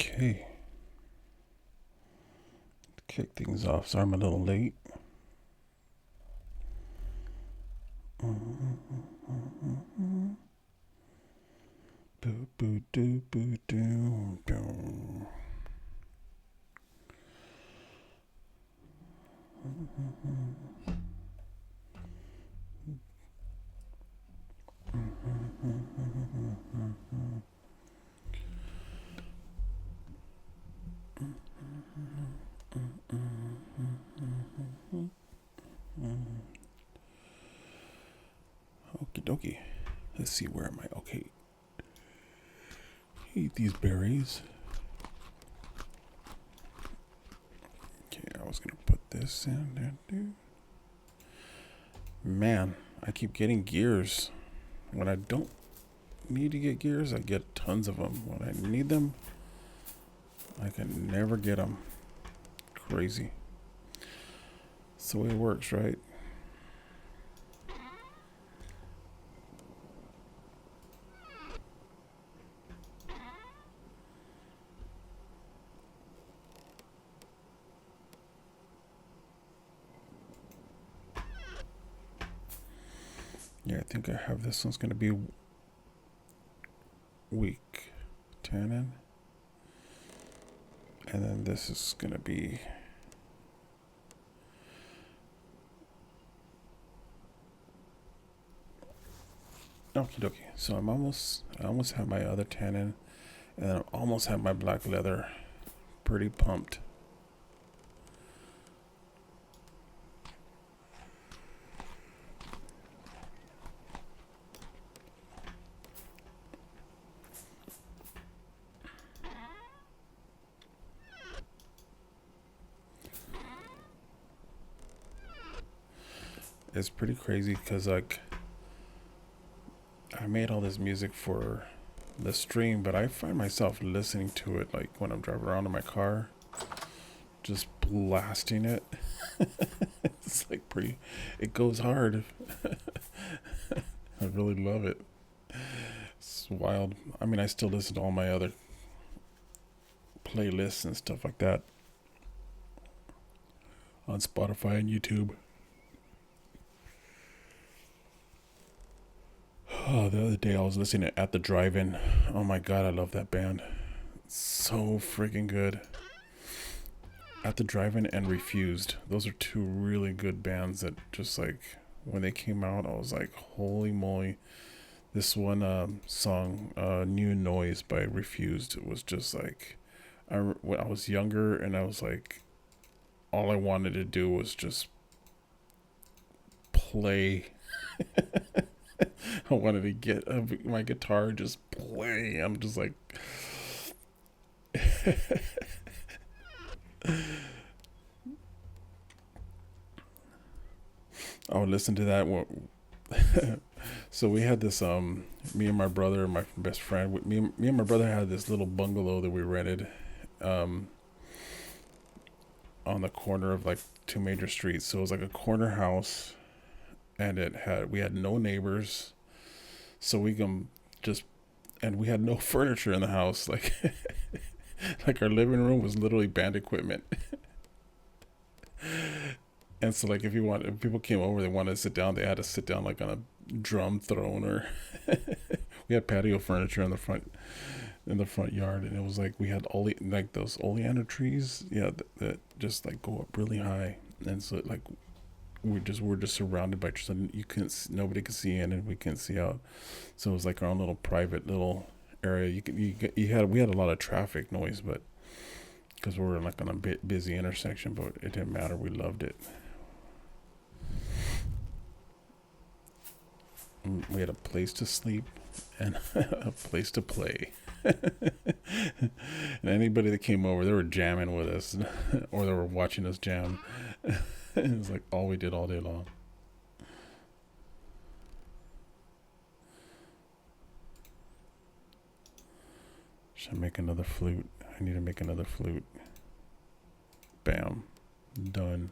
Okay. Kick things off. Sorry I'm a little late. Boo boo doo boo doo doo. Okie dokie. Let's see, where am I? Okay. Eat these berries. Okay, I was gonna put this in there. Man, I keep getting gears. When I don't need to get gears, I get tons of them. When I need them, I can never get them. Crazy. That's the way it works, right? Yeah, I think I have this one's going to be weak tannin. And then this is going to be okie dokie. So I almost have my other tannin, and then I almost have my black leather. Pretty pumped. It's pretty crazy because, like, I made all this music for the stream, but I find myself listening to it, like, when I'm driving around in my car, just blasting it. It's like it goes hard. I really love it. It's wild. I mean, I still listen to all my other playlists and stuff like that on Spotify and YouTube. Oh, the other day I was listening to At the Drive-In. Oh my god, I love that band. It's so freaking good. At the Drive-In and Refused. Those are two really good bands that just, like, when they came out, I was like, holy moly. This one song, New Noise by Refused, was just like, when I was younger and I was like, all I wanted to do was just play. I wanted to get my guitar and just play. I'm just like, I would listen to that. So we had this, me and my brother, my best friend, me and my brother had this little bungalow that we rented, on the corner of like two major streets. So it was like a corner house, and we had no neighbors, so we can just, and we had no furniture in the house. Like, like our living room was literally band equipment. And so, like, if people came over, they wanted to sit down, they had to sit down like on a drum throne, or we had patio furniture in the front yard, and it was like we had like those oleander trees, yeah, that just like go up really high, and so like we're just surrounded by trees, and nobody could see in, and we couldn't see out, so it was like our own little private little area. We had a lot of traffic noise, but because we were like on a bit busy intersection, but it didn't matter. We loved it. We had a place to sleep and a place to play. And anybody that came over, they were jamming with us, or they were watching us jam. It was like all we did all day long. Should I make another flute? I need to make another flute. Bam. Done.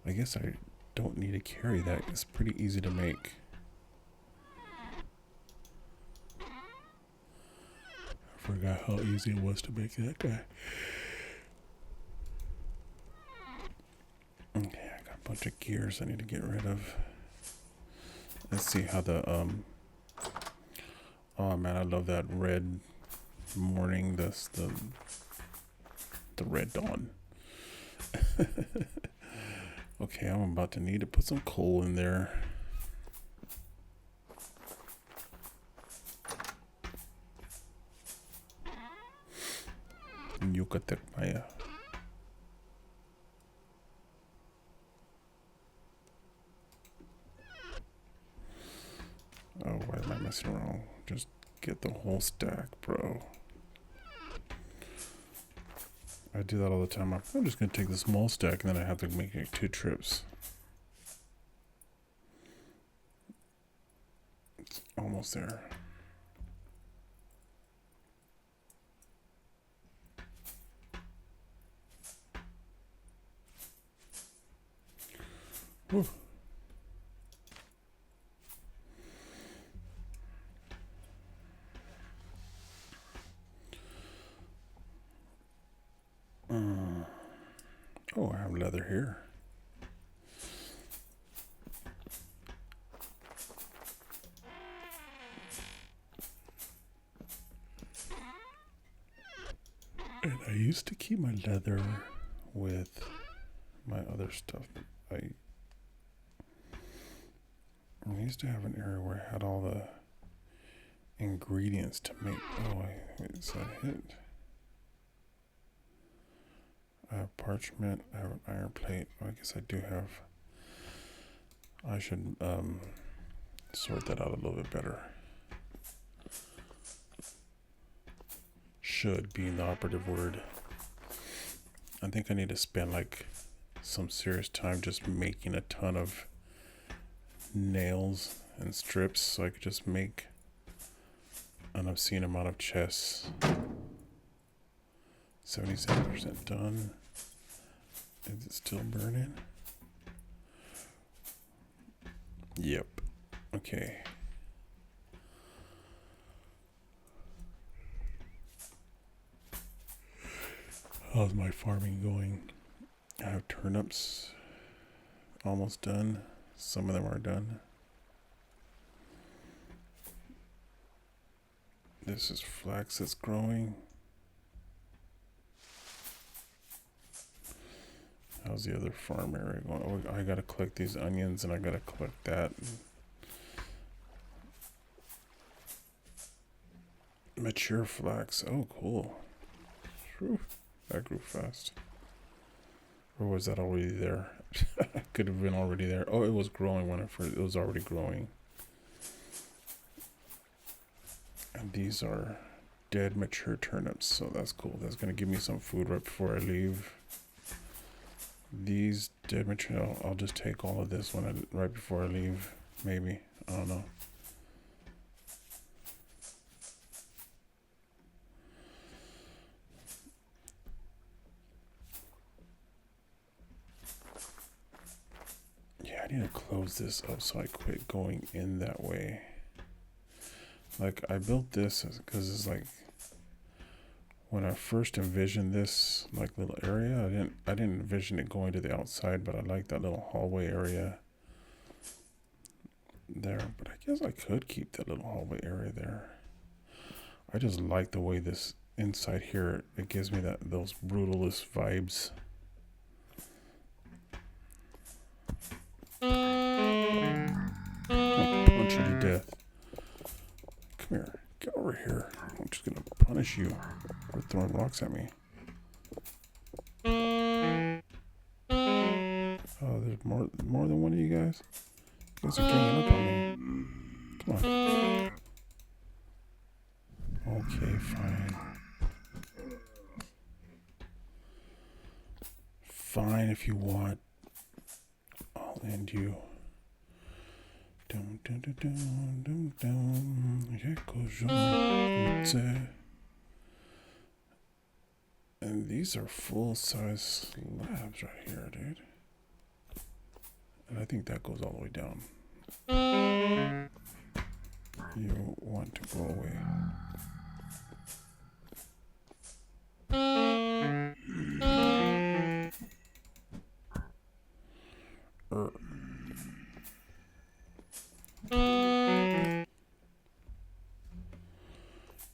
I guess I don't need to carry that. It's pretty easy to make. forgot how easy it was to make that guy. Okay, I got a bunch of gears I need to get rid of. Let's see how the oh man, I love that red morning. That's the red dawn. Okay, I'm about to need to put some coal in there. Yucatecmaya. Oh, why am I messing around? Just get the whole stack, bro. I do that all the time. I'm just gonna take the small stack and then I have to make like 2 trips. It's almost there. Whew. Oh, I have leather here. And I used to keep my leather with my other stuff. I used to have an area where I had all the ingredients to make. Oh, wait, is that hit? I have parchment. I have an iron plate. Oh, I guess I do have. I should sort that out a little bit better. Should being the operative word. I think I need to spend like some serious time just making a ton of nails and strips so I could just make an obscene amount of chests. 77% done. Is it still burning? Yep. Okay. How's my farming going? I have turnips almost done. Some of them are done. This is flax that's growing. How's the other farm area going? Oh, I gotta collect these onions and I gotta collect that. Mature flax. Oh, cool. Whew. That grew fast. Or was that already there? Could have been already there. Oh, it was growing when it was already growing. And these are dead mature turnips, so that's cool. That's gonna give me some food right before I leave. These dead mature, I'll just take all of this right before I leave. Maybe, I don't know. Yeah, I need to close this up so I quit going in that way. Like, I built this because it's like, when I first envisioned this like little area, I didn't envision it going to the outside, but I like that little hallway area there. But I guess I could keep that little hallway area there. I just like the way this inside here, it gives me those brutalist vibes. I'll punch you to death. Come here. Get over here. I'm just gonna punish you for throwing rocks at me. Oh, there's more than one of you guys? You guys are ganging up on me. Come on. Okay, fine. Fine if you want. I'll end you. Dum dum dum dum dum dum. And these are full-size slabs right here, dude. And I think that goes all the way down. You want to go away.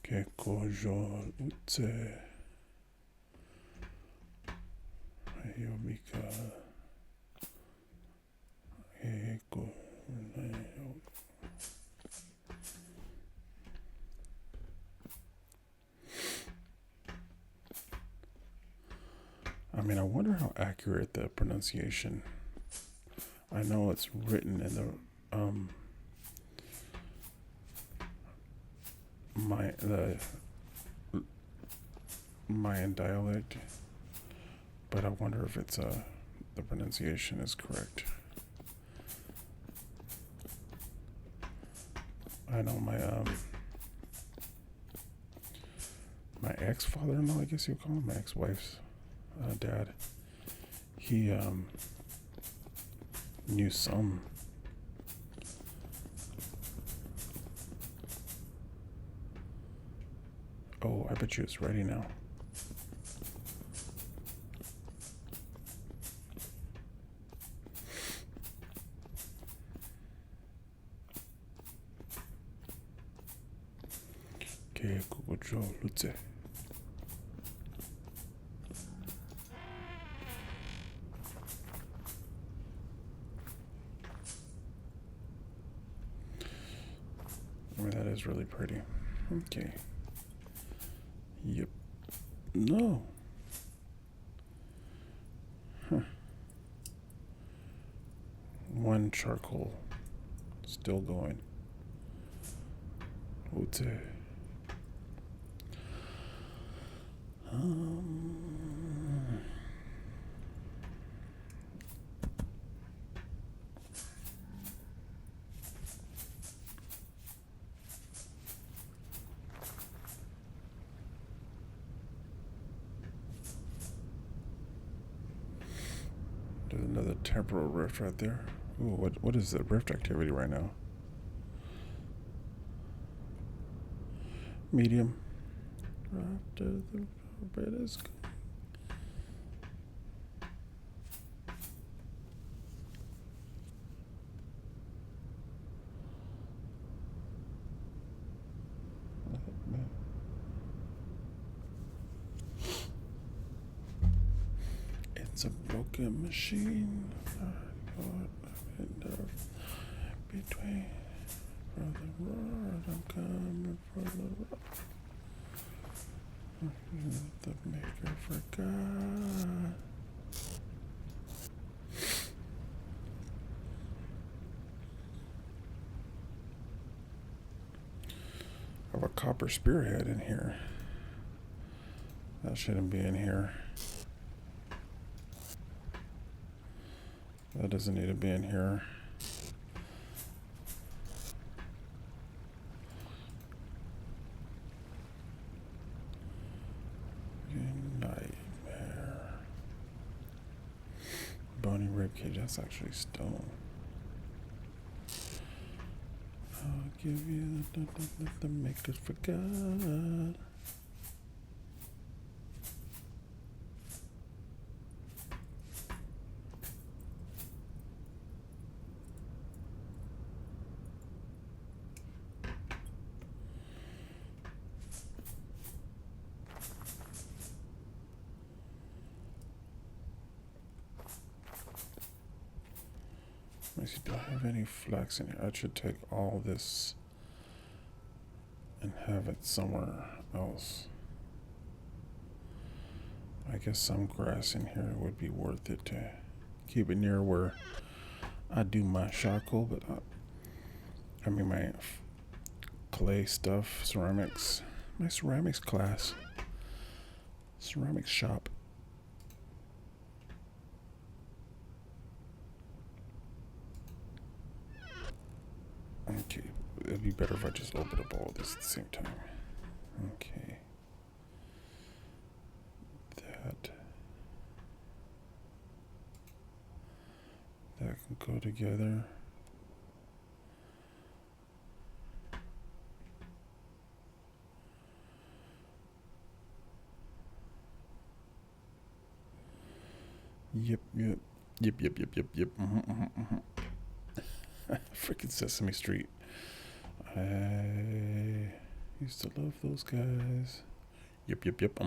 Que kojo utse. VODs. I mean, I wonder how accurate the pronunciation. I know it's written in the Mayan dialect, but I wonder if it's the pronunciation is correct. I know my ex-father-in-law, I guess you call him, my ex-wife's dad. He knew some. Oh, I bet you it's ready now. Que kojo lutse. I mean, that is really pretty. Okay. Yep. No. Huh. One charcoal. Still going. Ute. There's another temporal rift right there. Ooh, what is the rift activity right now? Medium. After the bed is gone. It's a broken machine. Between for the road, I'm coming for the road. The maker forgot. I have a copper spearhead in here. That shouldn't be in here. That doesn't need to be in here. Nightmare. Bony ribcage, that's actually stone. I'll give you the makers forgot. Let me see, do I have any flax in here? I should take all this and have it somewhere else. I guess some grass in here would be worth it to keep it near where I do my charcoal, but I mean my clay stuff, ceramics, my ceramics class, ceramics shop. Okay, it'd be better if I just open up all this at the same time. Okay. That can go together. Yep, yep. Yep, yep, yep, yep, yep. Freaking Sesame Street. I used to love those guys. Yep, yep, yep.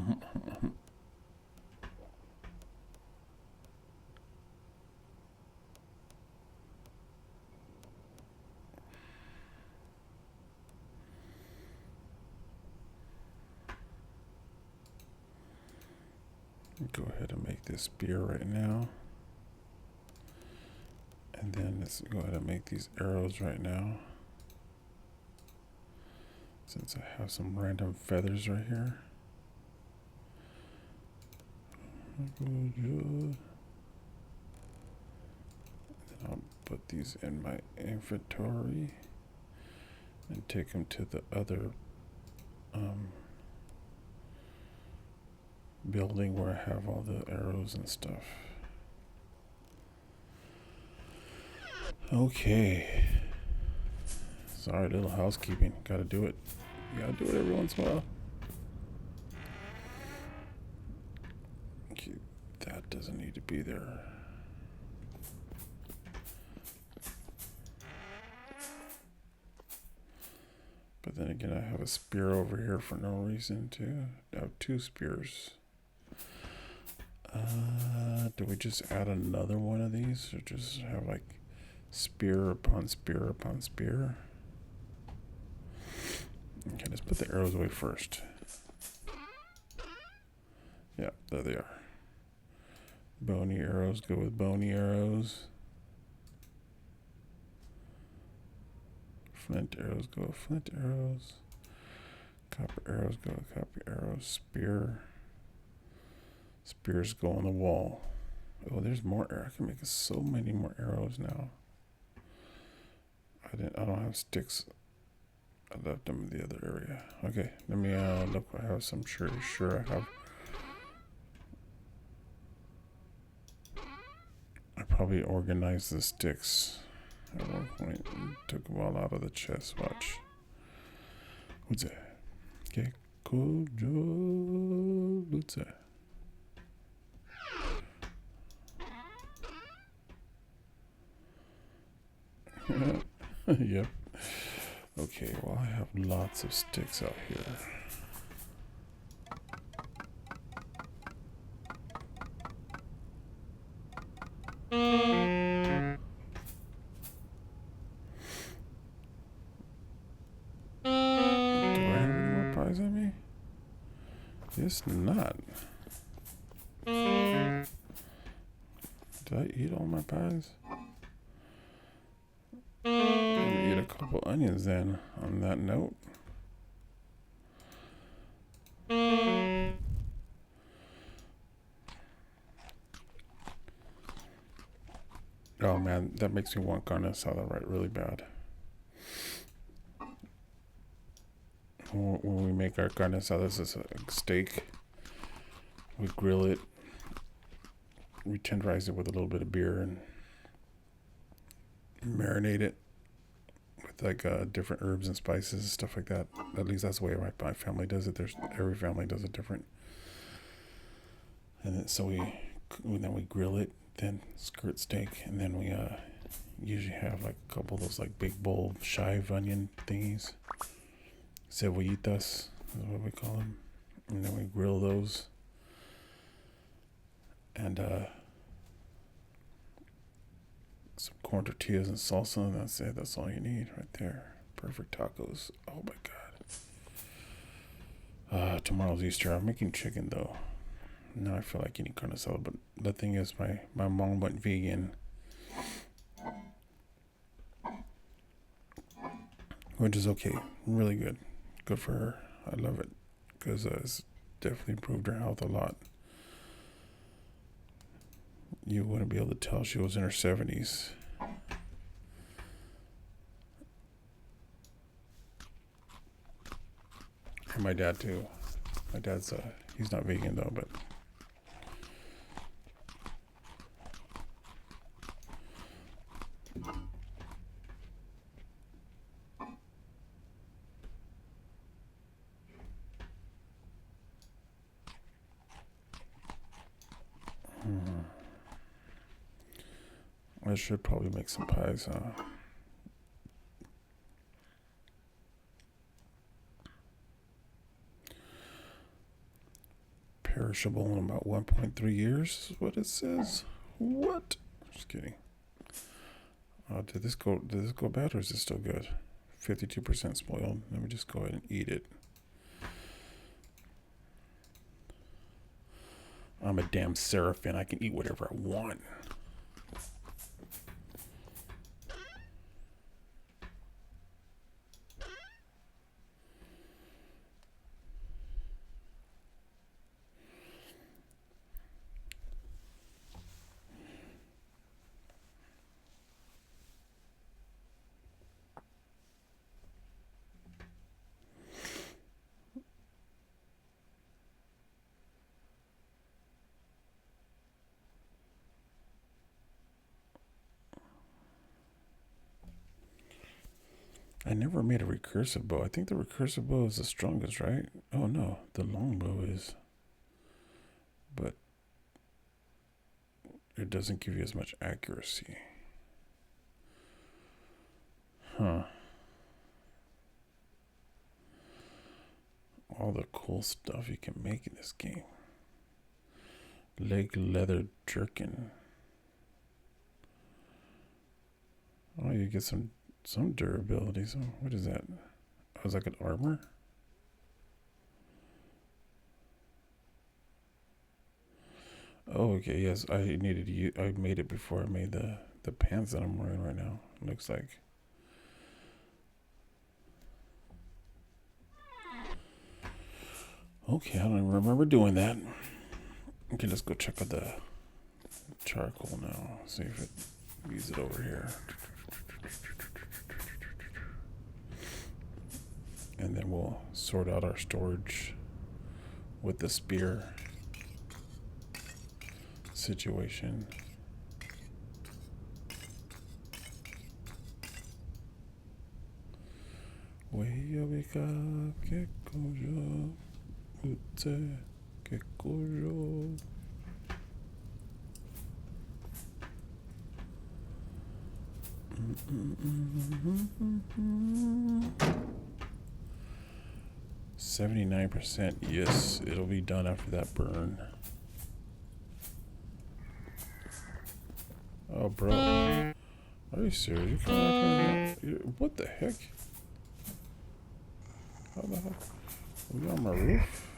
Go ahead and make this spear right now. And then let's go ahead and make these arrows right now. Since I have some random feathers right here. Then I'll put these in my inventory and take them to the other building where I have all the arrows and stuff. Okay. Sorry, little housekeeping. Gotta do it. You gotta do it every once in a while. Okay, that doesn't need to be there. But then again, I have a spear over here for no reason too. I have 2 spears. Do we just add another one of these, or just have like spear upon spear upon spear? Okay, let's put the arrows away first. Yeah, there they are. Bony arrows go with bony arrows. Flint arrows go with flint arrows. Copper arrows go with copper arrows. Spears go on the wall. Oh, there's more arrows. I can make so many more arrows now. I don't have sticks. I left them in the other area. Okay, let me look. I have some sure I have. I probably organized the sticks at one point and took them all out of the chest. Watch. What's that? Okay, cool. What's that? Yep. Okay, well, I have lots of sticks out here. Do I have any more pies on me? Yes, not. Did I eat all my pies? I'm gonna eat a couple onions then, on that note. Oh man, that makes me want carne asada right really bad. When we make our carne asada, this is a steak. We grill it. We tenderize it with a little bit of beer and marinate it with like different herbs and spices and stuff like that. At least that's the way my family does it. Every family does it different. And then so then we grill it, then skirt steak, and then we usually have like a couple of those like big bowl chive onion thingies. Cebollitas is what we call them. And then we grill those. And some corn tortillas and salsa, and that's it. That's all you need right there. Perfect tacos. Oh my god. Tomorrow's Easter. I'm making chicken though. Now I feel like eating carne asada, but the thing is, my mom went vegan, which is okay. Really good. Good for her. I love it because it's definitely improved her health a lot. You wouldn't be able to tell she was in her 70s. And my dad too. My dad's he's not vegan though, but I should probably make some pies, huh? Perishable in about 1.3 years is what it says. What? Just kidding. Did this go bad, or is it still good? 52% spoiled. Let me just go ahead and eat it. I'm a damn seraphim. I can eat whatever I want. I never made a recursive bow. I think the recursive bow is the strongest, right? Oh no, the long bow is. But it doesn't give you as much accuracy. Huh. All the cool stuff you can make in this game. Leg leather jerkin. Oh, you get some durability. So what is that? Oh, it's like an armor? Oh, okay, yes. I made it before I made the pants that I'm wearing right now. It looks like. Okay, I don't even remember doing that. Okay, let's go check out the charcoal now. See if it use it over here. And then we'll sort out our storage with the spear situation. WayobiKal, que cojo, ute, que cojo. 79%. Yes, it'll be done after that burn. Oh, bro. Are you serious? You can't, what the heck? How the heck? Are you on my roof?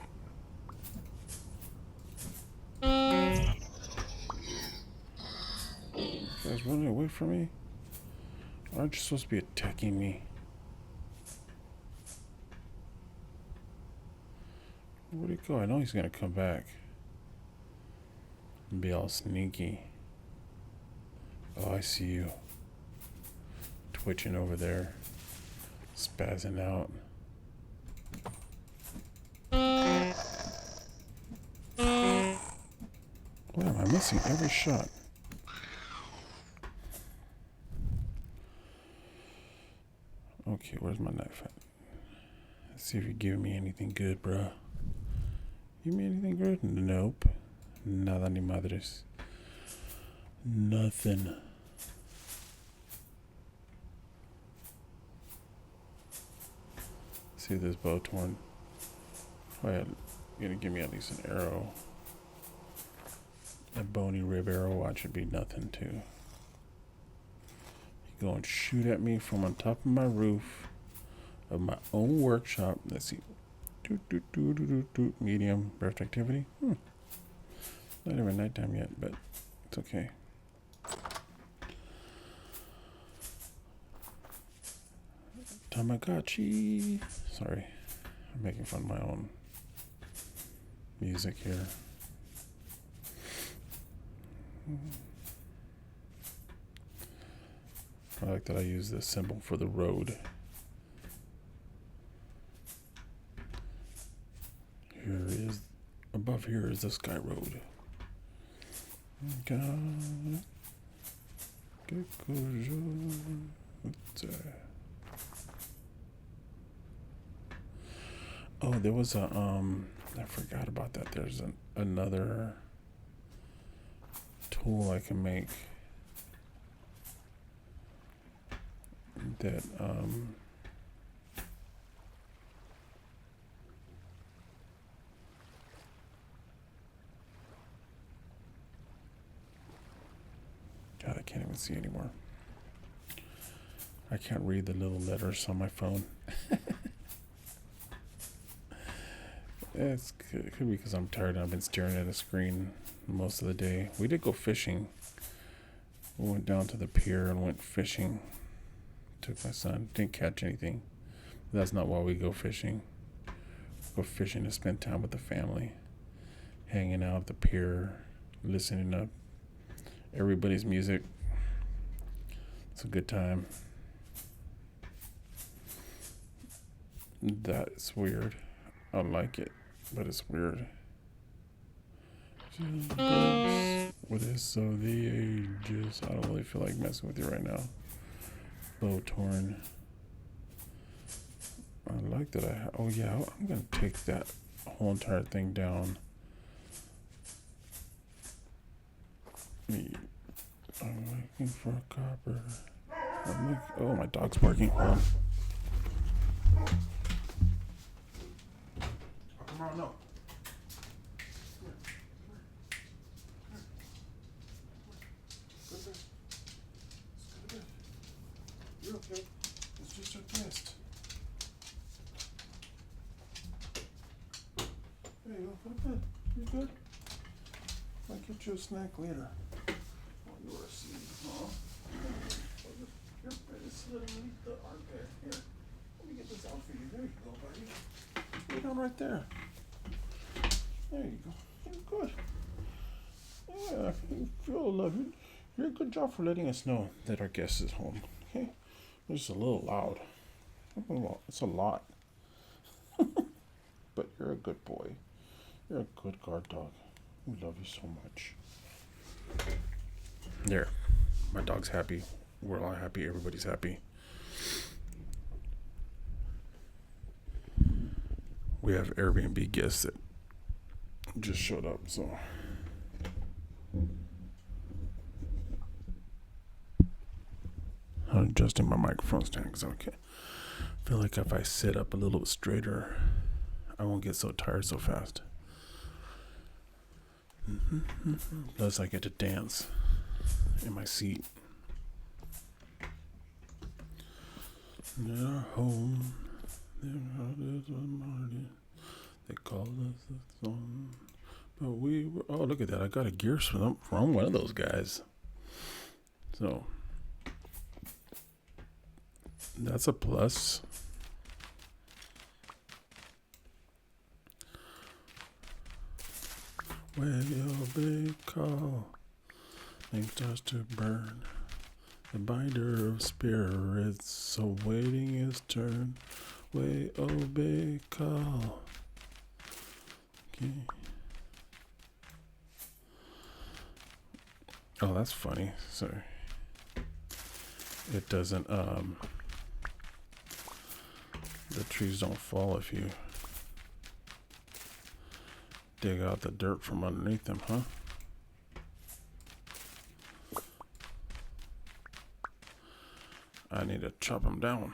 You guys running away from me? Aren't you supposed to be attacking me? Where'd he go? I know he's gonna come back and be all sneaky. Oh, I see you. Twitching over there. Spazzing out. Why am I missing every shot? Okay, where's my knife at? Let's see if you're giving me anything good, bruh. Give me anything good? Nope. Nada ni madres. Nothing. See this bow torn. Oh yeah, you're gonna give me at least an arrow. A bony rib arrow. Watch, should be nothing too. You go and shoot at me from on top of my roof of my own workshop. Let's see. Medium burst activity. Not even nighttime yet, but it's okay. Tamagotchi. Sorry, I'm making fun of my own music here. I like that I use this symbol for the road. Above here is the sky road. Oh, there was a I forgot about that. There's another tool I can make. that God, I can't even see anymore. I can't read the little letters on my phone. It could be because I'm tired and I've been staring at a screen most of the day. We did go fishing. We went down to the pier and went fishing. Took my son. Didn't catch anything. That's not why we go fishing. We go fishing to spend time with the family. Hanging out at the pier. Listening to everybody's music. It's a good time. That's weird. I like it, but it's weird. What is so the ages? I don't really feel like messing with you right now. Bow torn. I like that oh yeah, I'm gonna take that whole entire thing down. I'm looking for a copper. Oh, my dog's barking. Hold on. Oh, come on, no. You're okay. It's just a test. There you go. Go to bed. You good? I'll get you a snack later. Oh, you are asleep, huh? Your bed is underneath the armpit. Here. Let me get this out for you. There you go, buddy. Lay down right there. There you go. You're good. Yeah, you feel loved. You're a good job for letting us know that our guest is home. Okay? It's just a little loud. It's a lot. But you're a good boy. You're a good guard dog. We love you so much. There. My dog's happy. We're all happy. Everybody's happy. We have Airbnb guests that just showed up, so. I'm adjusting my microphone stand because I feel like if I sit up a little bit straighter, I won't get so tired so fast. Plus, I get to dance in my seat. They're home. They called us the song. But we were. Oh, look at that. I got a gear from one of those guys. So, that's a plus. WayobiKal. Thing starts to burn. The binder of spirits awaiting his turn. WayobiKal. Okay. Oh, that's funny. So it doesn't the trees don't fall if you dig out the dirt from underneath them, huh? I need to chop them down.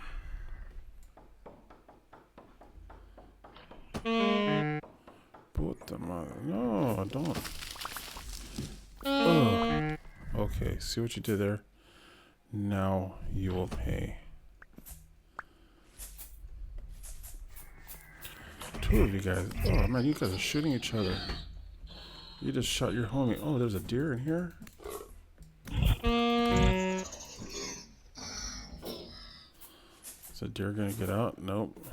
Put them on. No, don't. Oh. Okay, see what you did there? Now you will pay. Two of you guys. Oh man, you guys are shooting each other. You just shot your homie. Oh, there's a deer in here? Is the deer gonna get out? Nope.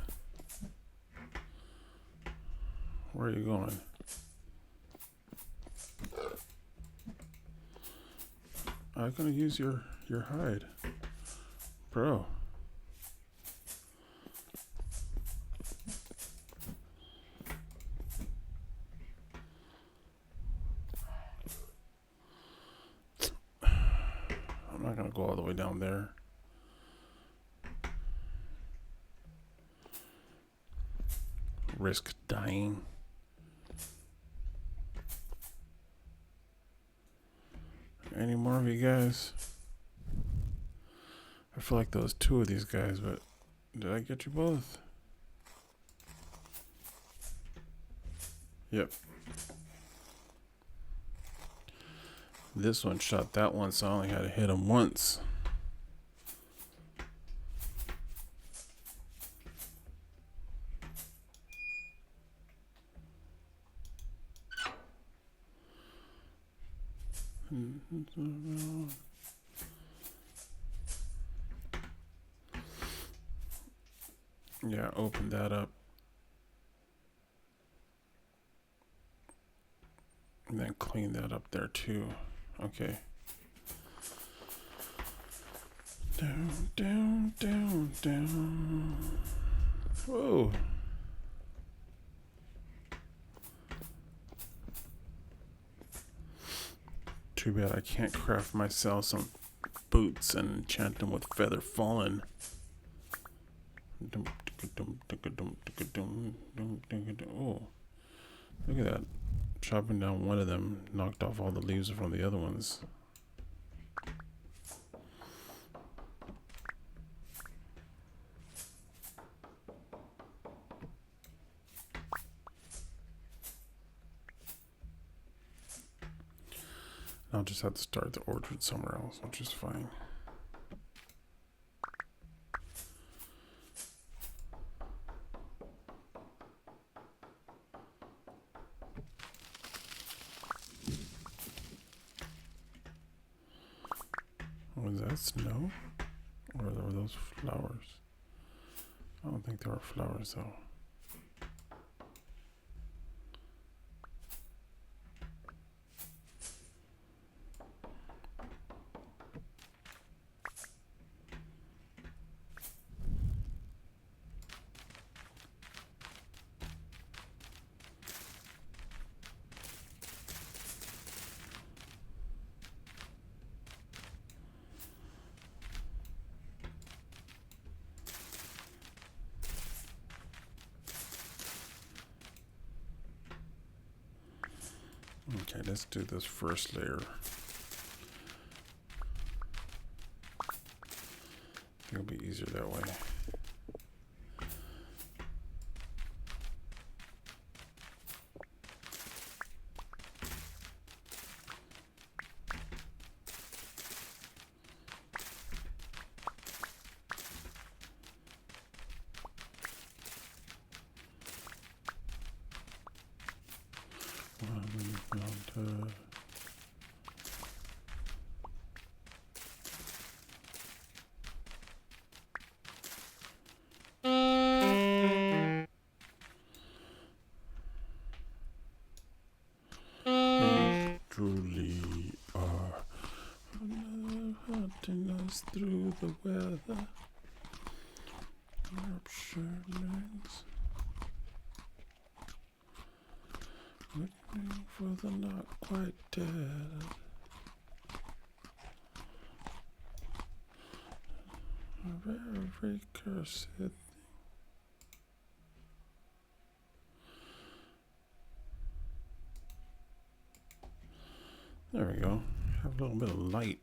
Where are you going? I'm gonna use your hide. Bro. I'm not gonna go all the way down there. Risk dying. Any more of you guys? I feel like there was two of these guys, but did I get you both? Yep. This one shot that one, so I only had to hit him once. Yeah, open that up. And then clean that up there too. Okay. Down, down, down, down. Whoa. Too bad I can't craft myself some boots and enchant them with feather fallen. Oh, look at that. Chopping down one of them knocked off all the leaves from the other ones. I'll just have to start the orchard somewhere else, which is fine. Was that snow? Or were those flowers? I don't think they were flowers though. Okay, let's do this first layer. It'll be easier that way. Truly are hunting us through the weather. Ruptured legs. Looking for the not quite dead. A very cursed thing. There we go. Have a little bit of light.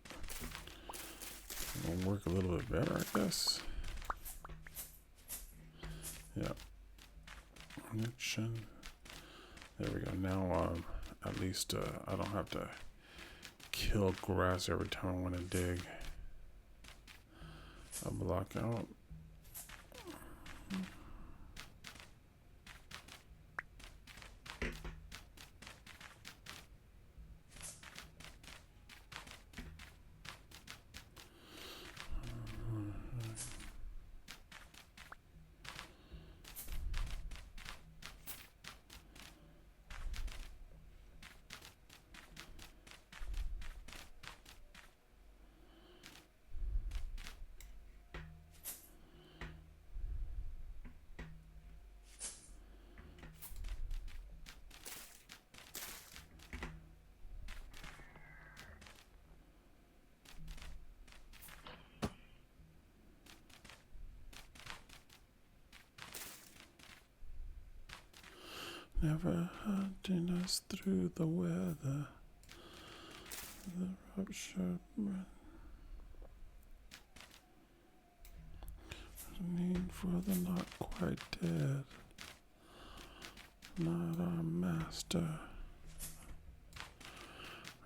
It'll work a little bit better, I guess. Yeah. Connection. There we go. Now, at least I don't have to kill grass every time I want to dig. I'll block out. Never hunting us through the weather. The ruptured breath. for the not quite dead. Not our master.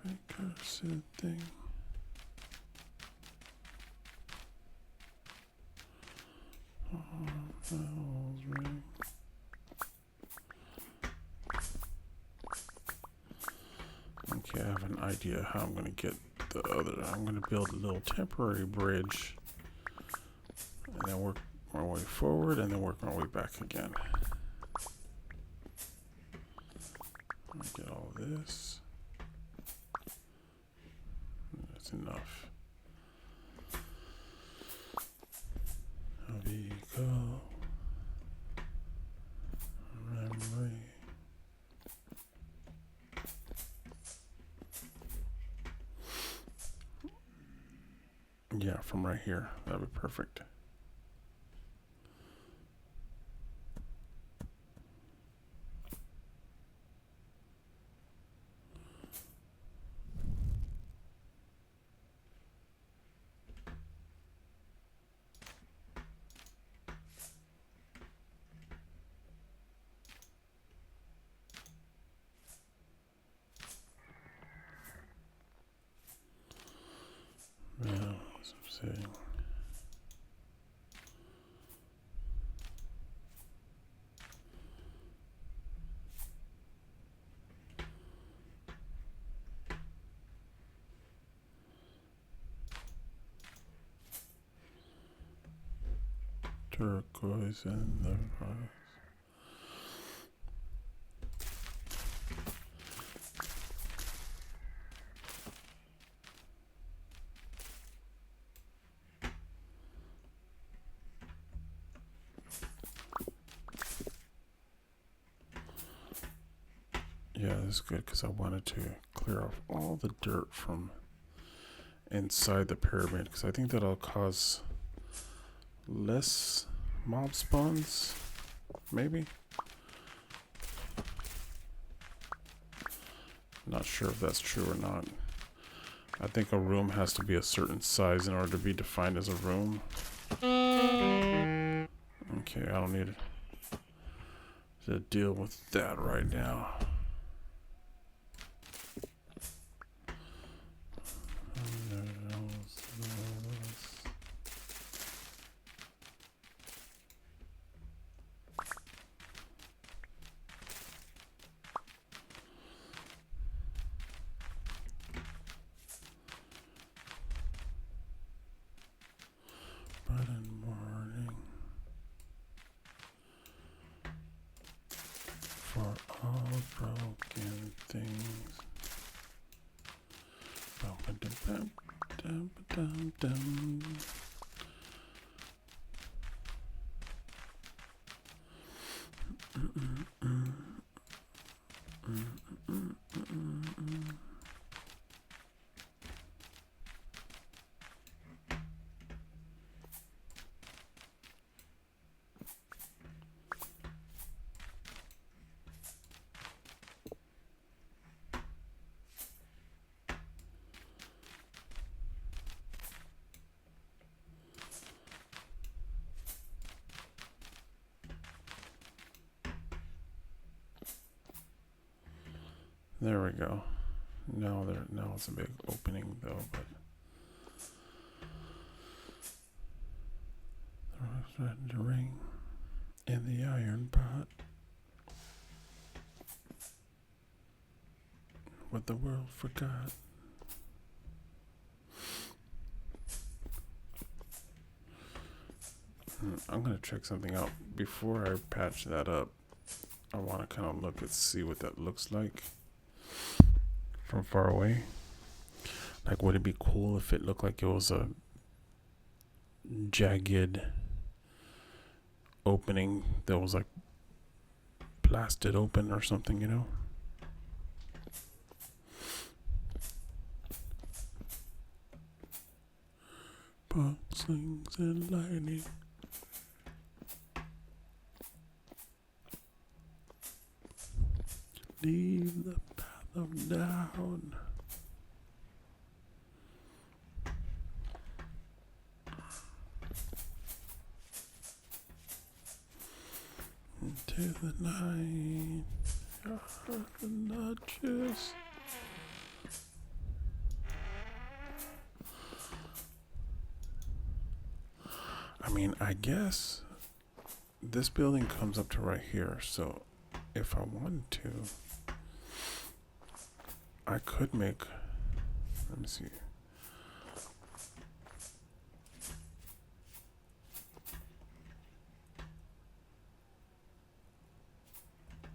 Recursed thing. Bells ring. Okay, I have an idea how I'm gonna get the other. I'm gonna build a little temporary bridge, and then work my way forward, and then work my way back again. Get all this. That's enough. VODs. Memory. Yeah, from right here. That'd be perfect. Yeah, that's what I'm saying. Turquoise and the rise. Yeah, this is good because I wanted to clear off all the dirt from inside the pyramid because I think that'll cause less mob spawns, maybe. Not sure if that's true or not. I think a room has to be a certain size in order to be defined as a room. Okay, I don't need to deal with that right now. Button morning for all broken things. There we go. Now it's a big opening though, but the red ring in the iron pot. What the world forgot. I'm gonna check something out before I patch that up. I want to kind of look and see what that looks like from far away. Like, would it be cool if it looked like it was a jagged opening that was like blasted open or something, you know? Box slings and lightning. Leave the path of down. into the night. The nudges. I mean, I guess this building comes up to right here, so if I wanted to, I could make, let me see.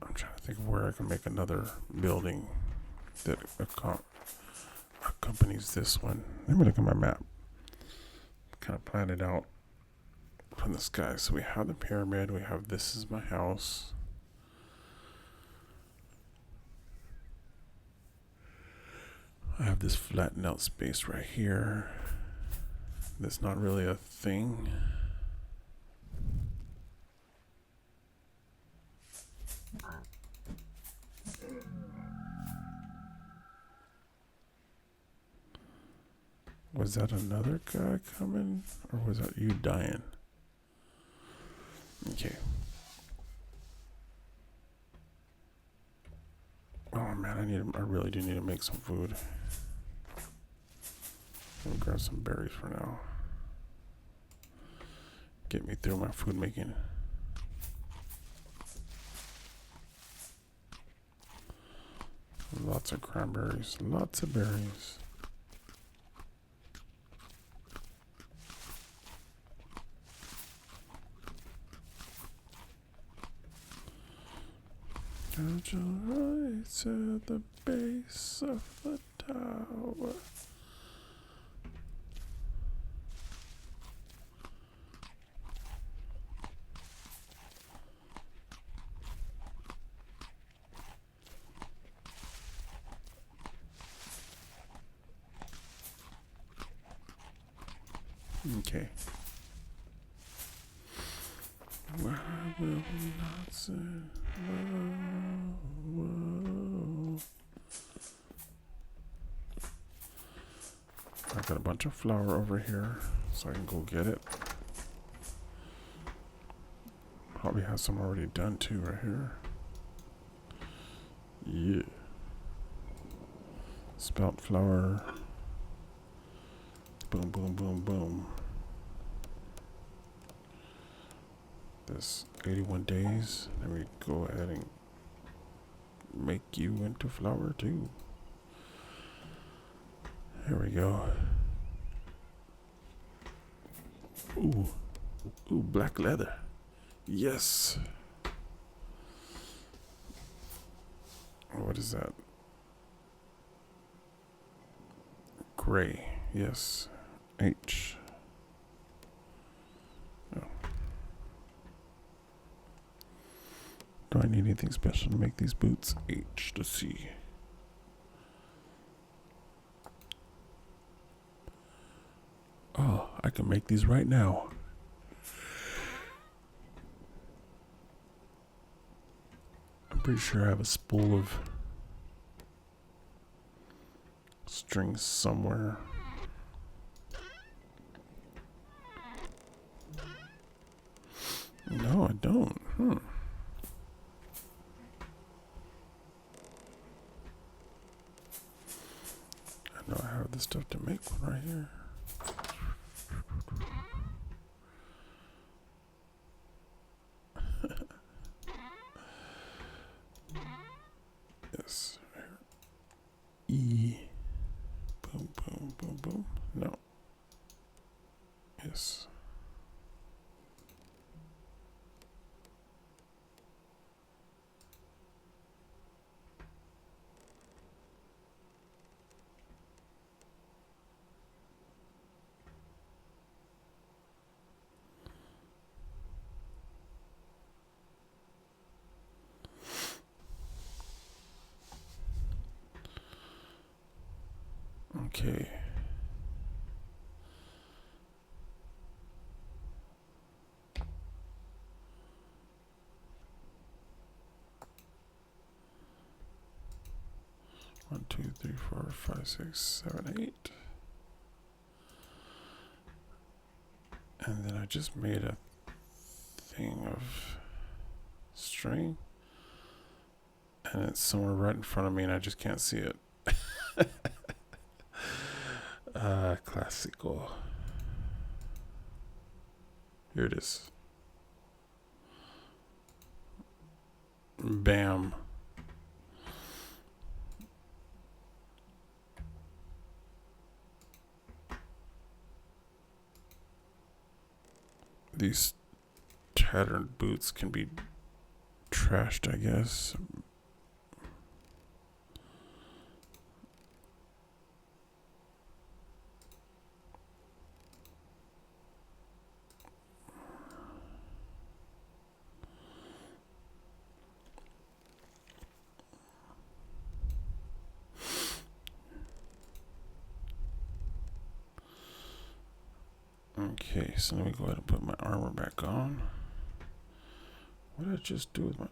I'm trying to think of where I can make another building that accompanies this one. Let me look at my map. Kind of plan it out from the sky. So we have the pyramid, we have this is my house. I have this flattened out space right here. That's not really a thing. Was that another guy coming? Or was that you dying? Okay. Oh man, I really do need to make some food. Let me grab some berries for now. Get me through my food making. Lots of cranberries, lots of berries. Got your eyes at the base of the tower. Okay. I will not say no. I got a bunch of flour over here, so I can go get it. Probably has some already done too right here. Yeah. Spelt flour. Boom, boom, boom, boom. This 81 days. Let me go ahead and make you into flour too. Here we go. Ooh. Ooh, black leather. Yes. What is that? Gray. Yes. H. Oh. Do I need anything special to make these boots? H to C. Oh, I can make these right now. I'm pretty sure I have a spool of strings somewhere. No, I don't. I know I have the stuff to make one right here. Yes. E. Boom, boom, boom, boom. No. Yes. Okay. One, two, three, four, five, six, seven, 8. And then I just made a thing of String. And it's somewhere right in front of me and I just can't see it. Classical. Here it is. Bam. These tattered boots can be trashed, I guess. Okay, so let me go ahead and put my armor back on. What did I just do with my...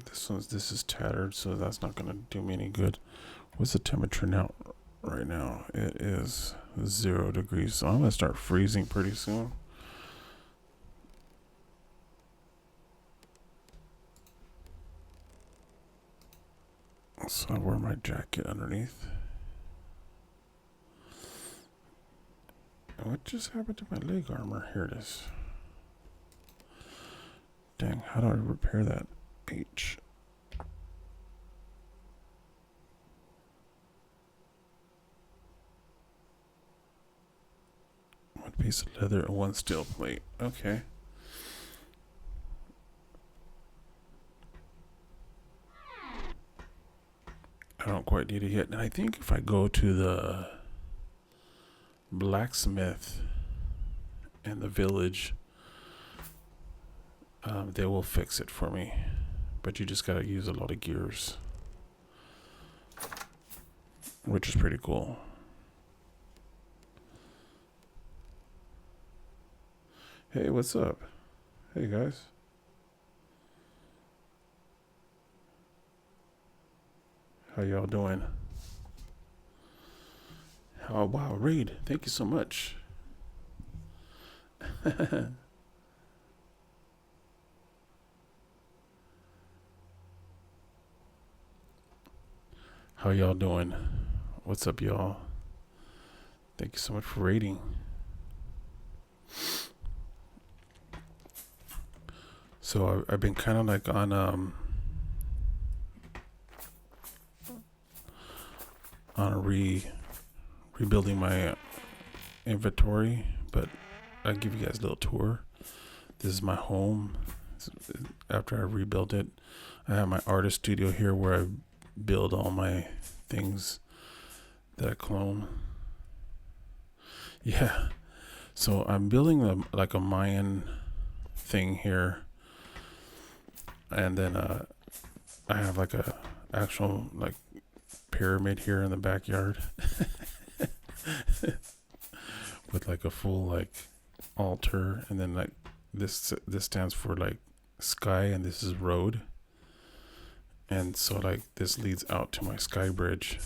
This is tattered, so that's not going to do me any good. What's the temperature now? Right now, it is 0 degrees, so I'm going to start freezing pretty soon. So I wear my jacket underneath. What just happened to my leg armor? Here it is. Dang, how do I repair that? H. One piece of leather and one steel plate. Okay. I don't quite need it yet. And I think if I go to the blacksmith in the village, they will fix it for me. But you just gotta use a lot of gears, which is pretty cool. Hey, what's up? Hey, guys. How y'all doing? Oh, wow, Raid. Thank you so much. How y'all doing? What's up, y'all? Thank you so much for raiding. So I've been kind of like on rebuilding my inventory, but I'll give you guys a little tour. This is my home. After I rebuilt it, I have my artist studio here where I build all my things that I clone. Yeah. So I'm building like a Mayan thing here. And then I have like a actual like pyramid here in the backyard with like a full like altar, and then like this stands for like sky, and this is road. And so like this leads out to my sky bridge,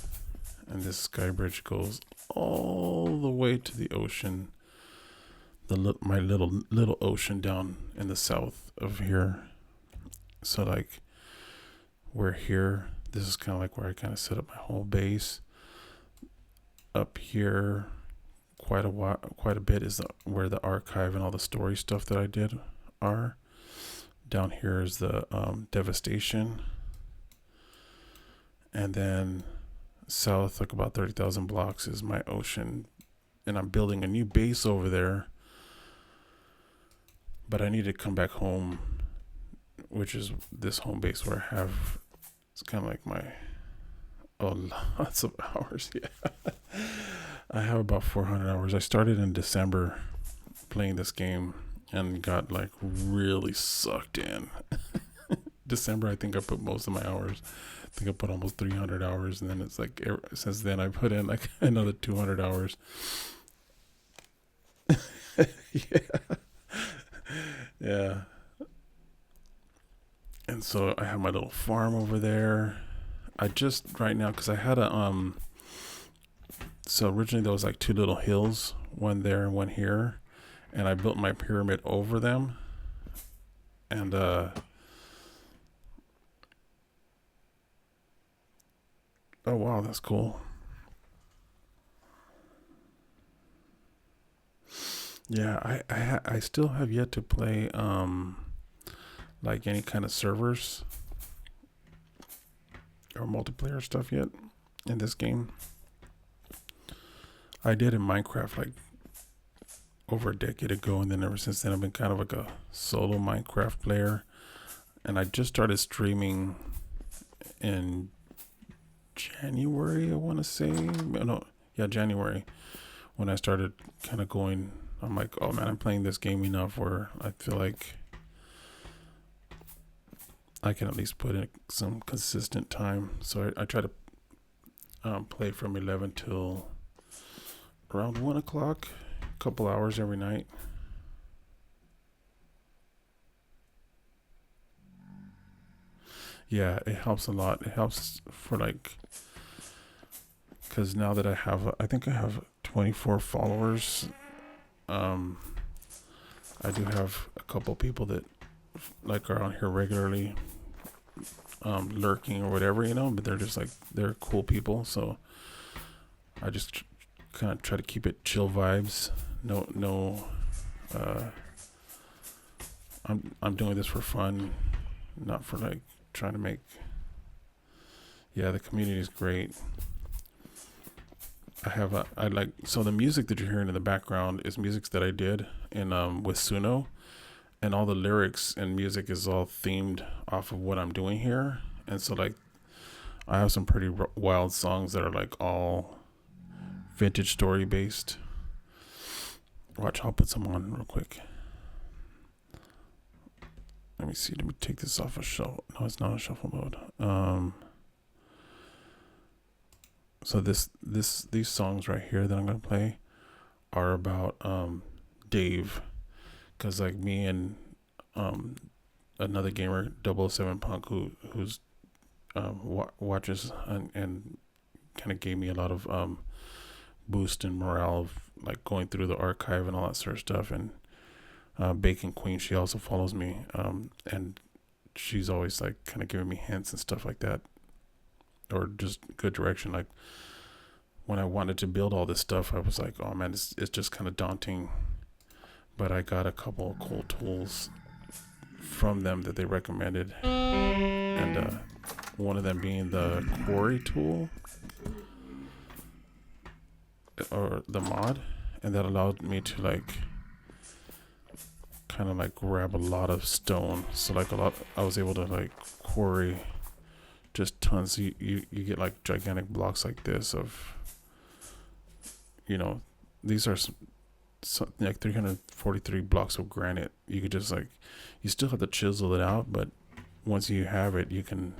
and this sky bridge goes all the way to the ocean, my little ocean down in the south of here. So like we're here. This is kind of like where I kind of set up my whole base. Up here, quite a bit is where the archive and all the story stuff that I did are. Down here is the devastation, and then south, like about 30,000 blocks, is my ocean, and I'm building a new base over there. But I need to come back home, which is this home base where I have. It's kind of like my, lots of hours. Yeah. I have about 400 hours. I started in December playing this game and got like really sucked in. December, I think I put most of my hours. I think I put almost 300 hours. And then it's like, since then I put in like another 200 hours. Yeah. Yeah. And so I have my little farm over there. I just right now, because I had a so originally there was like two little hills, one there and one here, and I built my pyramid over them. And Oh wow, that's cool. Yeah, I still have yet to play like any kind of servers or multiplayer stuff yet in this game. I did in Minecraft like over a decade ago, and then ever since then I've been kind of like a solo Minecraft player. And I just started streaming in January, I want to say. No, yeah, January, when I started kind of going. I'm like, oh man, I'm playing this game enough where I feel like I can at least put in some consistent time. So I try to play from 11 till around 1 o'clock, a couple hours every night. Yeah, it helps a lot. It helps for like, because now that I think I have 24 followers. Um, I do have a couple people that like are on here regularly, lurking or whatever, but they're just like, they're cool people. So I just kind of try to keep it chill vibes. No, uh, I'm doing this for fun, not for like trying to make. Yeah, the community is great. I like, so the music that you're hearing in the background is music that I did in with Suno, and all the lyrics and music is all themed off of what I'm doing here. And so like I have some pretty wild songs that are like all vintage story based. Watch, I'll put some on real quick. Let me see. Let me take this off a shuffle. No, it's not a shuffle mode. So these songs right here that I'm gonna play are about Dave, because like me and another gamer, 007 Punk, who's watches and kind of gave me a lot of boost in morale of like going through the archive and all that sort of stuff. And Bacon Queen, she also follows me, and she's always like kind of giving me hints and stuff like that, or just good direction. Like when I wanted to build all this stuff, I was like, oh man, it's just kind of daunting. But I got a couple of cool tools from them that they recommended, and one of them being the quarry tool, or the mod, and that allowed me to like kind of like grab a lot of stone. So like I was able to like quarry just tons. You get like gigantic blocks like this of, these are like 343 blocks of granite. You could just like, you still have to chisel it out, but once you have it, you can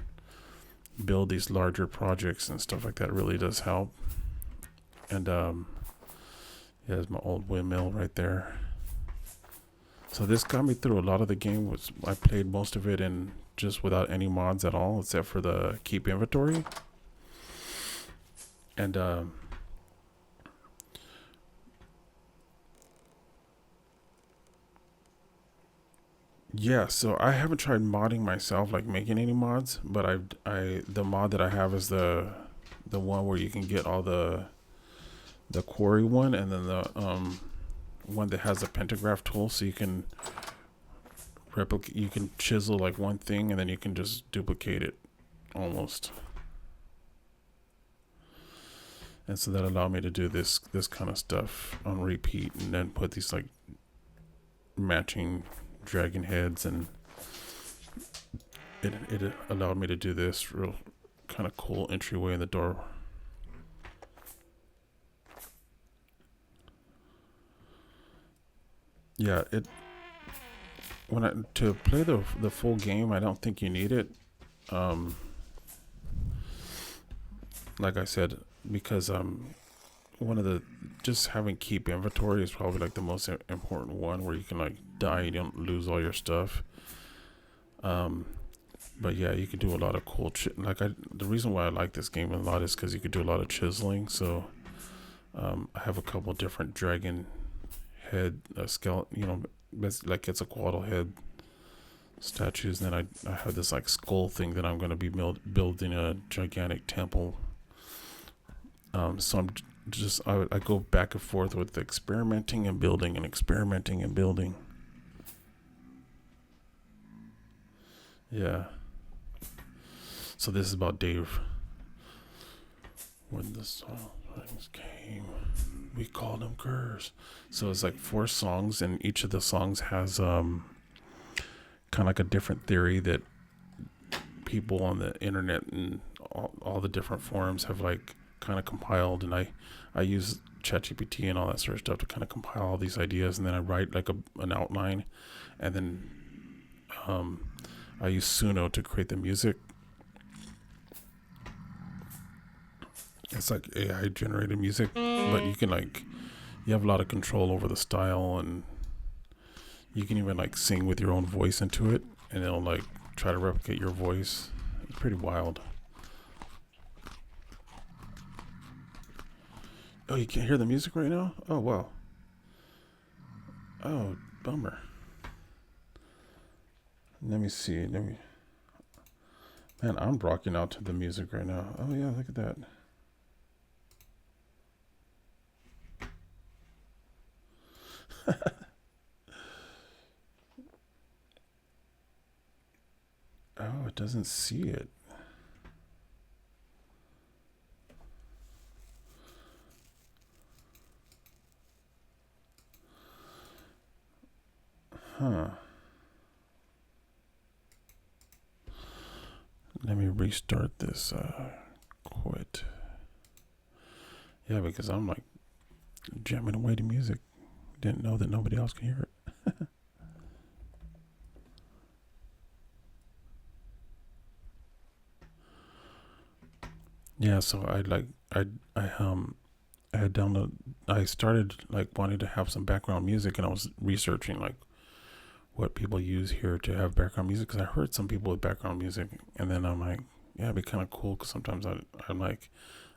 build these larger projects and stuff like that. It really does help. And yeah, there's my old windmill right there. So this got me through a lot of the game. I played most of it in just without any mods at all, except for the keep inventory. And yeah, so I haven't tried modding myself, like making any mods, but the mod that I have is the one where you can get all the quarry one, and then the one that has a pentagraph tool, so you can chisel like one thing and then you can just duplicate it almost. And so that allowed me to do this kind of stuff on repeat, and then put these like matching dragon heads, and it allowed me to do this real kind of cool entryway in the door. Yeah, to play the full game, I don't think you need it. Like I said, because one of the just having keep inventory is probably like the most important one, where you can like die, you don't lose all your stuff. But yeah, you can do a lot of cool the reason why I like this game a lot is because you could do a lot of chiseling. So I have a couple different dragon head skeleton, like it's a quaddle head statues, and then I have this like skull thing that I'm going to be building a gigantic temple So I go back and forth with experimenting and building and experimenting and building. Yeah. So this is about Dave. When the songs came, we called them curs. So it's like 4 songs, and each of the songs has kind of like a different theory that people on the internet and all the different forums have like kind of compiled. And I use ChatGPT and all that sort of stuff to kind of compile all these ideas, and then I write like an outline, and then I use Suno to create the music. It's like AI generated music, but you can you have a lot of control over the style, and you can even like sing with your own voice into it, and it'll like try to replicate your voice. It's pretty wild. Oh, you can't hear the music right now? Oh, wow. Oh, bummer. Let me see. Man, I'm rocking out to the music right now. Oh, yeah, look at that. Oh, it doesn't see it. Huh. Let me restart this. Quit. Yeah, because I'm like jamming away to music. Didn't know that nobody else can hear it. Yeah, so I started like wanting to have some background music, and I was researching like what people use here to have background music, because I heard some people with background music, and then I'm like, yeah, it'd be kind of cool, because sometimes I'm like,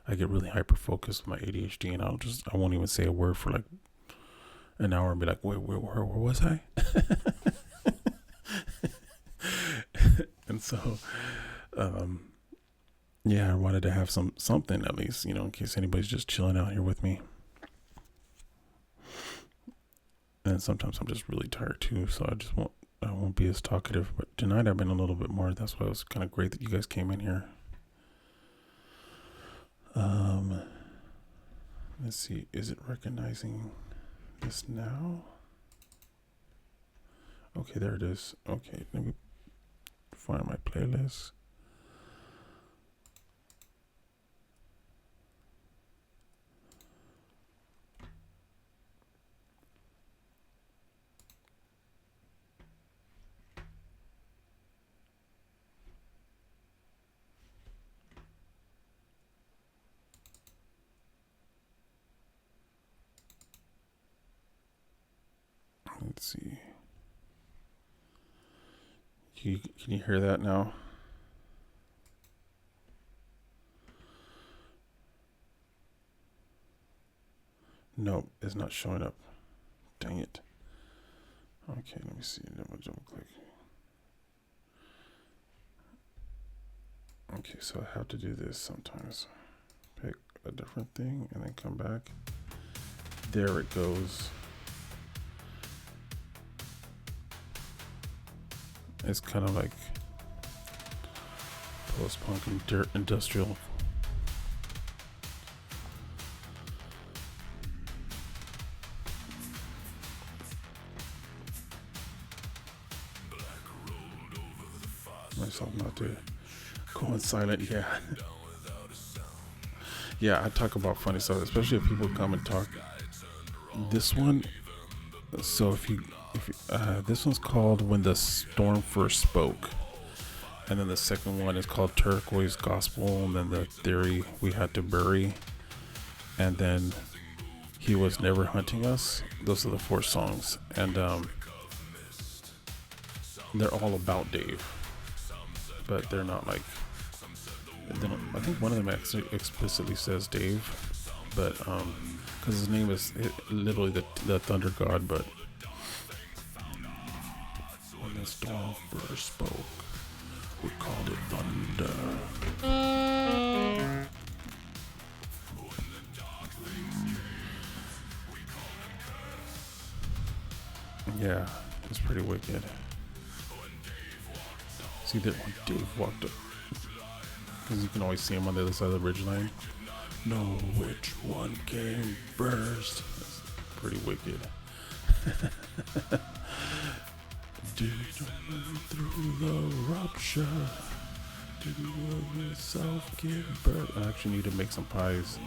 I get really hyper focused with my ADHD, and I won't even say a word for like an hour and be like, wait, where was I? And so, yeah, I wanted to have something at least, in case anybody's just chilling out here with me. And sometimes I'm just really tired too, so I won't be as talkative. But tonight I've been a little bit more. That's why it was kind of great that you guys came in here. Let's see, is it recognizing this now? Okay, there it is. Okay, let me find my playlist. Let's see. Can you hear that now? Nope, it's not showing up. Dang it. Okay, let me see. Double click. Okay, so I have to do this sometimes. Pick a different thing and then come back. There it goes. It's kind of like post-punk and industrial. Myself not to go silent. Yeah. Yeah, I talk about funny stuff, especially if people come and talk. This one, so if you this one's called When the Storm First Spoke, and then the second one is called Turquoise Gospel, and then the Theory We Had to Bury, and then He Was Never Hunting Us. Those are the 4 songs, and they're all about Dave, but they're not like, I think one of them actually explicitly says Dave, but because his name is literally the Thunder God. But when the storm first spoke, we called it thunder. Yeah, it's pretty wicked. See that one Dave walked up. Because you can always see him on the other side of the ridge line. Know which one came first. That's pretty wicked. Did you through the rupture? Did you yourself give birth? I actually need to make some pies.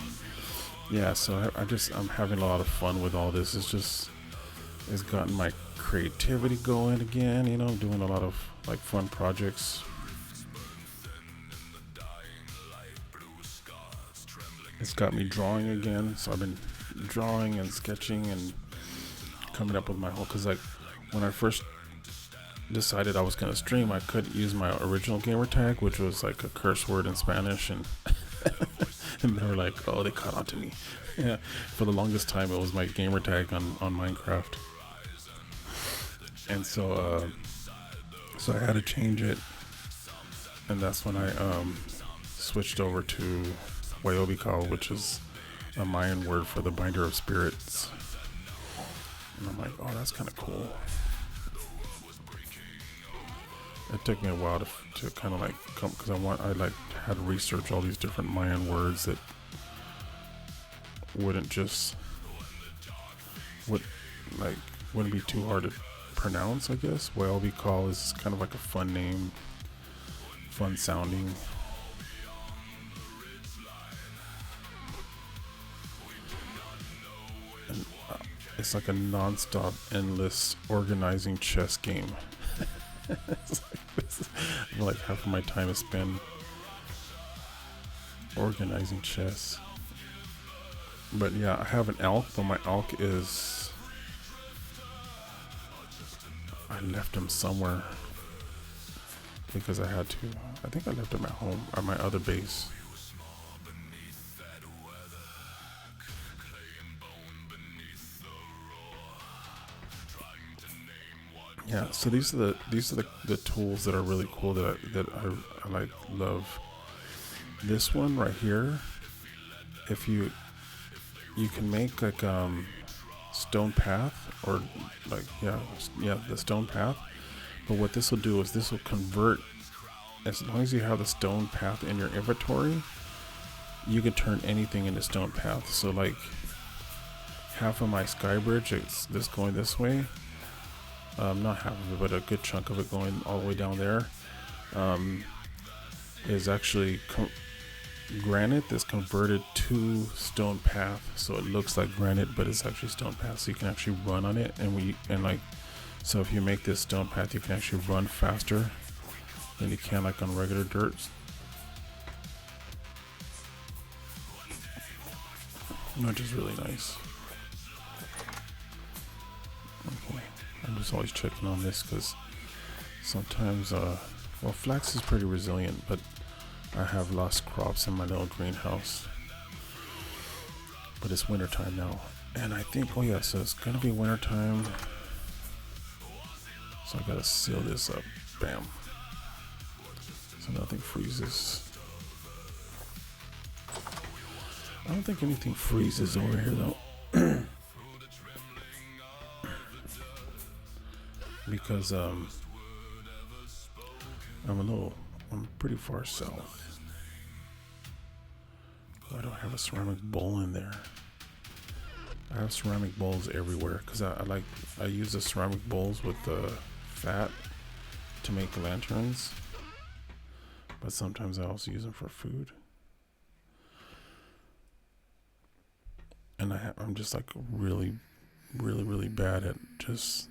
Yeah, so I'm having a lot of fun with all this. It's gotten my creativity going again, you know, doing a lot of like fun projects. It's got me drawing again, so I've been drawing and sketching and coming up with my whole, because like when I first decided I was going to stream, I couldn't use my original gamer tag, which was like a curse word in Spanish, and and they were like, oh, they caught on to me. Yeah, for the longest time it was my gamer tag on Minecraft, and so I had to change it, and that's when I switched over to WayobiKal, which is a Mayan word for the binder of spirits. And I'm like, oh, that's kind of cool. It took me a while to kind of like come, because I like had to research all these different Mayan words that wouldn't be too hard to pronounce, I guess. WayobiKal is kind of like a fun name, fun sounding. And it's like a non-stop, endless organizing chess game. Like half of my time is spent organizing chess. But yeah, I have an elk, but my elk is, I left him somewhere because I had to. I think I left him at home, at my other base. Yeah, so these are the tools that are really cool that I like love. This one right here, if you can make like stone path, or like the stone path. But what this will do is this will convert, as long as you have the stone path in your inventory, you can turn anything into stone path. So like half of my sky bridge, it's this going this way. Not half of it, but a good chunk of it going all the way down there, is actually granite that's converted to stone path. So it looks like granite, but it's actually stone path. So you can actually run on it, so if you make this stone path, you can actually run faster than you can like on regular dirt. Which is really nice. Okay. I'm just always checking on this because sometimes, flax is pretty resilient, but I have lost crops in my little greenhouse. But it's winter time now, and I think, so it's gonna be winter time, so I gotta seal this up. Bam. So nothing freezes. I don't think anything freezes over here though. Because I'm pretty far south. I don't have a ceramic bowl in there. I have ceramic bowls everywhere because I use the ceramic bowls with the fat to make lanterns, but sometimes I also use them for food. And I'm just like really, really, really bad at just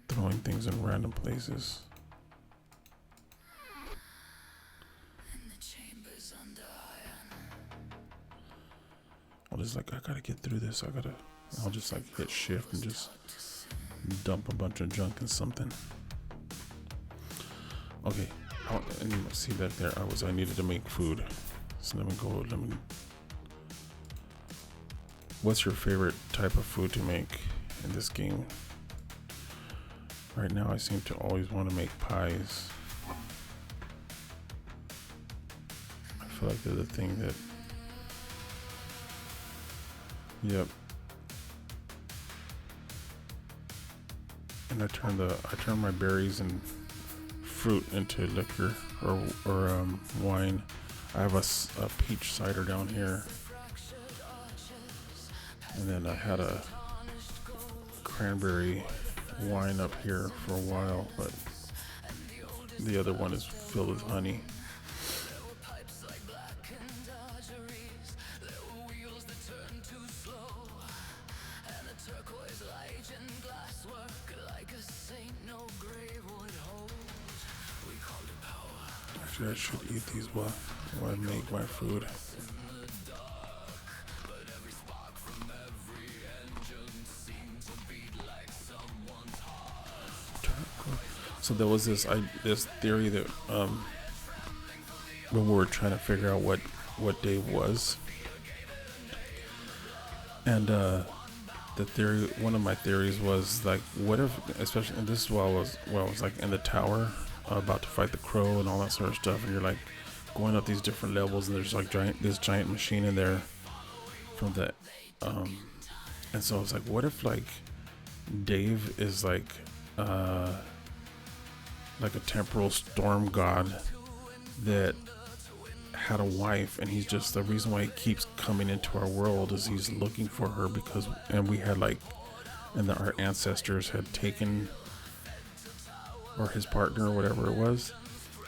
throwing things in random places. I'll just I gotta get through this. I'll just hit shift and just dump a bunch of junk in something. Okay, and see back there, I needed to make food. So what's your favorite type of food to make in this game? Right now I seem to always want to make pies. I feel like they're the thing that, yep. and I turn my berries and fruit into liquor or wine. I have a peach cider down here, and then I had a cranberry wine up here for a while, but the other one is filled with honey. Actually, I should eat these while I make my food. So there was this theory that when we were trying to figure out what day was, and the theory, one of my theories was like, what if, especially, and this is while I was like in the tower about to fight the crow and all that sort of stuff, and you're like going up these different levels, and there's like this giant machine in there from the and so I was like, what if like Dave is like a temporal storm god that had a wife, and he's just, the reason why he keeps coming into our world is he's looking for her, because, and we had like, and our ancestors had taken, or his partner or whatever it was,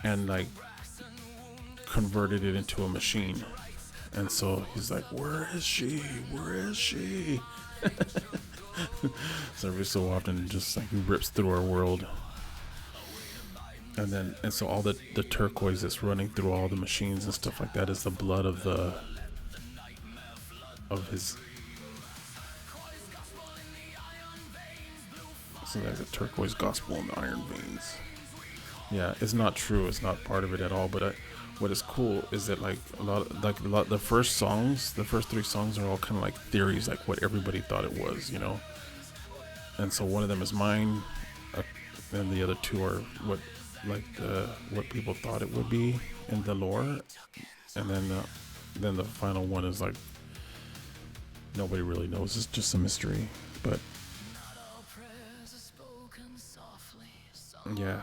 and like converted it into a machine. And so he's like, where is she, so every so often just like he rips through our world. And so all the turquoise that's running through all the machines and stuff like that is the blood of his. So there's a turquoise gospel in the iron veins. Yeah, it's not true. It's not part of it at all. But what is cool is that like a lot the first 3 songs are all kind of like theories, like what everybody thought it was, you know. And so one of them is mine, and the other 2 are what people thought it would be in the lore, and then the final one is like nobody really knows. It's just a mystery, but yeah,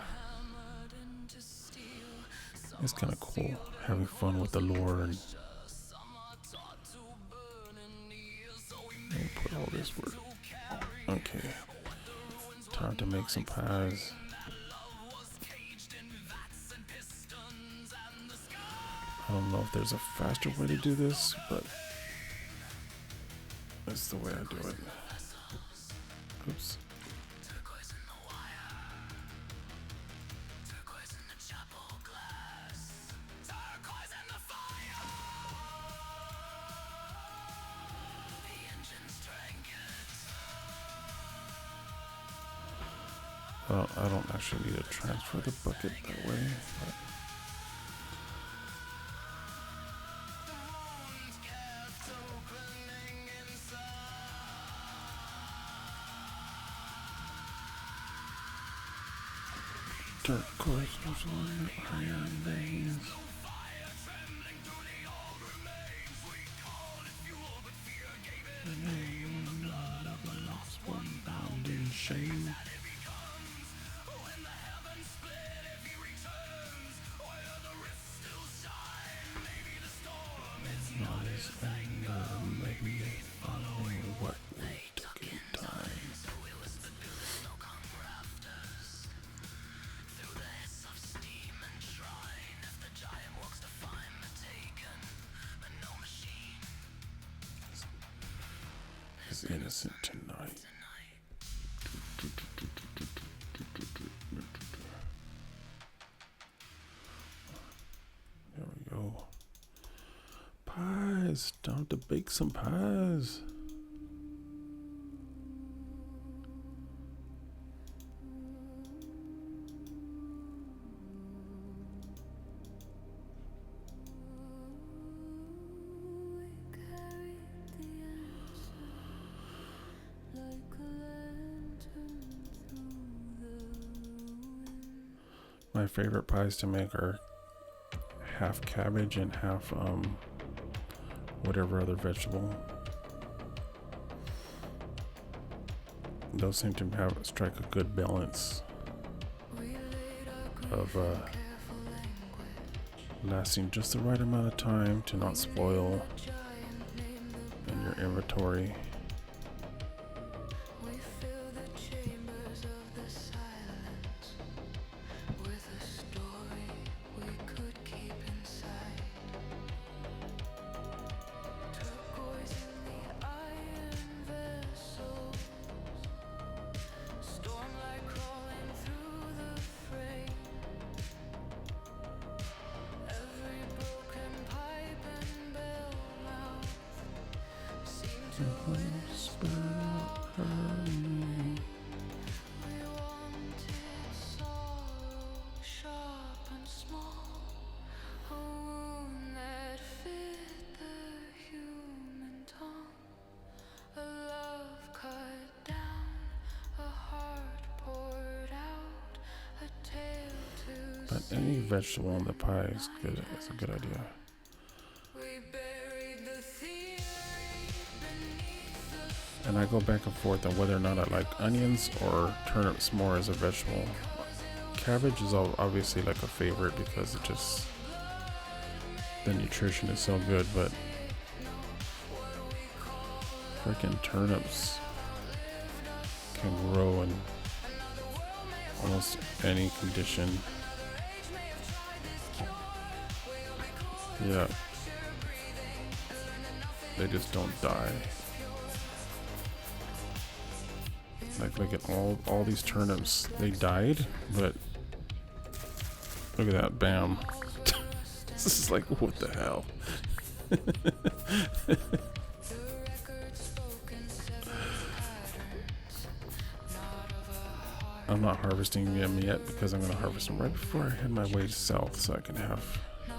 it's kind of cool having fun with the lore and put all this work. Okay, time to make some pies. I don't know if there's a faster way to do this, but that's the way I do it. Oops. Well, I don't actually need to transfer the bucket that way, but turquoise was on the iron veins. One bound in shame. What we took in time. Is innocent tonight. There we go. Pies. Time to bake some pies. My favorite pies to make are half cabbage and half whatever other vegetable. those seem to have strike a good balance of lasting just the right amount of time to not spoil in your inventory. But any vegetable in the pie is good. It's a good idea. And I go back and forth on whether or not I like onions or turnips more as a vegetable. Cabbage is obviously like a favorite because it just, the nutrition is so good, but freaking turnips can grow in almost any condition. Yeah, they just don't die. Like look at all these turnips. They died, but look at that, bam. This is like, what the hell? I'm not harvesting them yet because I'm going to harvest them right before I head my way south so I can have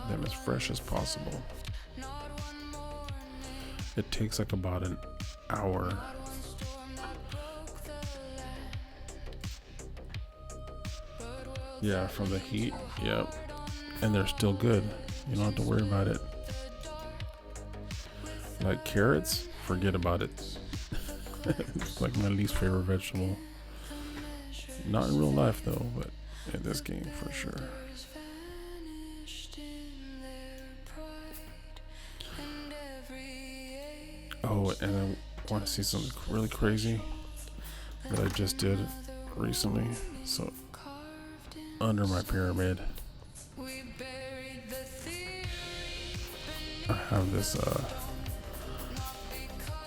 them as fresh as possible. It takes like about an hour. Yeah, from the heat. Yep. And they're still good. You don't have to worry about it. Like carrots, forget about it. It's like my least favorite vegetable. Not in real life though, but in this game for sure. Oh, and I want to see something really crazy that I just did recently. So, under my pyramid, I have this,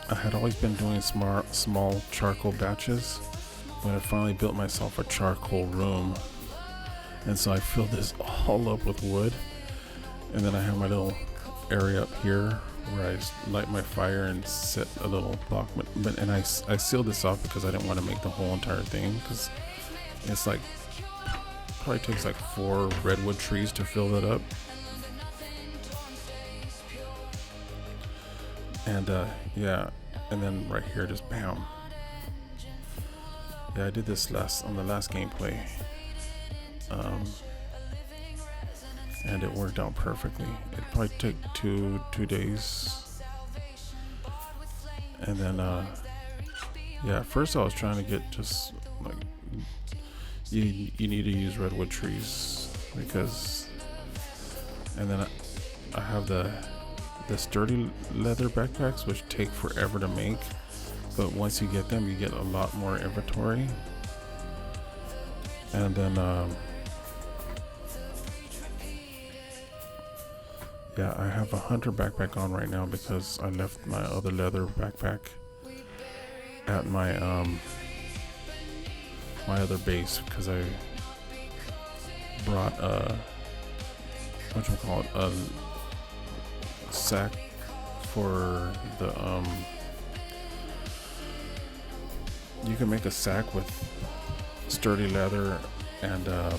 I had always been doing small charcoal batches, but I finally built myself a charcoal room. And so I filled this all up with wood. And then I have my little area up here where I light my fire and set a little block. And I sealed this off because I didn't want to make the whole entire thing, because it's like, probably takes like 4 redwood trees to fill that up. And yeah, and then right here, just bam. Yeah, I did this on the last gameplay, and it worked out perfectly. It probably took two days, and then yeah, at first I was trying to get just like you need to use redwood trees because, and then I have the sturdy leather backpacks, which take forever to make, but once you get them you get a lot more inventory. And then yeah, I have a hunter backpack on right now because I left my other leather backpack at my my other base because I brought a sack for the you can make a sack with sturdy leather and I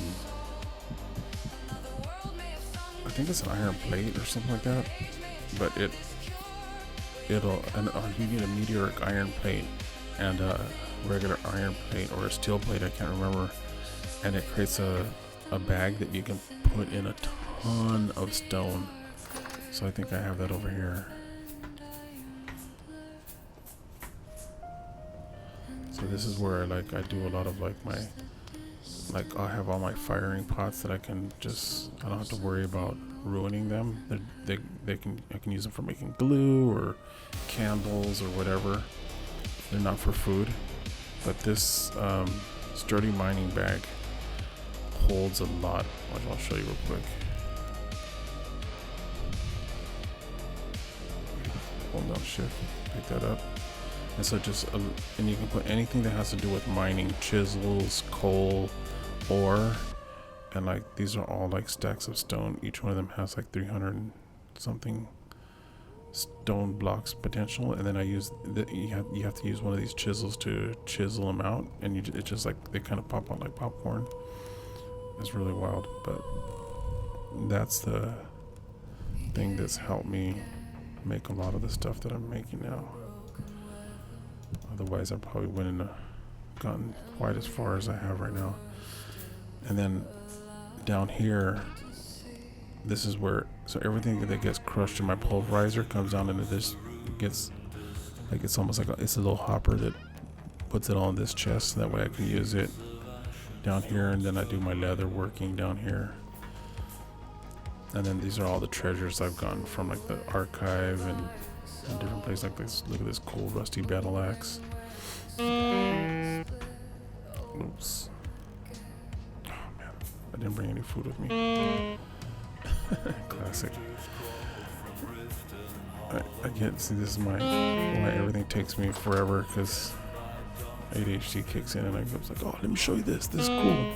think it's an iron plate or something like that, but you need a meteoric iron plate and a regular iron plate or a steel plate, I can't remember, and it creates a bag that you can put in a ton of stone. So I think I have that over here. So this is where I do a lot of like my, like I have all my firing pots that I don't have to worry about ruining them. I can use them for making glue or candles or whatever. They're not for food, but this sturdy mining bag holds a lot. I'll show you real quick. Hold down shift, pick that up. And so and you can put anything that has to do with mining, chisels, coal, ore, and like these are all like stacks of stone. Each one of them has like 300 and something stone blocks potential, and then you have to use one of these chisels to chisel them out, and it's just like they kind of pop out like popcorn. It's really wild, but that's the thing that's helped me make a lot of the stuff that I'm making now. Otherwise, I probably wouldn't have gotten quite as far as I have right now. And then down here, this is where, so everything that gets crushed in my pulverizer comes down into this, gets like, it's almost like it's a little hopper that puts it all in this chest, so that way I can use it down here. And then I do my leather working down here. And then these are all the treasures I've gotten from like the archive and different places like this. Look at this cool rusty battle axe. Oops. Oh man, I didn't bring any food with me. Classic. I can't see, this is why everything takes me forever, because ADHD kicks in and I was like, oh, let me show you this. This is cool.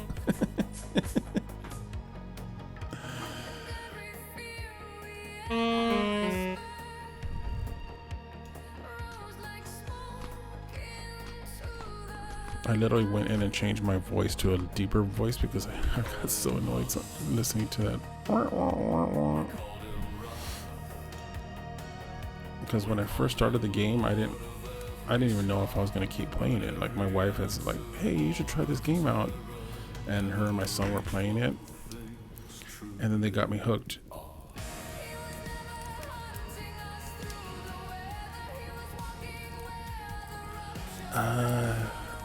I literally went in and changed my voice to a deeper voice because I got so annoyed listening to that. Because when I first started the game, I didn't even know if I was going to keep playing it. Like my wife has like, hey, you should try this game out. And her and my son were playing it. And then they got me hooked.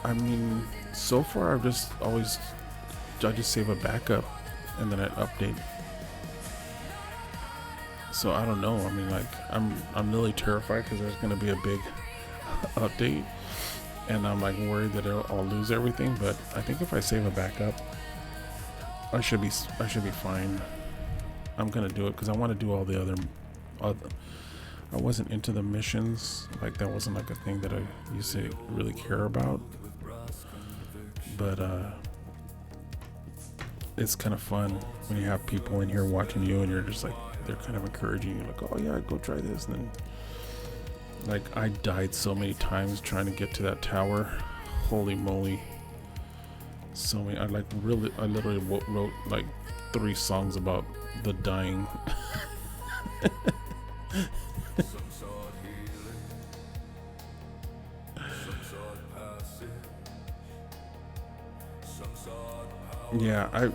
I mean, so far I just save a backup and then I update. So I don't know. I mean, like I'm really terrified because there's gonna be a big update, and I'm like worried that I'll lose everything. But I think if I save a backup, I should be fine. I'm gonna do it because I want to do all the other. I wasn't into the missions. Like that wasn't like a thing that I used to really care about. But it's kind of fun when you have people in here watching you and you're just like, they're kind of encouraging you, like, oh yeah, go try this. And then like I died so many times trying to get to that tower. Holy moly. So many. I literally wrote like 3 songs about the dying. Yeah,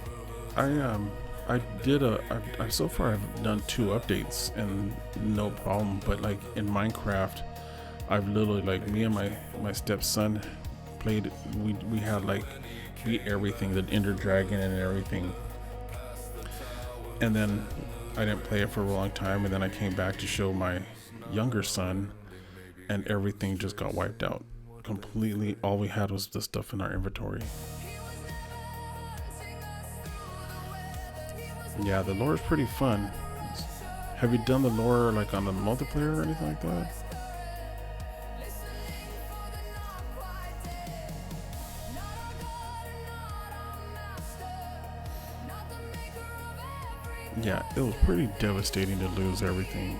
so far I've done 2 updates and no problem, but like in Minecraft, I've literally, like, me and my stepson played, we had like beat everything, the Ender Dragon and everything, and then I didn't play it for a long time, and then I came back to show my younger son, and everything just got wiped out completely. All we had was the stuff in our inventory. Yeah, the lore is pretty fun. Have you done the lore like on the multiplayer or anything like that? Yeah, it was pretty devastating to lose everything.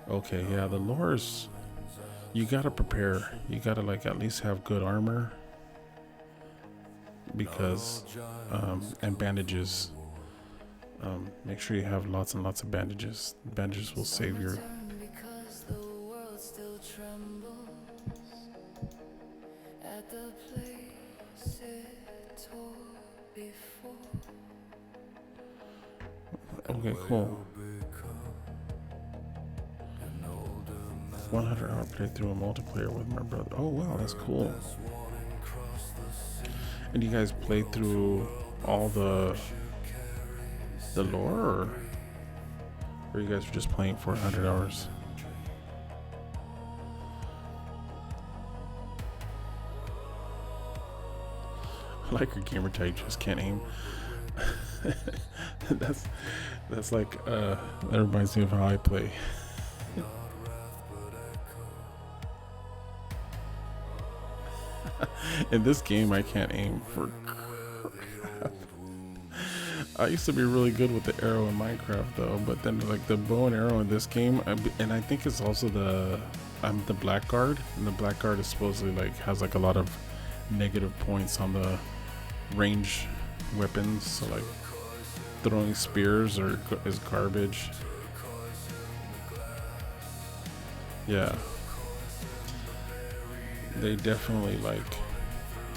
Okay, yeah, the lore is, you gotta prepare. You gotta like at least have good armor, because and bandages. Make sure you have lots and lots of bandages. Bandages will save your. Okay, cool. 100-hour playthrough in multiplayer with my brother. Oh wow, that's cool. And you guys play through all the lore, or you guys are just playing for 100 hours? I like your gamer tag, just can't aim. that's like that reminds me of how I play. In this game I can't aim for crap. I used to be really good with the arrow in Minecraft though, but then like the bow and arrow in this game, and I think it's also I'm the blackguard, and the blackguard is supposedly like has like a lot of negative points on the range weapons, so like throwing spears is garbage. Yeah, they definitely like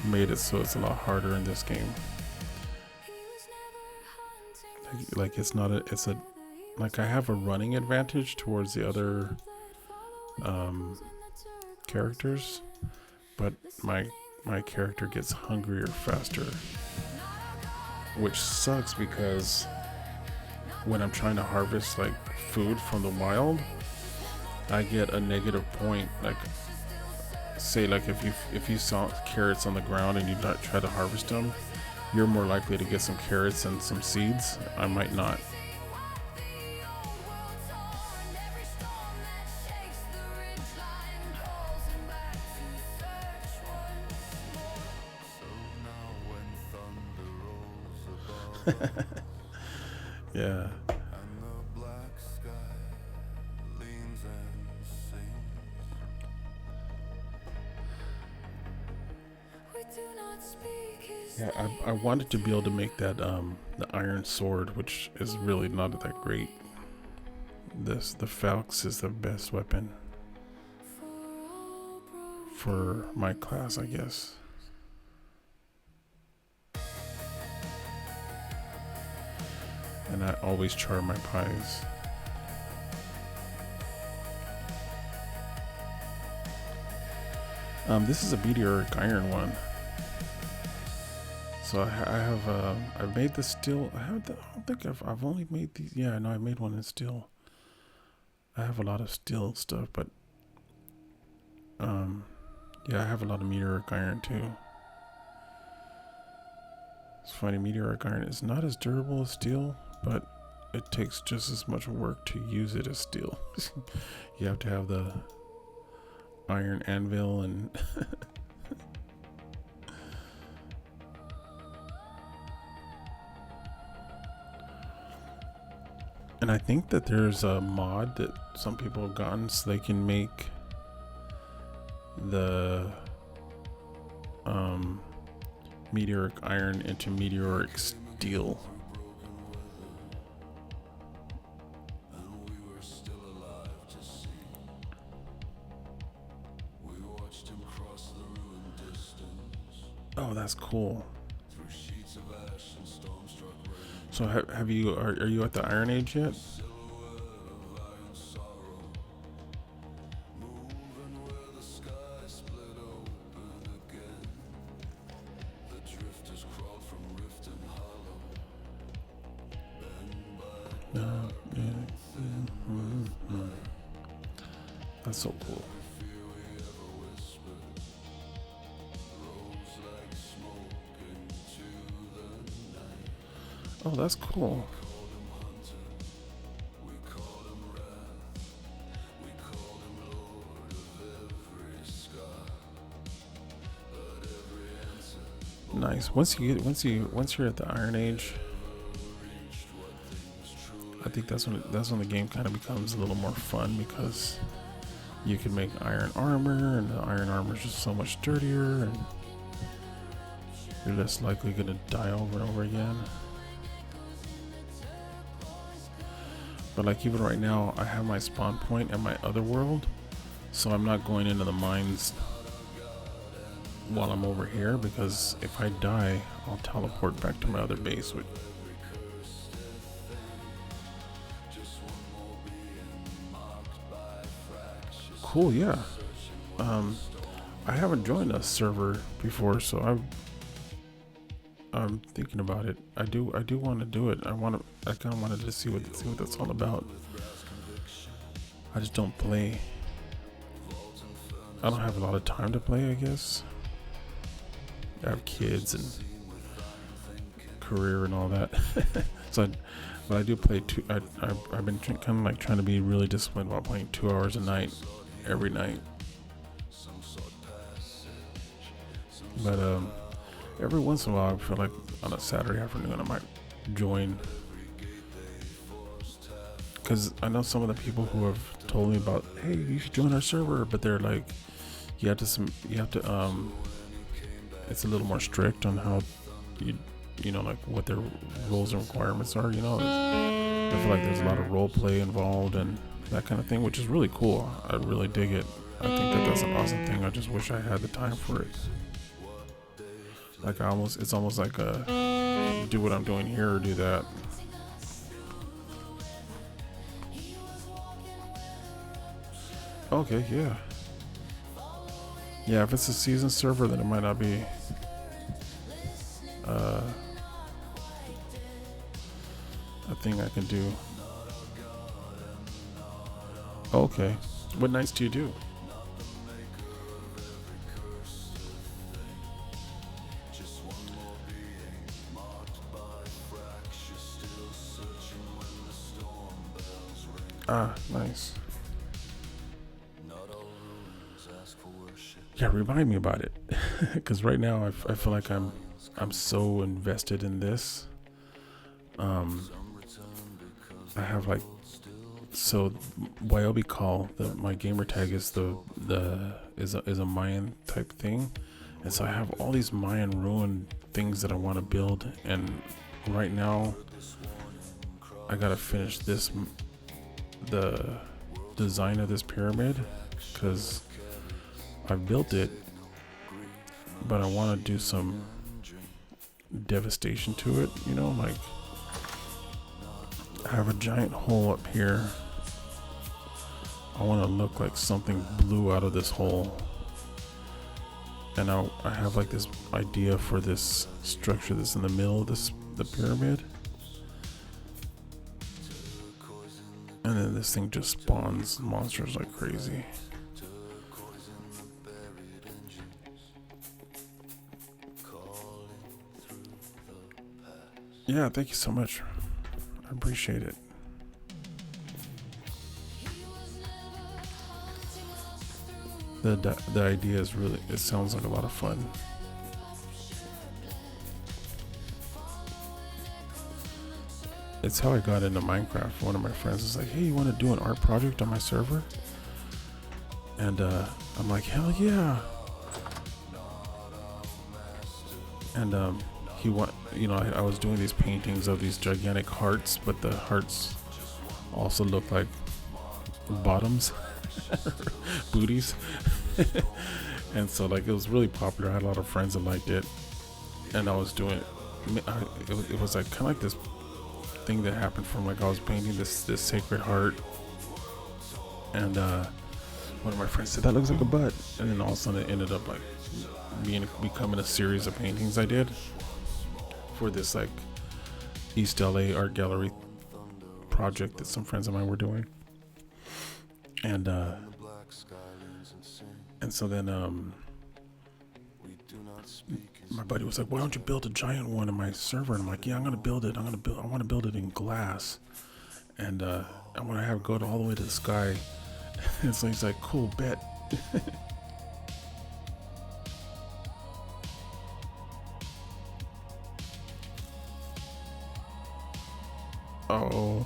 made it so it's a lot harder in this game. Like it's a like I have a running advantage towards the other characters, but my character gets hungrier faster, which sucks because when I'm trying to harvest like food from the wild, I get a negative point. Like say like if you saw carrots on the ground and you try to harvest them, you're more likely to get some carrots and some seeds. I might not. Yeah. Yeah, I wanted to be able to make that the iron sword, which is really not that great. The Falx is the best weapon for my class, I guess. And I always char my pies. This is a meteoric iron one. So I have I've made the steel. I don't think I've only made these. Yeah, no, I made one in steel. I have a lot of steel stuff, but yeah, I have a lot of meteoric iron too. It's funny, meteoric iron is not as durable as steel, but it takes just as much work to use it as steel. You have to have the iron anvil and and I think that there's a mod that some people have gotten so they can make the meteoric iron into meteoric steel. Oh, that's cool. So have you are you at the Iron Age yet? That's so cool. Oh, that's cool. Nice. Once you're at the Iron Age, I think that's when the game kind of becomes a little more fun, because you can make iron armor, and the iron armor is just so much sturdier, and you're less likely going to die over and over again. But like even right now, I have my spawn point at my other world, so I'm not going into the mines while I'm over here, because if I die, I'll teleport back to my other base. cool. Yeah. I haven't joined a server before, so I'm thinking about it. I do want to do it. I kind of wanted to see what that's all about. I just don't play. I don't have a lot of time to play, I guess. I have kids and career and all that. But I do play I've been kind of like trying to be really disciplined about playing 2 hours a night, every night. But every once in a while, I feel like on a Saturday afternoon, I might join. Because I know some of the people who have told me about, hey, you should join our server, but they're like, you have to it's a little more strict on how you know, like what their rules and requirements are, you know. I feel like there's a lot of role play involved and that kind of thing, which is really cool. I really dig it. I think that's an awesome thing. I just wish I had the time for it. Like it's almost like do what I'm doing here or do that. Okay, yeah. Yeah, if it's a season server, then it might not be a thing I can do. Okay. What nights do you do? Ah, nice. Yeah, remind me about it. Because right now I feel like I'm so invested in this. I have like, so WayobiKal, my gamer tag is is a Mayan type thing, and so I have all these Mayan ruin things that I want to build, and right now I gotta finish the design of this pyramid, because I've built it, but I want to do some devastation to it, you know, like I have a giant hole up here. I want to look like something blew out of this hole, and I have like this idea for this structure that's in the middle of the pyramid, and then this thing just spawns monsters like crazy. Yeah, thank you so much. I appreciate it. The idea is really, it sounds like a lot of fun. It's how I got into Minecraft. One of my friends was like, hey, you want to do an art project on my server? And I'm like, hell yeah. And I was doing these paintings of these gigantic hearts, but the hearts also look like bottoms, booties. And so like it was really popular. I had a lot of friends that liked it, and I was doing it was like kind of like this thing that happened from like I was painting this sacred heart, and one of my friends said that looks like a butt, and then all of a sudden it ended up like becoming a series of paintings I did for this like East LA art gallery project that some friends of mine were doing. And so then my buddy was like, why don't you build a giant one in my server? And I'm like, yeah, I'm gonna build it. I want to build it in glass, and I want to have it go all the way to the sky. And so he's like, cool, bet. Oh.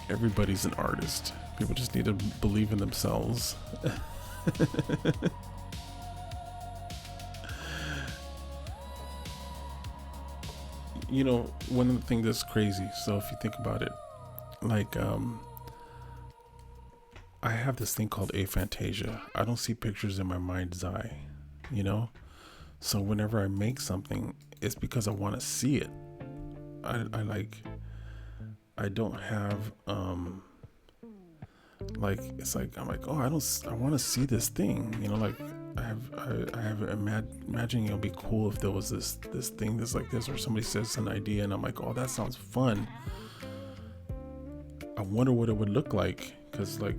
Everybody's an artist. People just need to believe in themselves. You know, one of the things that's crazy, so if you think about it, like I have this thing called aphantasia. I don't see pictures in my mind's eye, you know? So whenever I make something, it's because I want to see it. I don't have like, it's like I'm like, oh, I want to see this thing, you know, like I have imagining it'll be cool if there was this thing that's like this, or somebody says an idea and I'm like, oh, that sounds fun. I wonder what it would look like, because like,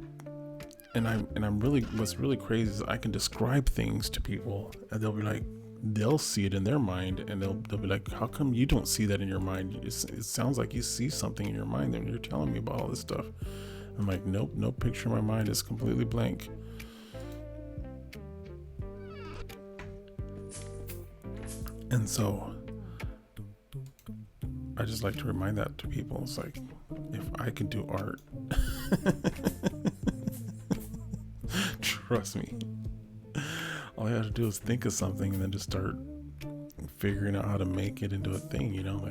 and I'm really, what's really crazy is I can describe things to people and they'll be like, they'll see it in their mind and they'll be like, how come you don't see that in your mind? It sounds like you see something in your mind and you're telling me about all this stuff. I'm like, nope, no picture in my mind is completely blank. And so I just like to remind that to people. It's like, if I can do art, trust me, all you have to do is think of something and then just start figuring out how to make it into a thing, you know,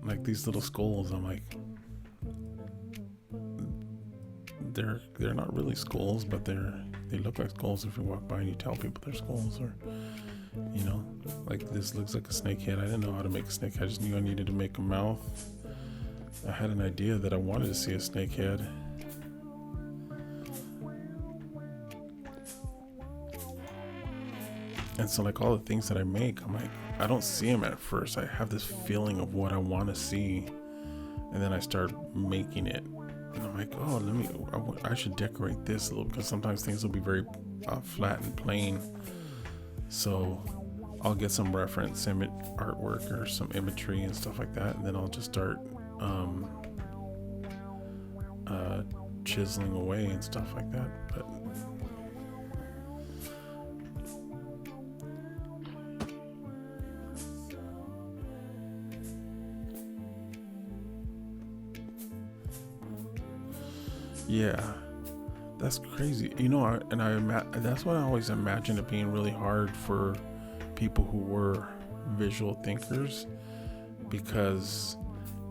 like these little skulls. I'm like, they're not really skulls, but they look like skulls if you walk by and you tell people they're skulls. Or, you know, like this looks like a snake head. I didn't know how to make a snake head. I just knew I needed to make a mouth. I had an idea that I wanted to see a snake head. And so like all the things that I make, I'm like, I don't see them at first. I have this feeling of what I want to see, and then I start making it. And I'm like, oh, I should decorate this a little, because sometimes things will be very flat and plain. So I'll get some reference artwork or some imagery and stuff like that, and then I'll just start chiseling away and stuff like that. But yeah, that's crazy. You know, that's what I always imagined it being really hard for people who were visual thinkers, because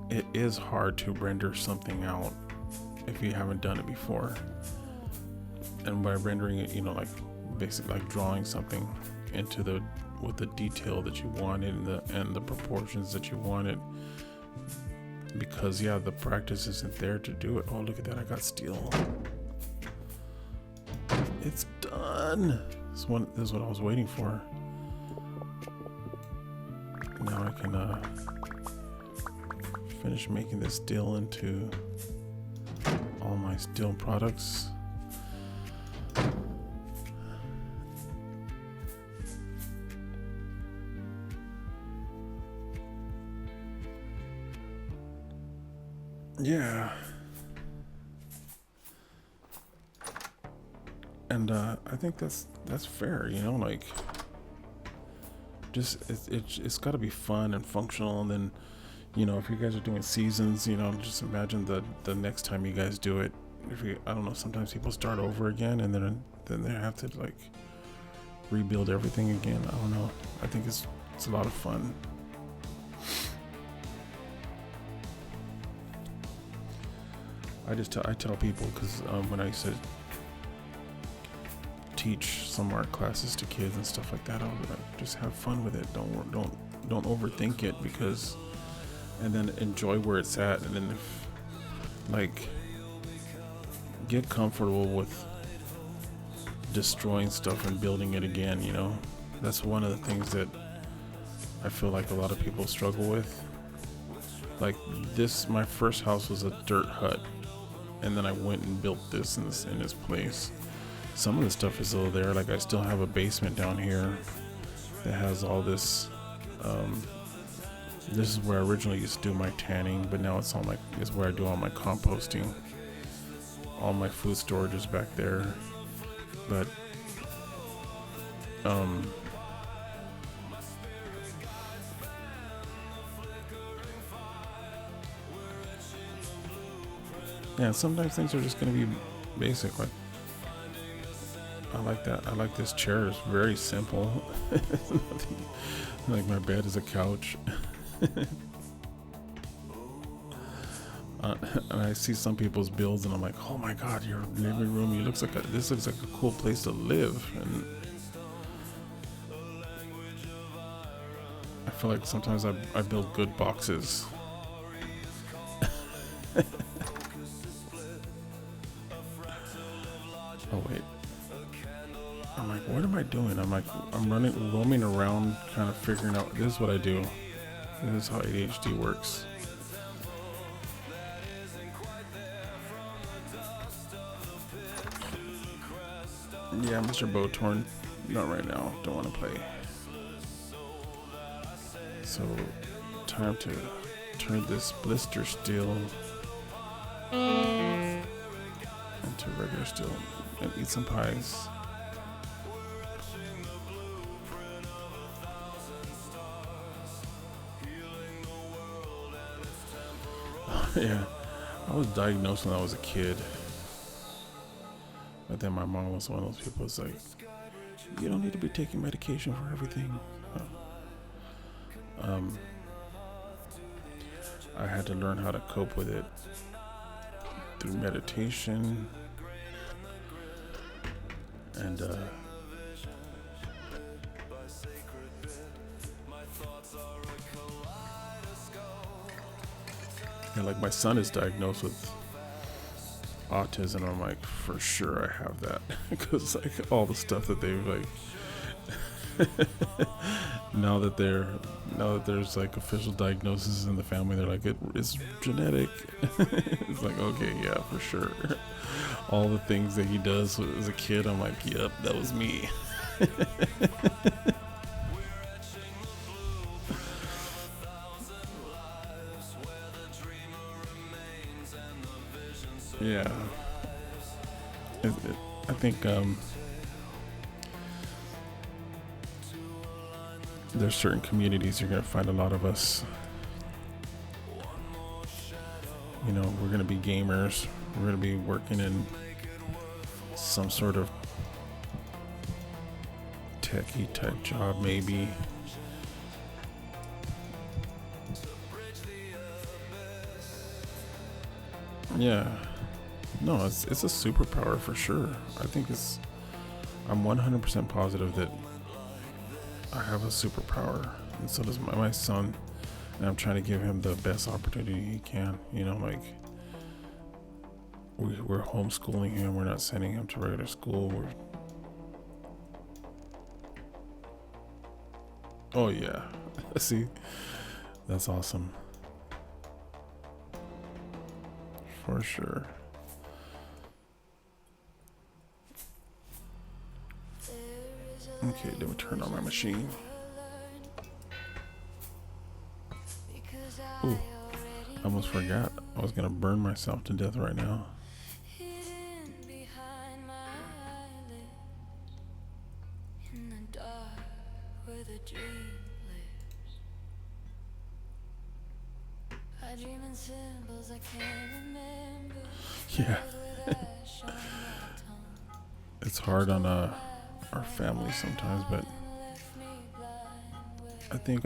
it is hard to render something out if you haven't done it before. And by rendering it, you know, like basically like drawing something into with the detail that you wanted and the proportions that you wanted. Because yeah, the practice isn't there to do it. Oh, look at that, I got steel. It's done. This is what I was waiting for. Now I can finish making this steel into all my steel products. Yeah. And I think that's fair, you know, like just it's got to be fun and functional. And then, you know, if you guys are doing seasons, you know, just imagine the next time you guys do it. I don't know, sometimes people start over again and then they have to like rebuild everything again. I don't know. I think it's a lot of fun. I tell people, because when I used to teach some art classes to kids and stuff like that, I would like, just have fun with it. Don't overthink it, and then enjoy where it's at. And then like get comfortable with destroying stuff and building it again. You know, that's one of the things that I feel like a lot of people struggle with. Like my first house was a dirt hut. And then I went and built this in this place. Some of the stuff is still there. Like I still have a basement down here that has all this. This is where I originally used to do my tanning, but now it's where I do all my composting. All my food storage is back there. But yeah, sometimes things are just going to be basic. Like, I like that. I like this chair. It's very simple. Like my bed is a couch. And I see some people's builds and I'm like, oh my God, your living room, this looks like a cool place to live. And I feel like sometimes I build good boxes. Oh wait. I'm like, what am I doing? I'm roaming around, kind of figuring out. This is what I do. This is how ADHD works. Yeah, Mr. Bowtorn, not right now. Don't want to play. So, time to turn this blister steel into regular steel and eat some pies. Yeah, I was diagnosed when I was a kid. But then my mom was one of those people who's like, you don't need to be taking medication for everything. I had to learn how to cope with it through meditation and like my son is diagnosed with autism. I'm like, for sure I have that, because like all the stuff that they've like now that there's like official diagnoses in the family, they're like, it's genetic. It's like, okay, yeah, for sure. All the things that he does as a kid, I'm like, yep, that was me. Yeah, I think there's certain communities you're gonna find a lot of us. You know, we're gonna be gamers. We're gonna be working in some sort of techie type job, maybe. Yeah. No, it's a superpower for sure. I'm 100% positive that I have a superpower, and so does my son, and I'm trying to give him the best opportunity he can. You know, like we're homeschooling him. We're not sending him to regular school. Oh yeah, see, that's awesome for sure. Okay, let me turn on my machine. Ooh, I almost forgot. I was gonna burn myself to death right now. Yeah. It's hard on our family sometimes, but I think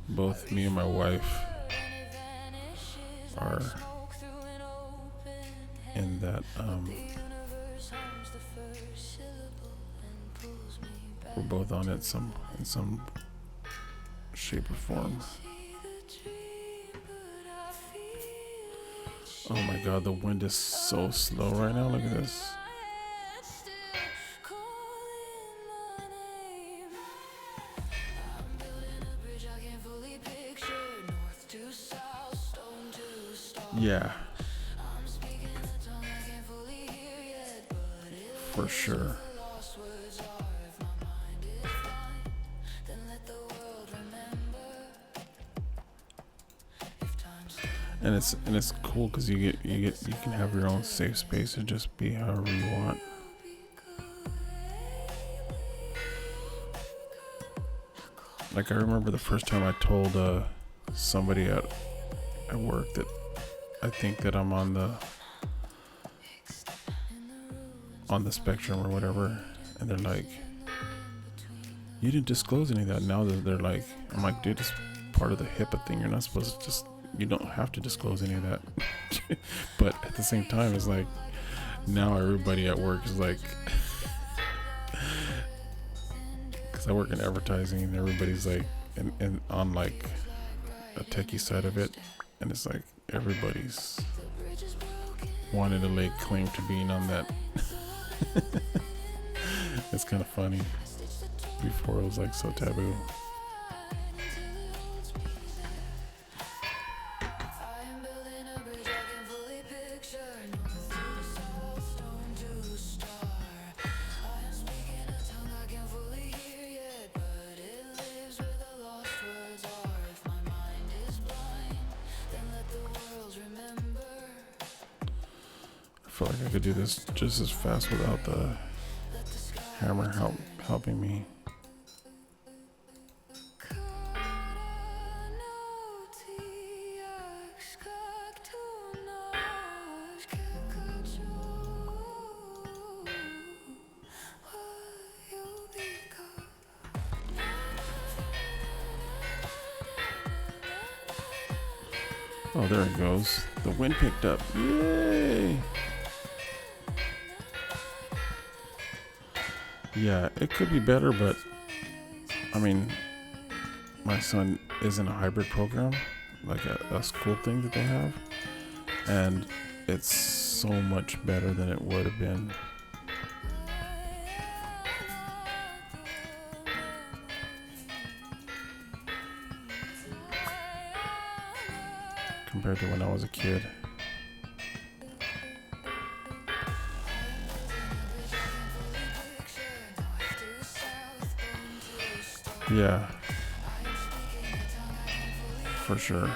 both me and my wife are in that we're both on it in some shape or form. Oh my god, the wind is so slow right now. Look at this. Yeah, for sure. And it's cool because you can have your own safe space and just be however you want. Like, I remember the first time I told somebody at work that I think that I'm on the spectrum or whatever, and they're like, you didn't disclose any of that. Now that they're like, I'm like, dude, it's part of the HIPAA thing. You're not supposed to you don't have to disclose any of that. But at the same time, it's like, now everybody at work is like, because I work in advertising, and everybody's like, and on like a techie side of it, and it's like everybody's wanting to lay claim to being on that. It's kind of funny. Before it was like so taboo. I feel like I could do this just as fast without the hammer helping me. Oh, there it goes. The wind picked up. Yay! Yeah, it could be better, but I mean, my son is in a hybrid program, like a school thing that they have, and it's so much better than it would have been. Compared to when I was a kid. Yeah, for sure.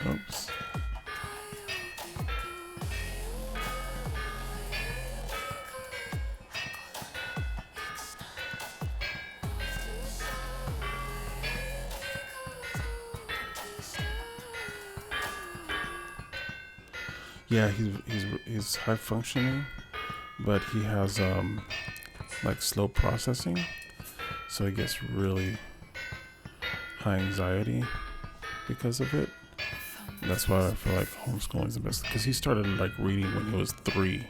Oops. Yeah, he's high functioning, but he has like slow processing, so he gets really high anxiety because of it. That's why I feel like homeschooling is the best, because he started like reading when he was 3.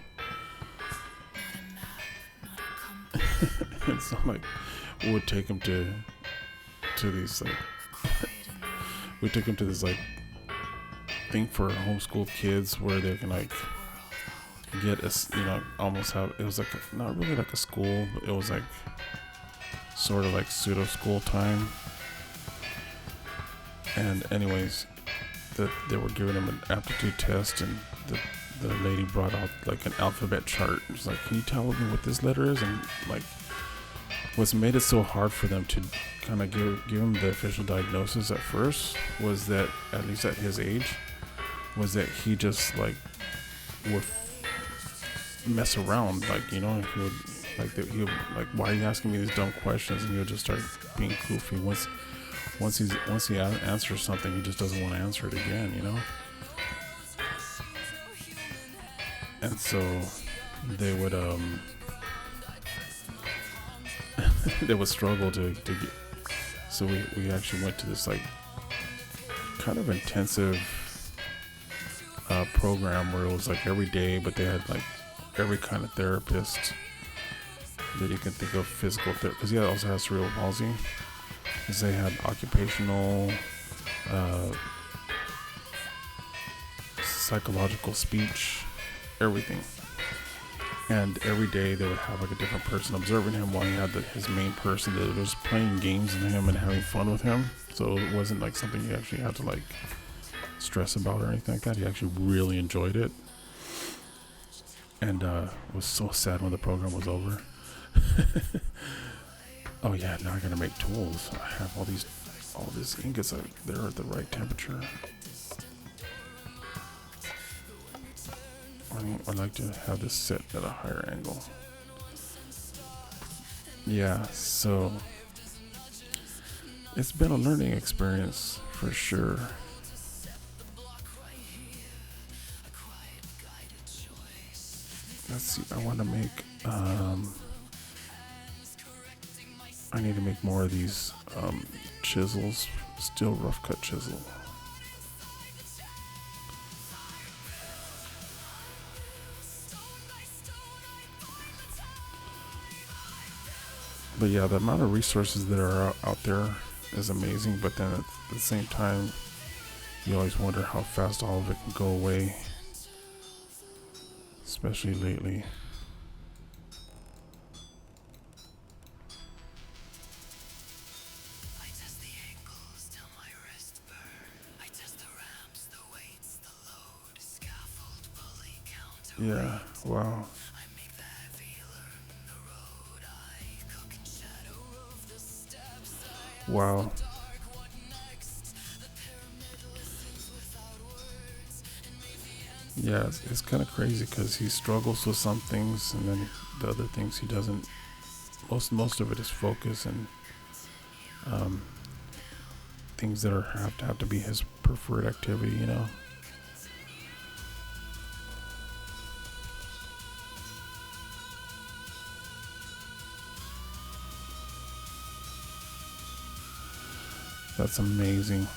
And so like we would take him to these like we took him to this like thing for homeschool kids where they can like get almost have, it was like not really like a school, but it was like sort of like pseudo school time. And anyways, they were giving him an aptitude test, and the lady brought out like an alphabet chart. She's like, can you tell me what this letter is? And like what's made it so hard for them to kind of give him the official diagnosis at first was that, at least at his age, was that he just like would mess around, like, he would like, why are you asking me these dumb questions? And he would just start being goofy. Once he answers something, he just doesn't want to answer it again, And so they would they would struggle to get. So we actually went to this like kind of intensive program where it was like every day, but they had like every kind of therapist that you can think of, physical therapy, because he also has cerebral palsy. Because they had occupational, psychological, speech, everything. And every day they would have like a different person observing him, while he had his main person that was playing games with him and having fun with him. So it wasn't like something you actually had to like stress about or anything like that. He actually really enjoyed it, and was so sad when the program was over. Oh yeah, now I gotta make tools. I have all these ingots. They're at the right temperature. I like to have this set at a higher angle. Yeah, so it's been a learning experience for sure. Let's see, I want to make I need to make more of these chisels Still rough cut chisel. But yeah, the amount of resources that are out there is amazing, but then at the same time, you always wonder how fast all of it can go away, especially lately. Yeah, wow. Wow. Yeah, it's kind of crazy because he struggles with some things, and then the other things he doesn't. Most of it is focus and things that have to be his preferred activity, you know. That's amazing.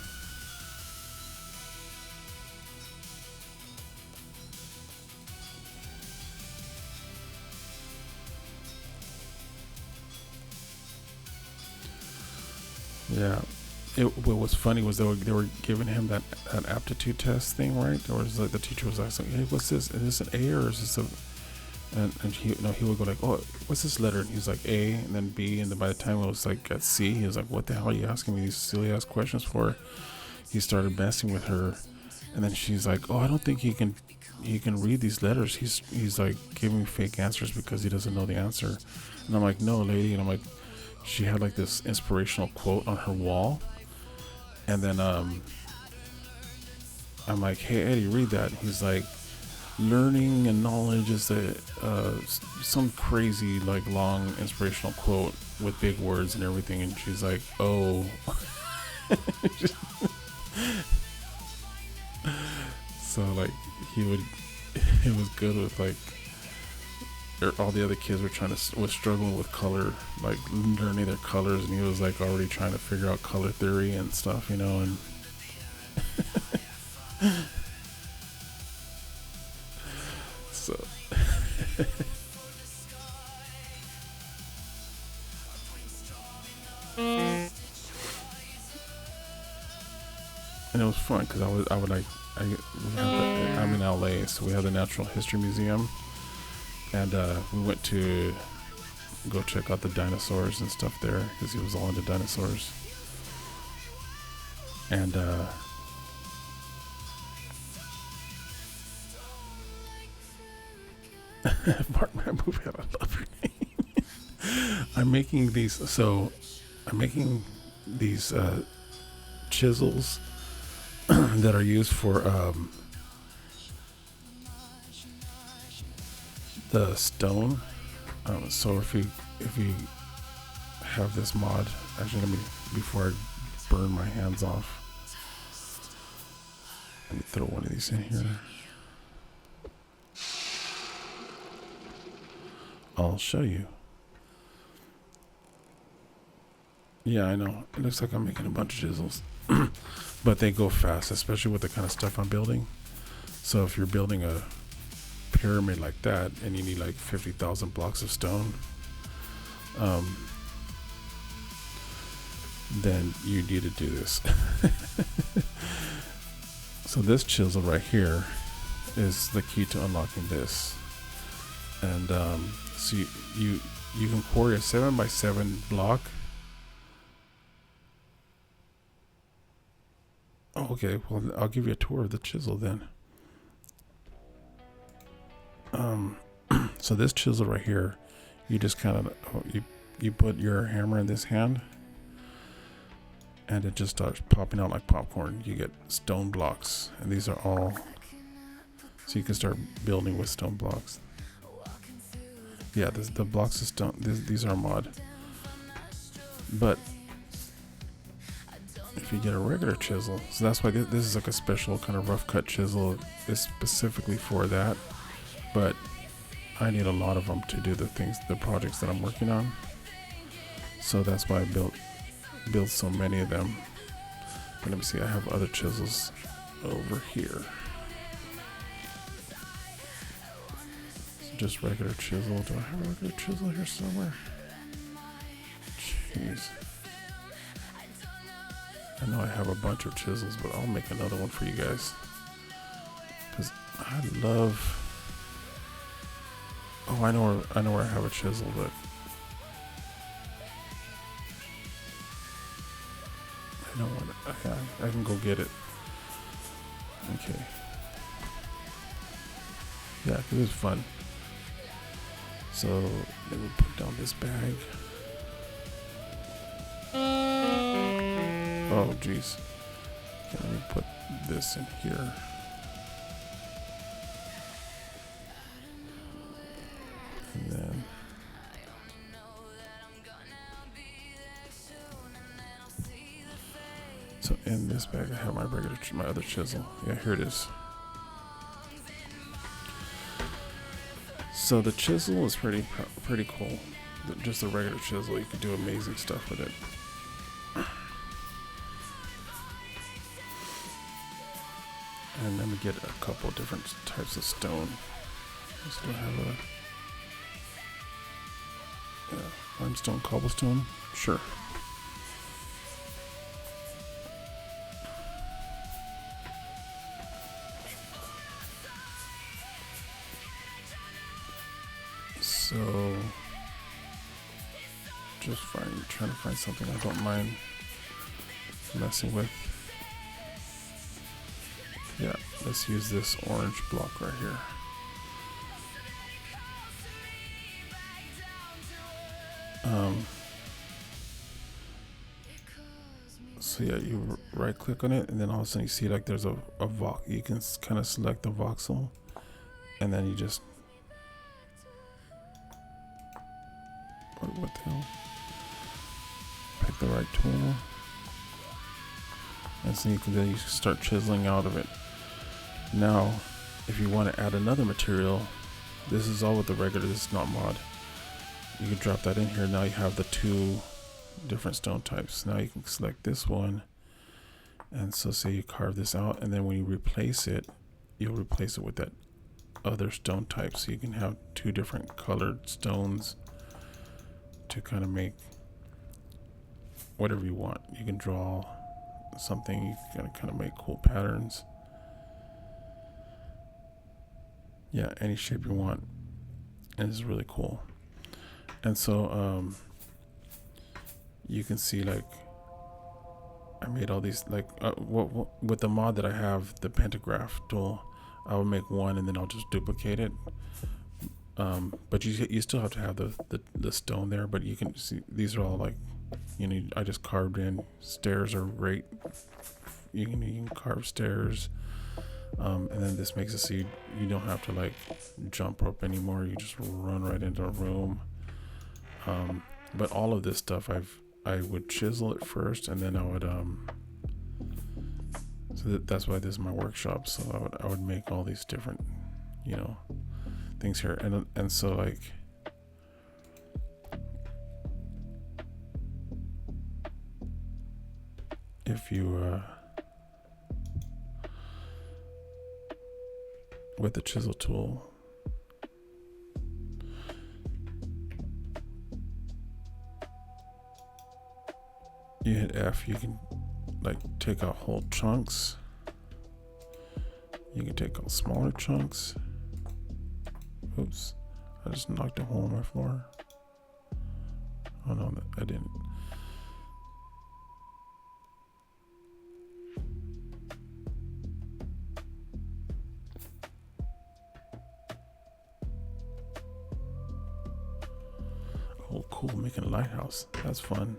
Yeah. What was funny was they were giving him that aptitude test thing, right? Or was like the teacher was asking, "Hey, what's this? Is this an A or is this a?" And he would go like, "Oh, what's this letter?" And he's like A, and then B, and then by the time it was like at C, he was like, "What the hell are you asking me these silly ass questions for?" He started messing with her, and then she's like, "Oh, I don't think he can read these letters. He's like giving me fake answers because he doesn't know the answer." And I'm like, "No, lady," and I'm like, she had like this inspirational quote on her wall, and then I'm like, "Hey Eddie, read that." And he's like, "Learning and knowledge is some crazy like long inspirational quote with big words and everything." And she's like, "Oh." So like it was good with like all the other kids was struggling with color, like learning their colors, and he was like already trying to figure out color theory and stuff, you know. And so and it was fun because I'm in LA, so we have the Natural History Museum, and we went to go check out the dinosaurs and stuff there because he was all into dinosaurs. And Mark my movie, I love your name. I'm making these chisels that are used for the stone. So if you have this mod, actually let me, before I burn my hands off, let me throw one of these in here. I'll show you. Yeah, I know. It looks like I'm making a bunch of chisels. But they go fast, especially with the kind of stuff I'm building. So if you're building a pyramid like that and you need like 50,000 blocks of stone, then you need to do this. So this chisel right here is the key to unlocking this. And so you can quarry a 7x7 block. Oh, okay, well I'll give you a tour of the chisel then. So this chisel right here, you just kind of you put your hammer in this hand, and it just starts popping out like popcorn. You get stone blocks, and these are all, so you can start building with stone blocks. Yeah, the blocks of stone. These are mod, but if you get a regular chisel, so that's why this is like a special kind of rough cut chisel. It's specifically for that, but I need a lot of them to do the projects that I'm working on. So that's why I built so many of them. let me see, I have other chisels over here. So just regular chisel. Do I have a regular chisel here somewhere? Jeez. I know I have a bunch of chisels, but I'll make another one for you guys. Because I love... Oh, I know where I have a chisel, but... I know what I can go get it. Okay. Yeah, because it's fun. So, let me put down this bag. Oh, jeez. Okay, let me put this in here. And then... So in this bag I have my other chisel. Yeah, here it is. So the chisel is pretty cool. Just a regular chisel, you can do amazing stuff with it. And let me get a couple different types of stone. I still have a limestone, cobblestone. Sure. So, just trying to find something I don't mind messing with. Yeah, let's use this orange block right here. So yeah, you right click on it, and then all of a sudden you see like there's a you can kind of select the voxel, and then you just what the hell? Pick the right tool, and so then you start chiseling out of it. Now, if you want to add another material, this is all with the regular. This is not mod. You can drop that in here. Now you have the two different stone types. Now you can select this one, and so say you carve this out, and then when you replace it, you'll replace it with that other stone type. So you can have two different colored stones to kind of make whatever you want. You can draw something, you can kind of make cool patterns. Yeah, any shape you want. And it's really cool. And so you can see like I made all these like with the mod that I have, the pentagraph tool, I will make one and then I'll just duplicate it. But you still have to have the stone there, but you can see these are all like, you know, I just carved in. Stairs are great. You can carve stairs, and then this makes it so you don't have to like jump rope anymore. You just run right into a room. But all of this stuff I would chisel it first, and then I would so that's why this is my workshop. So I would make all these different, you know, things here, and so like if you with the chisel tool, you hit F, you can like take out whole chunks. You can take out smaller chunks. Oops, I just knocked a hole in my floor. Oh no, I didn't. Oh cool, making a lighthouse. That's fun.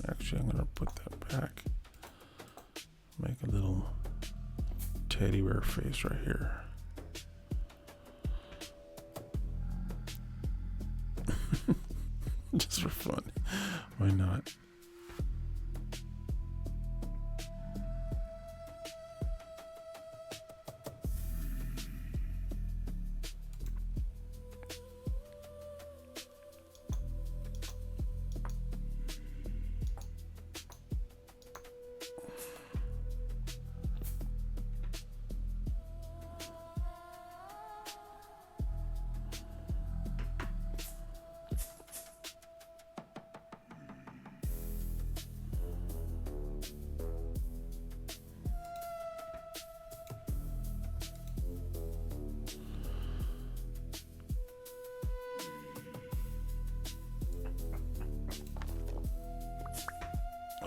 Actually, I'm gonna put that back. Make a little teddy bear face right here. Just for fun. Why not?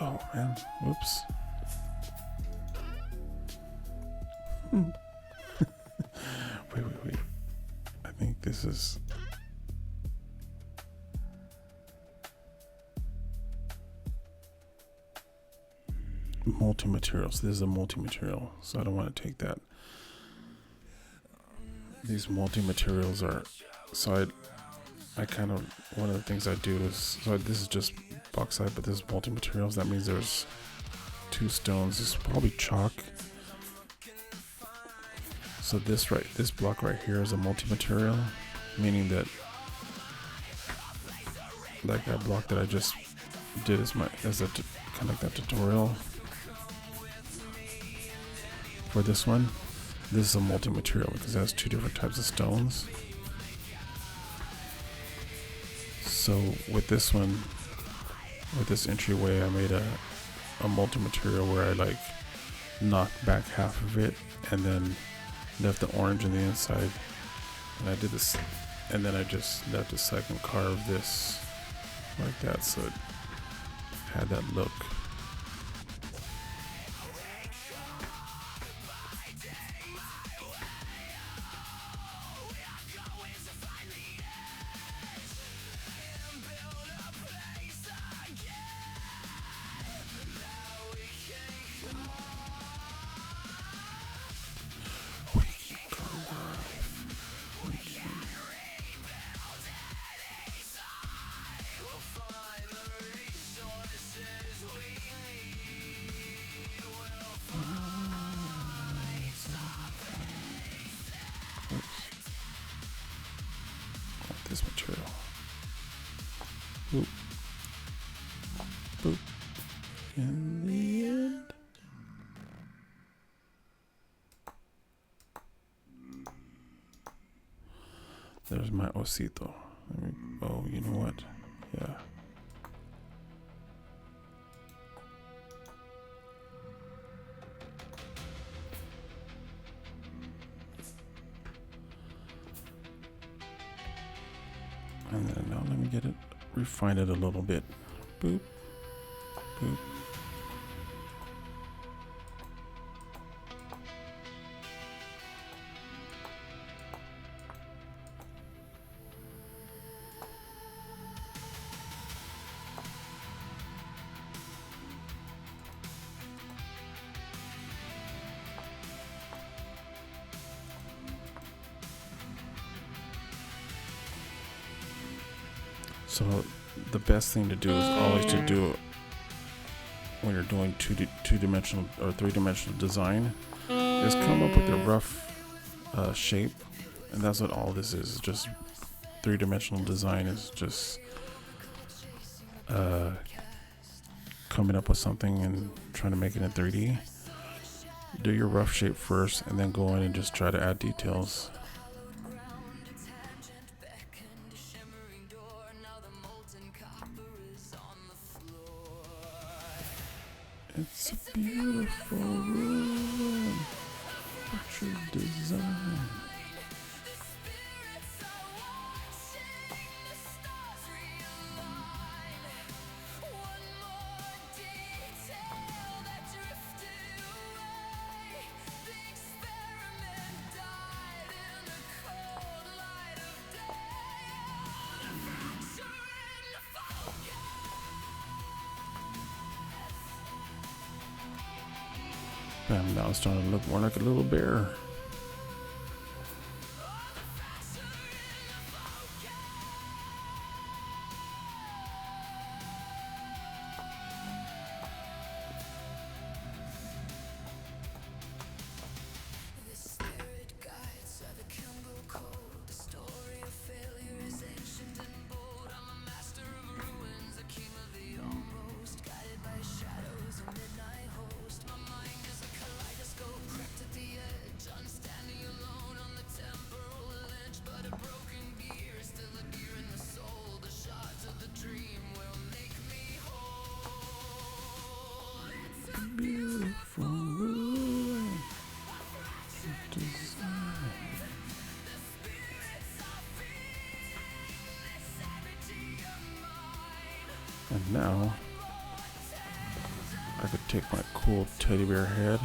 Oh man, whoops. Wait. I think this is. Multi-materials. This is a multi-material, so I don't want to take that. These multi-materials are, so I kind of, one of the things I do is, so this is just bauxite, but this is multi-materials. That means there's 2 stones. This is probably chalk. So this block right here is a multi-material, meaning that that block that I just did as kind of like that tutorial. For this one, this is a multi-material because it has 2 different types of stones. So with this one, with this entryway, I made a multi-material where I like knocked back half of it and then left the orange on the inside. And I did this, and then I just left a second carve this like that, so it had that look. This material. Boop. Boop. In the end. There's my osito. Oh, you know what? Yeah. And then now let me get it, refine it a little bit. Boop, boop. So the best thing to do is always to do when you're doing two-dimensional or three-dimensional design is come up with a rough shape, and that's what all this is. Just three-dimensional design is just coming up with something and trying to make it in 3D. Do your rough shape first, and then go in and just try to add details. It's a beautiful room. What's your design? Bam, now it's starting to look more like a little bear. Beautiful room. Design. And now I could take my cool teddy bear head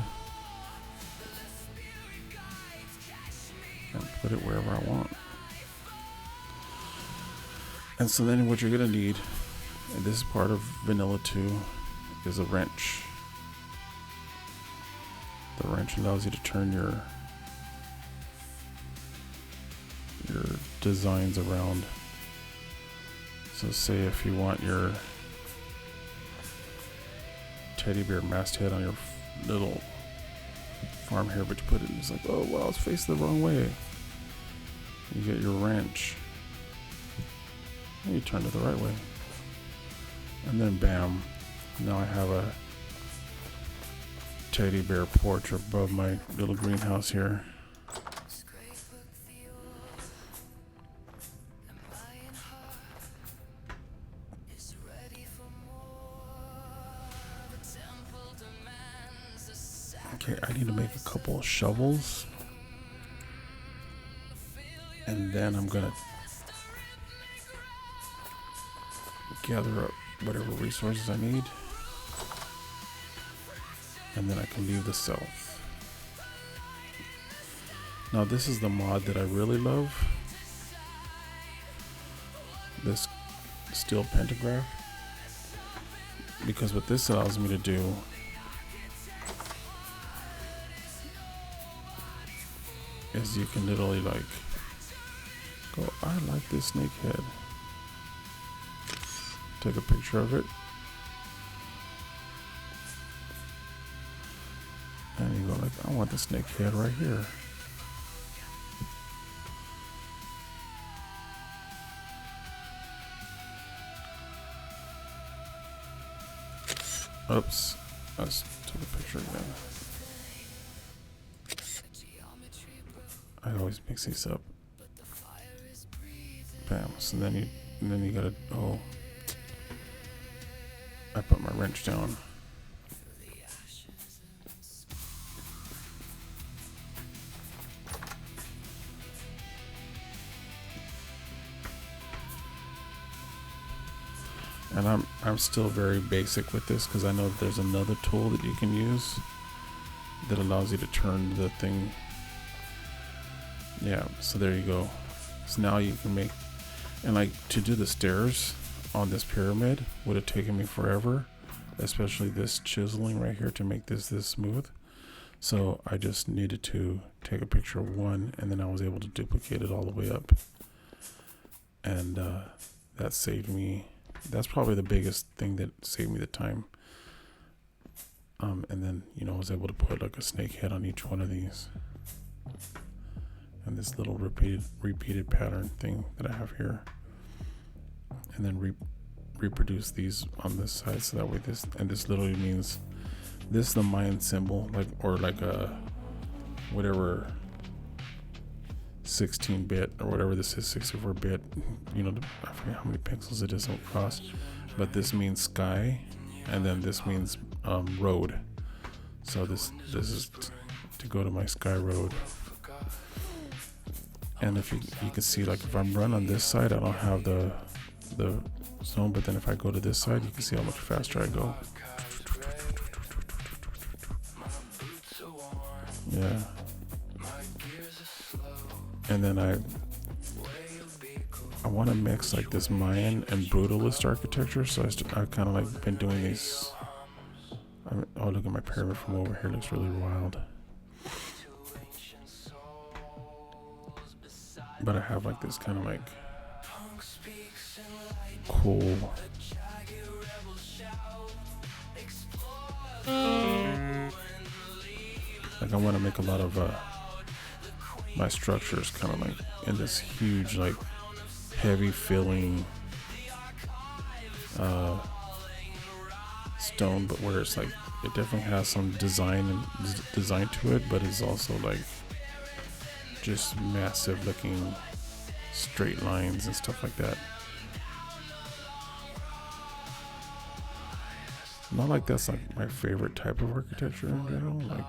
and put it wherever I want. And so then what you're gonna need, and this is part of Vanilla 2, is a wrench. The wrench allows you to turn your designs around. So say if you want your teddy bear masthead on your little farm here, but you put it, it's like, oh well, it's facing the wrong way. You get your wrench and you turn it the right way, and then bam, now I have a teddy bear porch above my little greenhouse here. Okay, I need to make a couple of shovels, and then I'm gonna gather up whatever resources I need, and then I can leave the south. Now this is the mod that I really love, this steel pentagraph, because what this allows me to do is you can literally like go, I like this snake head, take a picture of it, and you go like, I want the snake head right here. Oops, let's take a picture again. I always mix these up. Bam. So then you gotta, oh, I put my wrench down. And I'm still very basic with this because I know that there's another tool that you can use that allows you to turn the thing. Yeah, so there you go. So now you can make, and like to do the stairs on this pyramid would have taken me forever, especially this chiseling right here to make this smooth. So I just needed to take a picture of one, and then I was able to duplicate it all the way up, and that saved me. That's probably the biggest thing that saved me the time. And then, you know, I was able to put like a snake head on each one of these, and this little repeated pattern thing that I have here, and then reproduce these on this side, so that way this literally means this is the Mayan symbol, like, or like a whatever 16-bit or whatever this is, 64-bit, you know, I forget how many pixels it is across, but this means sky, and then this means road. So this is to go to my sky road. And if you can see, like if I'm running on this side, I don't have the zone, but then if I go to this side, you can see how much faster I go. Yeah. And then I want to mix like this Mayan and brutalist architecture, so I kind of like been doing these. Oh, look at my pyramid from over here, looks really wild. But I have like this kind of like cool like I want to make a lot of my structures kind of like in this huge like heavy filling stone, but where it's like it definitely has some design to it, but it's also like just massive looking straight lines and stuff like that. Not like that's like my favorite type of architecture in general. Like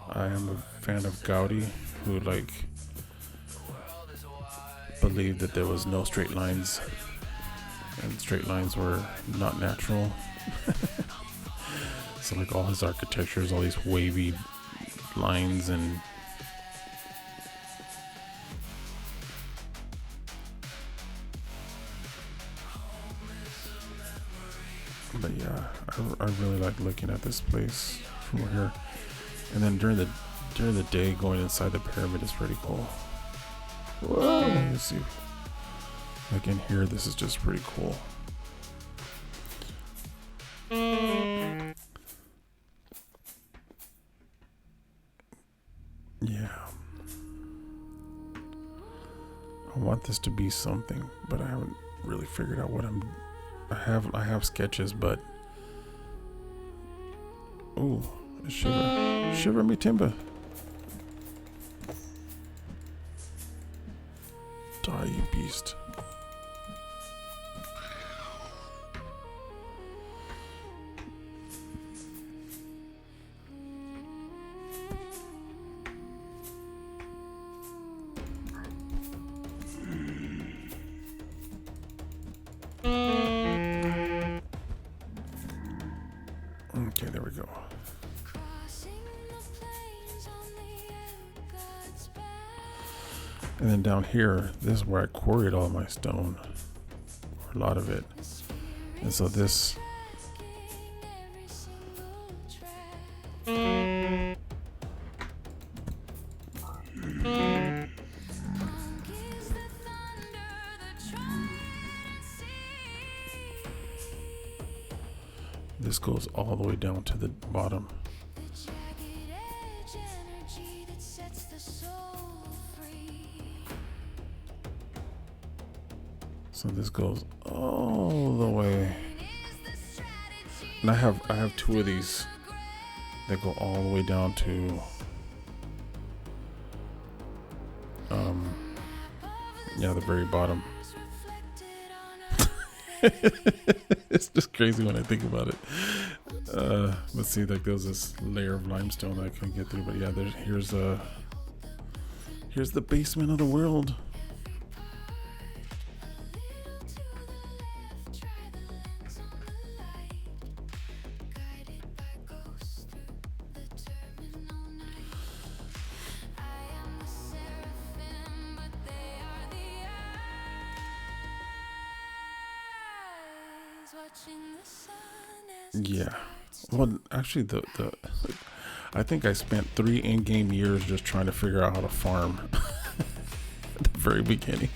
I am a fan of Gaudi, who like believed that there was no straight lines and straight lines were not natural. So like all his architecture is all these wavy lines and but yeah, I really like looking at this place from here. And then during the day, going inside the pyramid is pretty cool. Whoa, let's see. Like in here, this is just pretty cool. Yeah. I want this to be something, but I haven't really figured out what I have sketches, but ooh, shiver me timber. Die, you beast. Okay, there we go. And then down here, this is where I quarried all my stone, or a lot of it. And so this goes all the way down to the bottom. So this goes all the way. And I have two of these that go all the way down to yeah, the very bottom. It's just crazy when I think about it. Let's see, like there's this layer of limestone that I couldn't get through, but yeah, here's the basement of the world. Yeah, well, actually, I think I spent 3 in-game years just trying to figure out how to farm at the very beginning.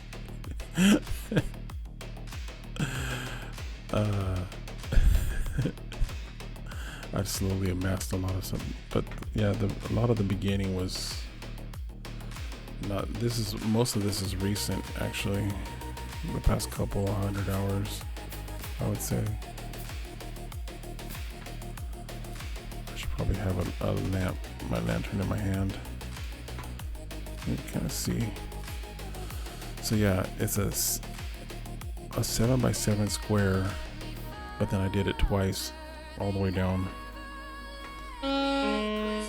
I slowly amassed a lot of something, but yeah, a lot of the beginning was not. Most of this is recent, actually, the past couple 100 hours, I would say. Probably have a lamp, my lantern in my hand. You can kind of see. So yeah, it's a 7x7 square, but then I did it twice, all the way down. And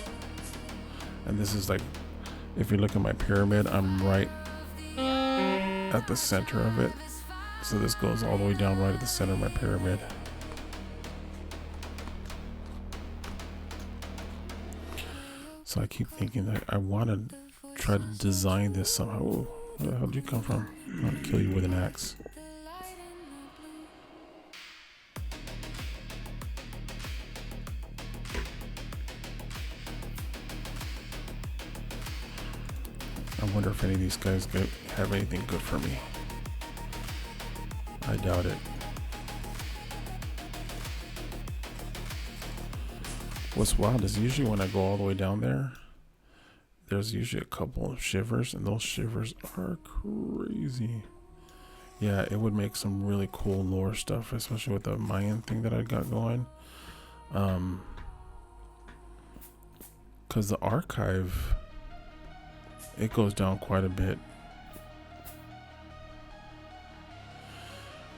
this is like, if you look at my pyramid, I'm right at the center of it. So this goes all the way down right at the center of my pyramid. So I keep thinking that I want to try to design this somehow. Ooh, where the hell did you come from? I'm going to kill you with an axe. I wonder if any of these guys have anything good for me. I doubt it. What's wild is usually when I go all the way down there, there's usually a couple of shivers, and those shivers are crazy. Yeah, it would make some really cool lore stuff, especially with the Mayan thing that I got going. Because the archive, it goes down quite a bit.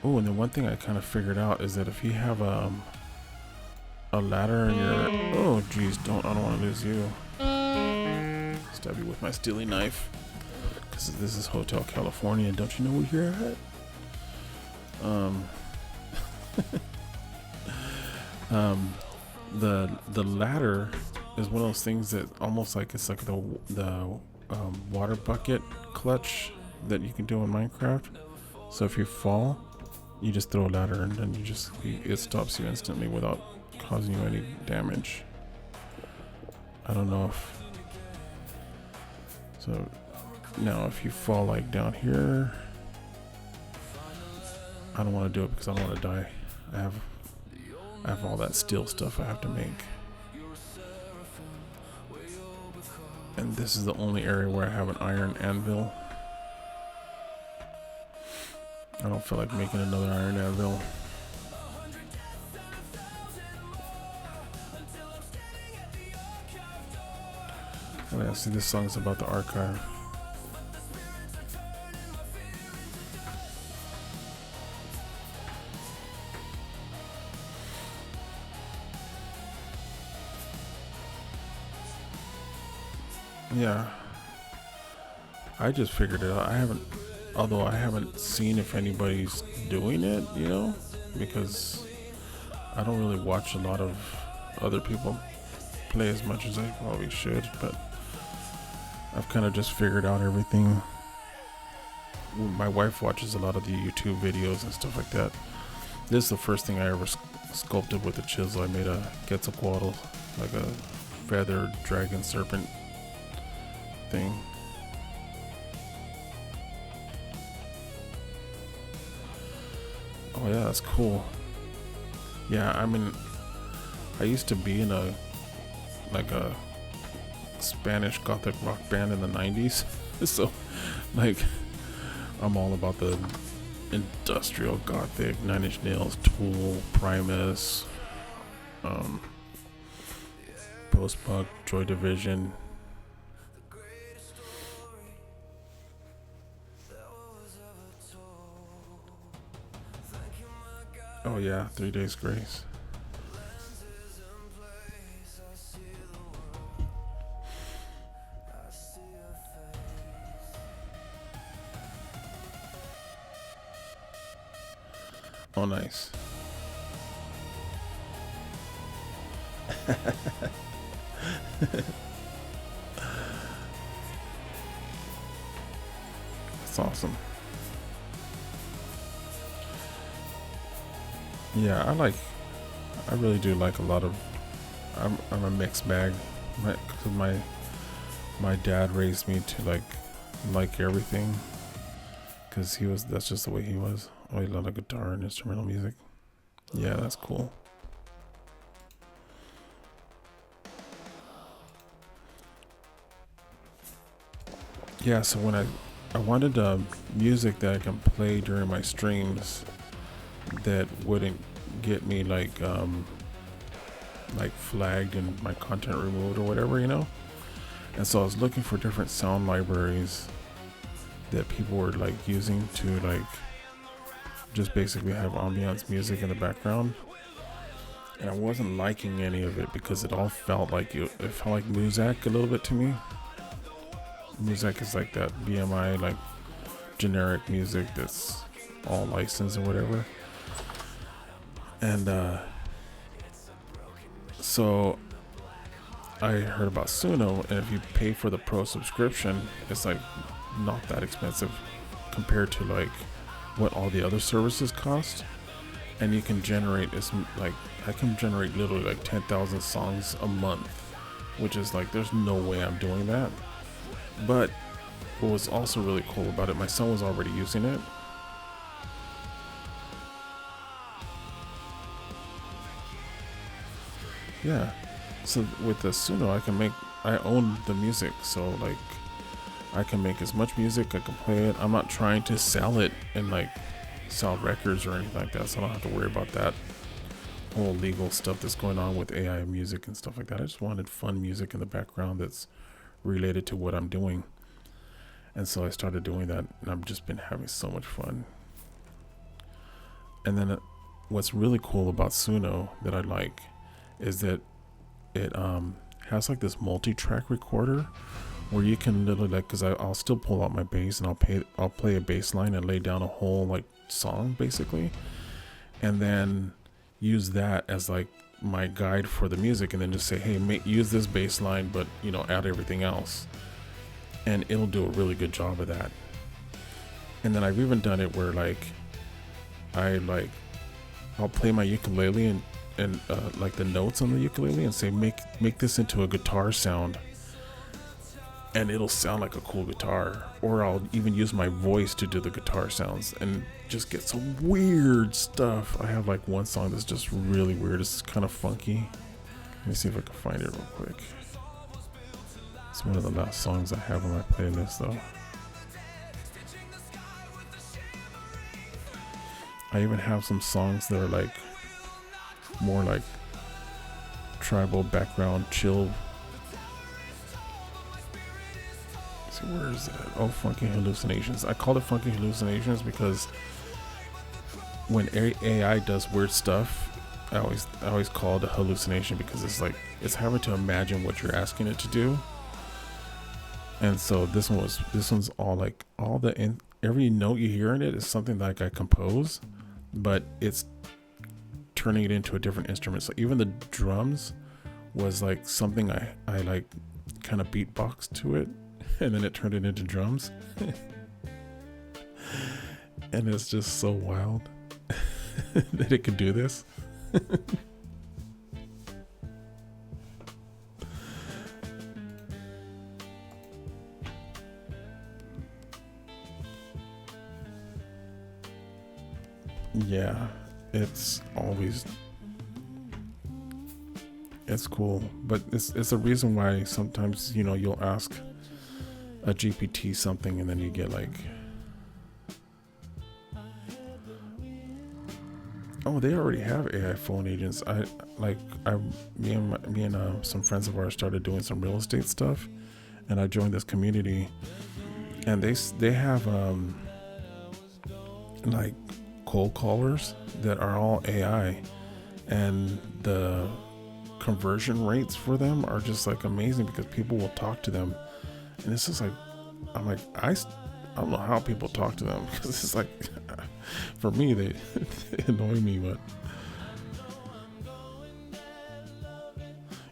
Oh, and then one thing I kind of figured out is that if you have a ladder in your, oh geez, I don't want to lose you. Stab you with my steely knife, because this is Hotel California. Don't you know where you're at? the ladder is one of those things that almost like it's like the water bucket clutch that you can do in Minecraft. So if you fall, you just throw a ladder and then it stops you instantly without causing you any damage. I don't know if so. Now if you fall like down here, I don't want to do it because I don't want to die. I have all that steel stuff I have to make. And this is the only area where I have an iron anvil. I don't feel like making another iron anvil. Oh yeah, see, this song's about the archive. Yeah, I just figured it out. Although I haven't seen if anybody's doing it, you know, because I don't really watch a lot of other people play as much as I probably should, but I've kind of just figured out everything. My wife watches a lot of the YouTube videos and stuff like that. This is the first thing I ever sculpted with a chisel. I made a Quetzalcoatl, like a feathered dragon serpent thing. Oh yeah, that's cool. Yeah, I mean, I used to be in a Spanish gothic rock band in the 90s. So like I'm all about the industrial gothic, Nine Inch Nails, Tool, Primus, post-punk, Joy Division. Oh yeah, 3 Days Grace. Oh nice. That's awesome. Yeah, I really do like a lot of, I'm a mixed bag. My dad raised me to like everything, because that's just the way he was. Oh, he loved guitar and instrumental music. Yeah, that's cool. Yeah, so when I wanted music that I can play during my streams that wouldn't get me like flagged and my content removed or whatever, you know. And so I was looking for different sound libraries that people were like using to like just basically have ambiance music in the background. And I wasn't liking any of it because it all felt like it felt like Muzak a little bit to me. Muzak is like that BMI, like generic music that's all licensed or whatever. And so I heard about Suno, and if you pay for the pro subscription, it's like not that expensive compared to like what all the other services cost. And you can generate, I can generate literally like 10,000 songs a month, which is like, there's no way I'm doing that. But what was also really cool about it, my son was already using it. Yeah, so with the Suno, I own the music, so like I can make as much music, I can play it. I'm not trying to sell it and like sell records or anything like that, so I don't have to worry about that whole legal stuff that's going on with AI music and stuff like that. I just wanted fun music in the background that's related to what I'm doing. And so I started doing that, and I've just been having so much fun. And then what's really cool about Suno that I like is that it has like this multi-track recorder where you can literally like, because I'll still pull out my bass and I'll play a bass line and lay down a whole like song basically, and then use that as like my guide for the music, and then just say, hey, use this bass line, but add everything else, and it'll do a really good job of that. And then I've even done it where I'll play my ukulele and like the notes on the ukulele and say, make this into a guitar sound, and it'll sound like a cool guitar. Or I'll even use my voice to do the guitar sounds and just get some weird stuff. I have like one song that's just really weird. It's kind of funky. Let me see if I can find it real quick. It's one of the last songs I have on my playlist though. I even have some songs that are like more like tribal background, chill. Let's see, where is it at? Oh, Funky Hallucinations. I call it Funky Hallucinations because when AI does weird stuff, I always call it a hallucination, because it's having to imagine what you're asking it to do. And so this one's all like every note you hear in it is something like I compose, but it's turning it into a different instrument. So even the drums was like something I like kind of beatboxed to it, and then it turned it into drums. And it's just so wild that it could do this. Yeah, it's cool, but it's a reason why sometimes you'll ask a GPT something and then you get like, oh, they already have AI phone agents. Me and some friends of ours started doing some real estate stuff, and I joined this community, and they have like cold callers that are all AI, and the conversion rates for them are just like amazing, because people will talk to them, and it's just like, I'm like, I don't know how people talk to them, because it's like, for me, they annoy me, but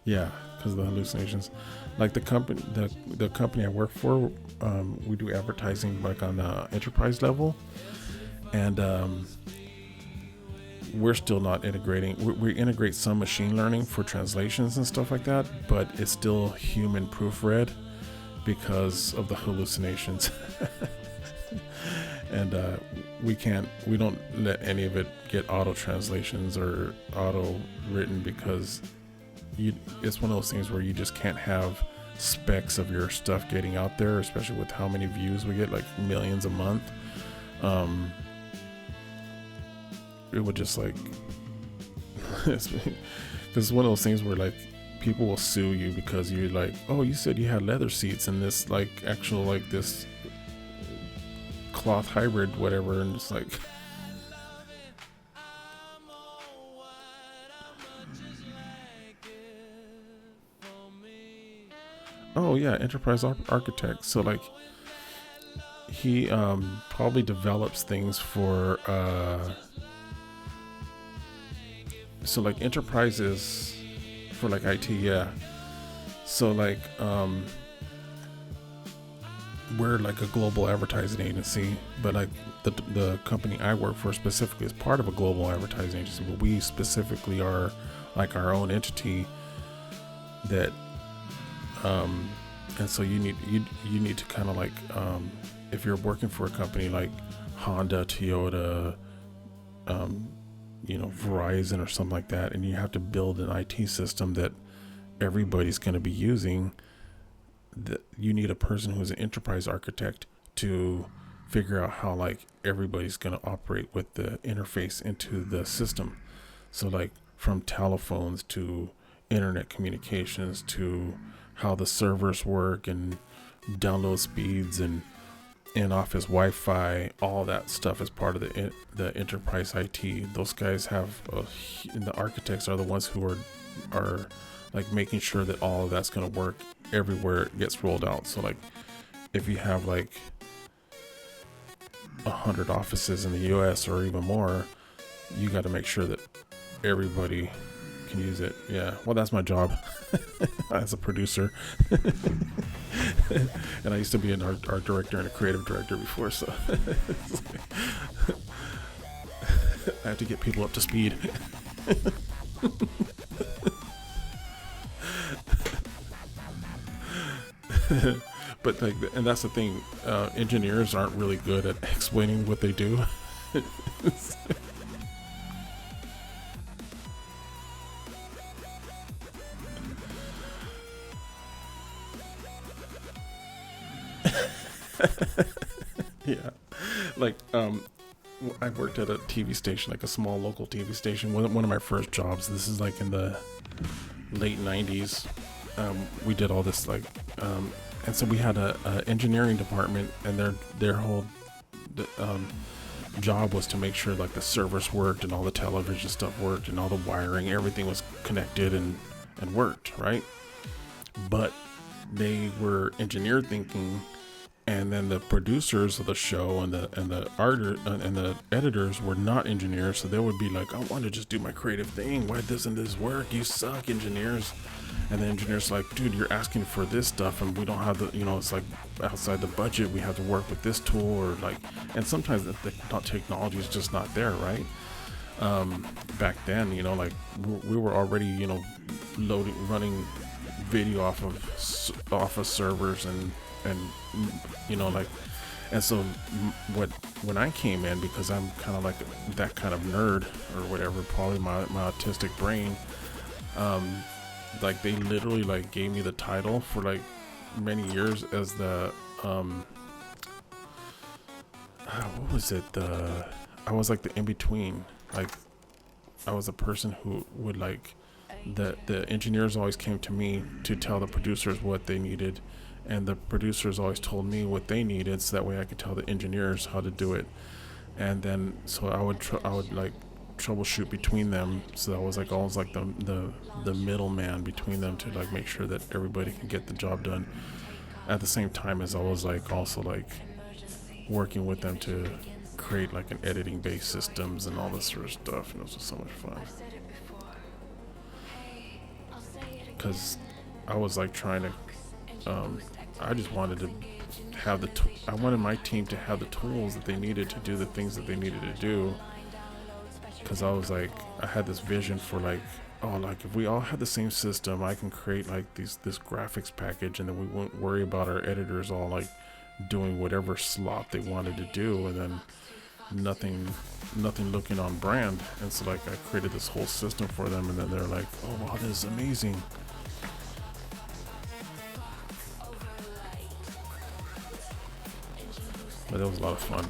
yeah, because of the hallucinations. Like the company I work for, we do advertising like on the enterprise level, and we're still not integrating. We integrate some machine learning for translations and stuff like that, but it's still human proofread because of the hallucinations. And we don't let any of it get auto translations or auto written, because it's one of those things where you just can't have specks of your stuff getting out there, especially with how many views we get, like millions a month. It would just like, it's one of those things where like people will sue you because you're like, oh, you said you had leather seats and this like actual like this cloth hybrid whatever, and it's like, oh yeah, enterprise architect. So like he probably develops things for so like enterprises for like IT, yeah. So like we're like a global advertising agency, but like the company I work for specifically is part of a global advertising agency, but we specifically are like our own entity that and so you need to kind of like if you're working for a company like Honda, Toyota, Verizon or something like that, and you have to build an IT system that everybody's going to be using, that you need a person who's an enterprise architect to figure out how like everybody's going to operate with the interface into the system. So like from telephones to internet communications to how the servers work and download speeds and in-office Wi-Fi, all that stuff is part of the enterprise IT. Those guys have the architects are the ones who are like making sure that all of that's going to work everywhere it gets rolled out. So like if you have like 100 offices in the US or even more, you got to make sure that everybody can use it. Yeah. Well, that's my job as a producer. And I used to be an art director and a creative director before, so I have to get people up to speed. But like, and that's the thing, engineers aren't really good at explaining what they do. Yeah, like I worked at a TV station, like a small local TV station. One of my first jobs. This is like in the late '90s. We did all this like, and so we had a engineering department, and their whole job was to make sure like the servers worked and all the television stuff worked and all the wiring, everything was connected and worked, right? But they were engineer thinking, and then the producers of the show and the editors were not engineers, so they would be like, I want to just do my creative thing. Why doesn't this work? You suck, engineers. And the engineer's like, dude, you're asking for this stuff, and we don't have the, it's like outside the budget. We have to work with this tool, or like, and sometimes the technology is just not there, right? Back then, like we were already, running video off of servers and like, and so when I came in, because I'm kind of like that kind of nerd or whatever, probably my autistic brain, like they literally like gave me the title for like many years as the what was it, I was like the in-between. Like I was a person who would like, the engineers always came to me to tell the producers what they needed, and the producers always told me what they needed, so that way I could tell the engineers how to do it. And then so I would like troubleshoot between them, so I was like always like the middleman between them to like make sure that everybody can get the job done, at the same time as I was like also like working with them to create like an editing based systems and all this sort of stuff, and it was just so much fun, because I was like trying to I just wanted to have I wanted my team to have the tools that they needed to do the things that they needed to do, because I was like, I had this vision for like, oh, like if we all had the same system, I can create like this graphics package, and then we won't worry about our editors all like doing whatever slop they wanted to do, and then nothing looking on brand. And so like I created this whole system for them, and then they're like, oh wow, this is amazing. But that was a lot of fun.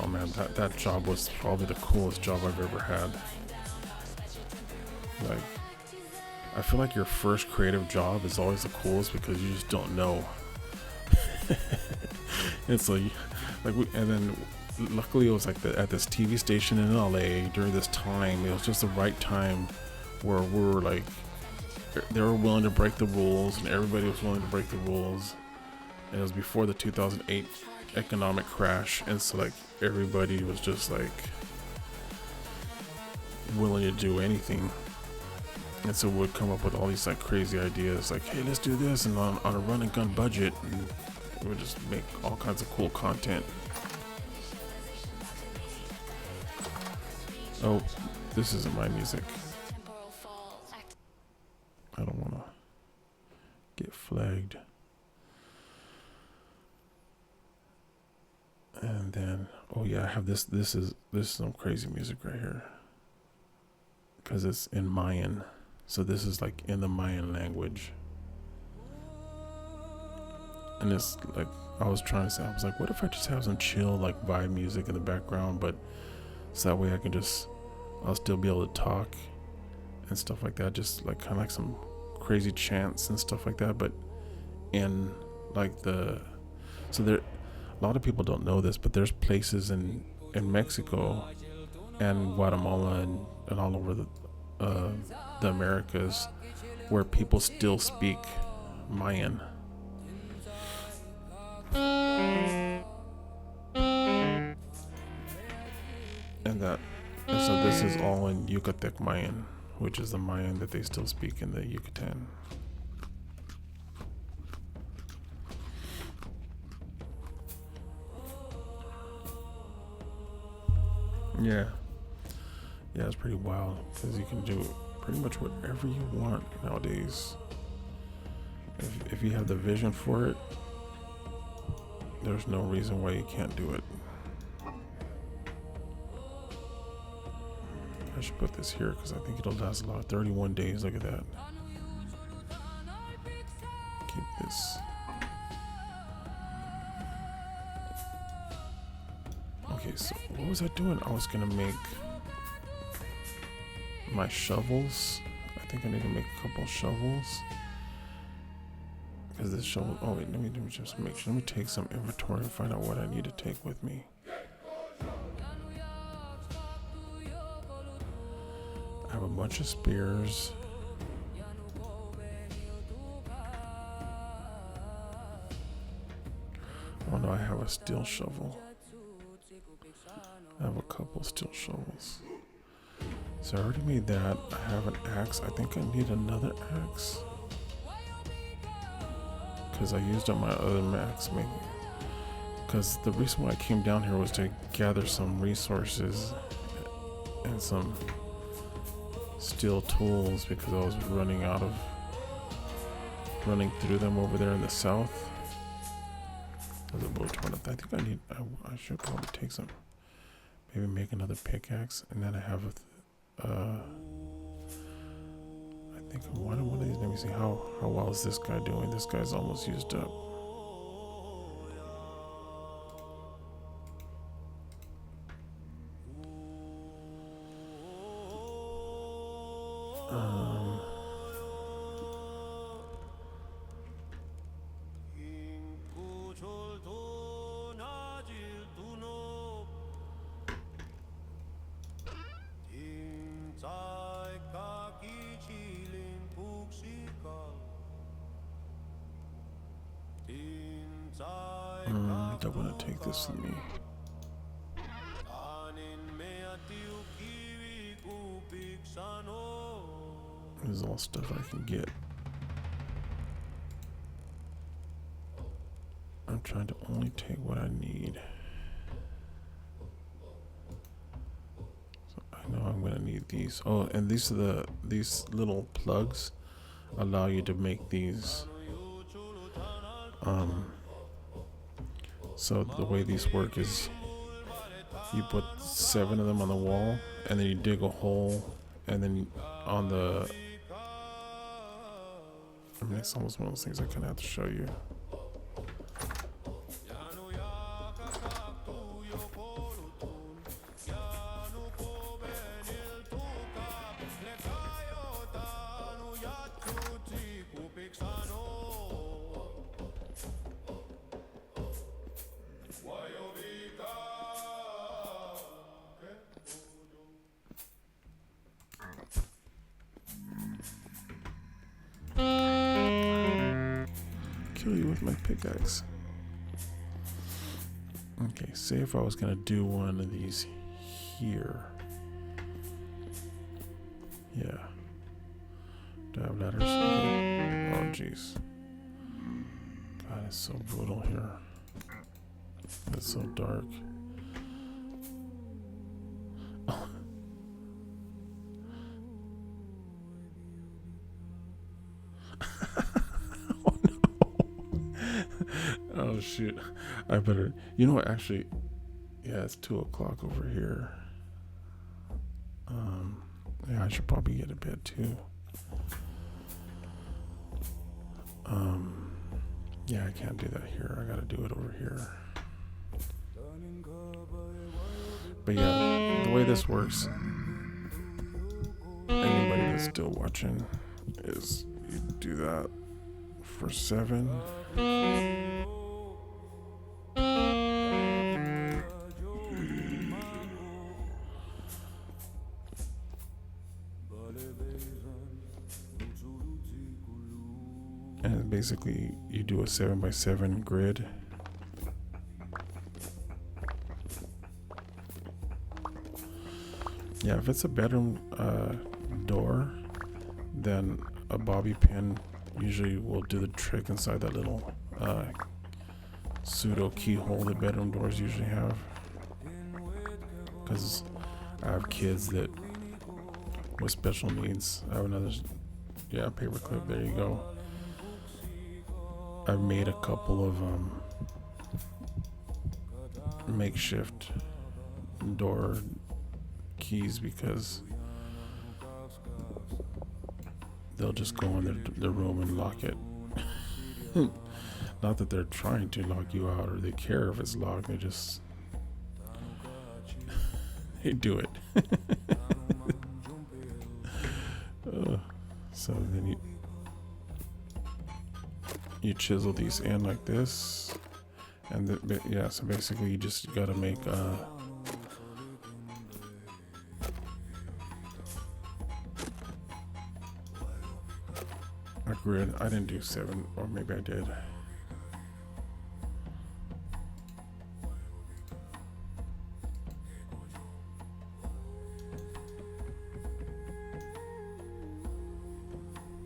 Oh man, that job was probably the coolest job I've ever had. Like, I feel like your first creative job is always the coolest because you just don't know. And so, and then luckily it was like at this TV station in LA during this time. It was just the right time where we were like, they were willing to break the rules, and everybody was willing to break the rules. And it was before the 2008 economic crash, and so like everybody was just like willing to do anything, and so we'd come up with all these like crazy ideas, like, hey, let's do this, and on a run and gun budget, and we would just make all kinds of cool content. Oh, this isn't my music. I don't want to get flagged. And then, oh yeah, I have this. This is some crazy music right here, because it's in Mayan. So this is like in the Mayan language, and it's like, I was trying to say, I was like, what if I just have some chill like vibe music in the background, but so that way I'll still be able to talk and stuff like that, just like kind of like some crazy chants and stuff like that, but in like so there. A lot of people don't know this, but there's places in Mexico and Guatemala and all over the Americas where people still speak Mayan. And so this is all in Yucatec Mayan, which is the Mayan that they still speak in the Yucatan. Yeah. Yeah, it's pretty wild because you can do pretty much whatever you want nowadays. If you have the vision for it, there's no reason why you can't do it. I should put this here because I think it'll last a lot. 31 days, look at that. Keep this. Okay, so what was I doing? I was gonna make my shovels. I think I need to make a couple shovels. Because this shovel, oh wait, let me just make sure. Let me take some inventory and find out what I need to take with me. I have a bunch of spears. Oh no, I have a steel shovel. I have a couple steel shovels. So I already made that. I have an axe. I think I need another axe. Because I used up my other axe. Because the reason why I came down here was to gather some resources and some steel tools because I was running through them over there in the south. I think I should probably take some, maybe make another pickaxe, and then I have I think one of these. Let me see how well is this guy doing. This guy's almost used up. Don't want to take this with me. This is all stuff I can get. I'm trying to only take what I need. So I know I'm gonna need these. Oh, and these little plugs allow you to make these. So the way these work is you put 7 of them on the wall and then you dig a hole, and then on the, I mean, it's almost one of those things I kind of have to show you. Kill you with my pickaxe. Okay, say if I was gonna do one of these here. Yeah. Do I have ladders? Oh jeez. God, it's so brutal here. It's so dark. Oh shoot, I better, you know what, actually, yeah, it's 2 o'clock over here. Yeah, I should probably get a bed too. Yeah, I can't do that here, I gotta do it over here. But yeah, the way this works, anybody that's still watching, is you do that for 7. And basically you do a 7x7 grid. Yeah, if it's a bedroom, door, then a bobby pin usually will do the trick inside that little pseudo keyhole that bedroom doors usually have. Because I have kids that with special needs. I have another, yeah, paperclip. There you go. I've made a couple of makeshift door keys because they'll just go in their room and lock it. Not that they're trying to lock you out or they care if it's locked. They just they do it. So then you chisel these in like this, and yeah. So basically, you just gotta make a grid. I didn't do 7, or maybe I did.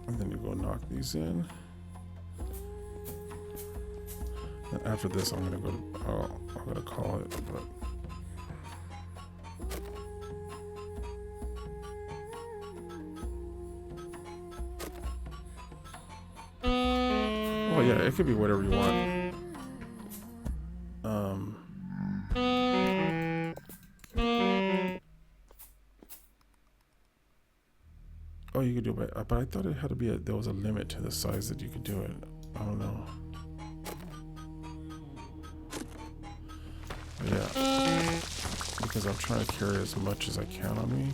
And then you go knock these in. And after this, I'm gonna go to, I'm gonna call it, but oh yeah, it could be whatever you want. Oh, you could do it, but I thought it had to be there was a limit to the size that you could do it. I don't know. But yeah, because I'm trying to carry as much as I can on me.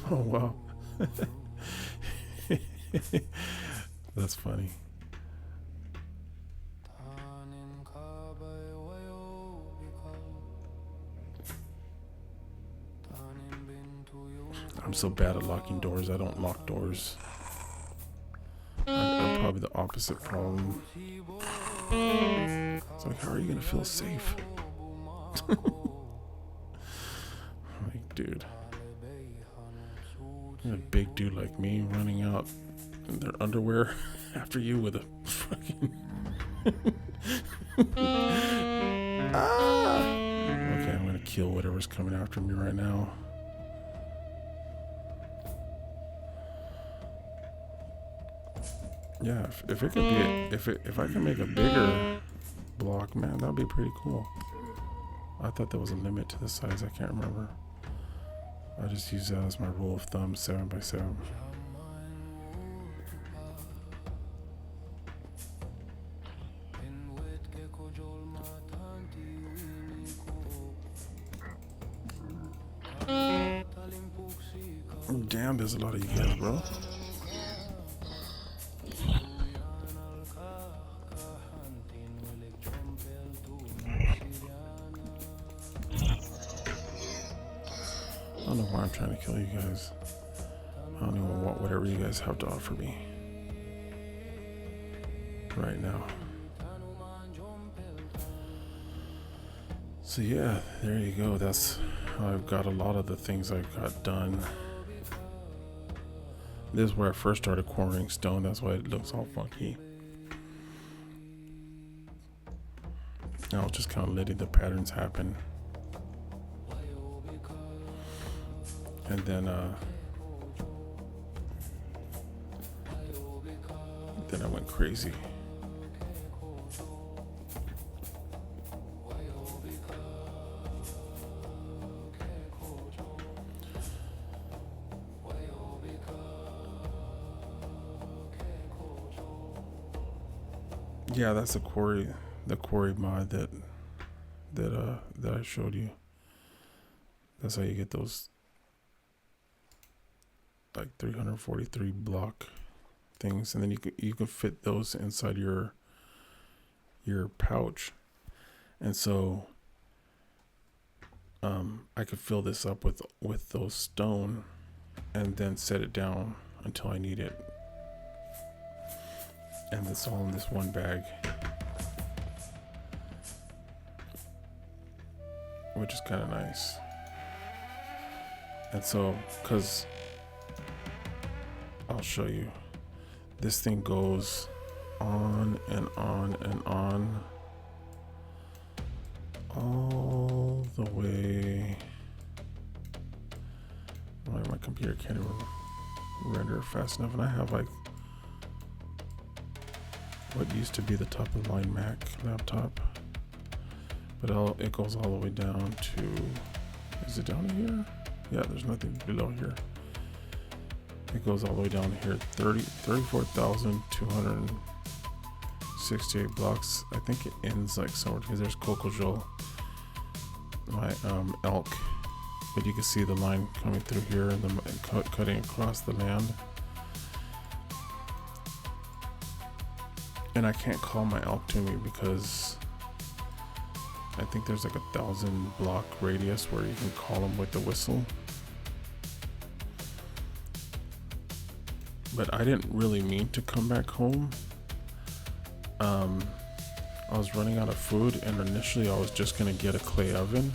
Oh wow. That's funny. I'm so bad at locking doors. I don't lock doors. I'm probably the opposite problem. It's like, how are you gonna feel safe? Like, dude, a big dude like me running out in their underwear after you with a fucking ah! Okay, I'm gonna kill whatever's coming after me right now. Yeah, if it could be if I can make a bigger block, man, that'd be pretty cool. I thought there was a limit to the size. I can't remember. I just use that as my rule of thumb, 7 by 7. Damn, there's a lot of you guys, bro. I don't know why I'm trying to kill you guys. I don't even want whatever you guys have to offer me right now. So yeah, there you go. That's I've got a lot of the things I've got done. This is where I first started quarrying stone. That's why it looks all funky. I was just kind of letting the patterns happen. And then I went crazy. Yeah, that's the quarry mod that I showed you. That's how you get those like 343 block things, and then you can fit those inside your pouch. And so I could fill this up with those stone and then set it down until I need it. and it's all in this one bag, which is kind of nice. And so, because I'll show you, this thing goes on and on and on all the way. My computer can't even render fast enough, and I have like what used to be the top of the line Mac laptop, but it goes all the way down to, is it down here? Yeah, there's nothing below here. It goes all the way down here, 34,268 blocks. I think it ends like somewhere, because there's Cocojo, my elk, but you can see the line coming through here and cutting across the land. And I can't call my elk to me because I think there's like 1,000 block radius where you can call them with the whistle. But I didn't really mean to come back home. I was running out of food, and initially I was just gonna get a clay oven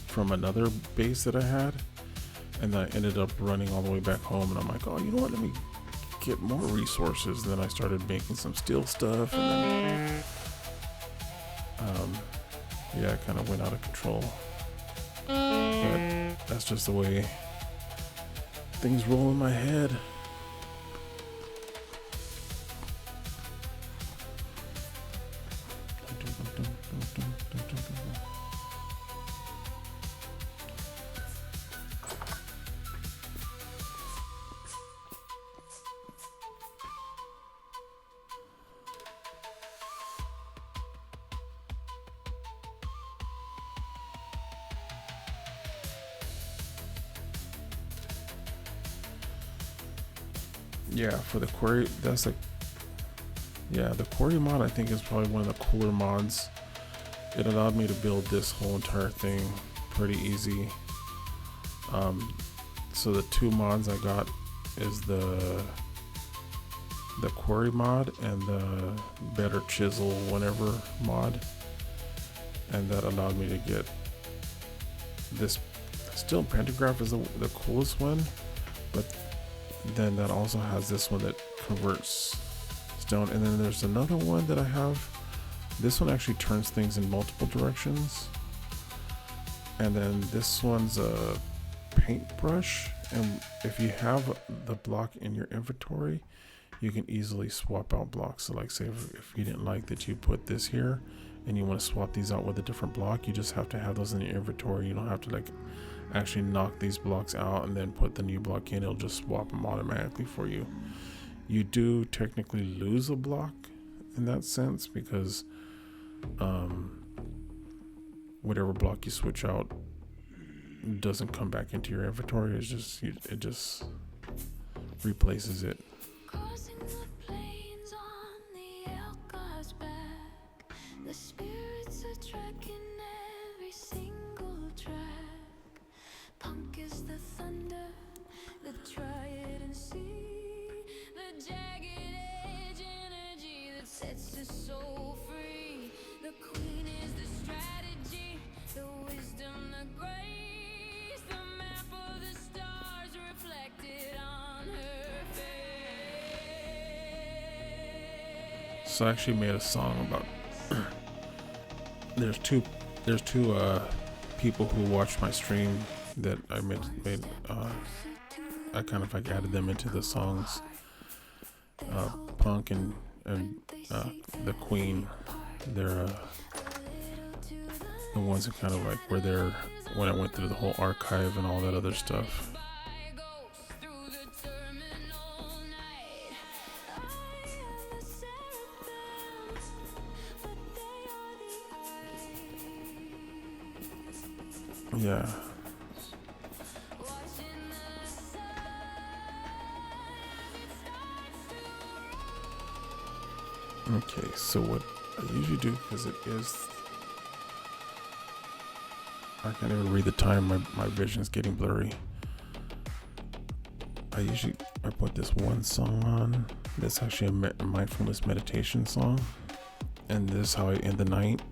from another base that I had, and I ended up running all the way back home, and I'm like, oh, you know what, let me get more resources. Then I started making some steel stuff, and then yeah, it kind of went out of control. But that's just the way things roll in my head. Yeah, for the quarry, that's like, yeah, the quarry mod I think is probably one of the cooler mods. It allowed me to build this whole entire thing pretty easy. So the two mods I got is the quarry mod and the better chisel whenever mod, and that allowed me to get this. Still, pantograph is the coolest one, but then that also has this one that converts stone, and then there's another one that I have. This one actually turns things in multiple directions, and then this one's a paintbrush, and if you have the block in your inventory, you can easily swap out blocks. So like, say if you didn't like that you put this here and you want to swap these out with a different block, you just have to have those in your inventory. You don't have to like actually knock these blocks out and then put the new block in. It'll just swap them automatically for you. You do technically lose a block in that sense, because whatever block you switch out doesn't come back into your inventory. It's just it just replaces it. Crossing the plains on the Elgar's back, the spirits are tracking every single track. Punk is the thunder, the trident sea, the jagged edge energy that sets the soul free. The queen is the strategy, the wisdom, the grace, the map of the stars reflected on her face. So I actually made a song about there's two people who watched my stream that I made I kind of like added them into the songs. Punk and the Queen, they're the ones who kind of like were there when I went through the whole archive and all that other stuff. Yeah. Okay, so what I usually do, because it is, I can't even read the time, my vision's getting blurry. I put this one song on, This is actually a mindfulness meditation song, and this is how I end the night.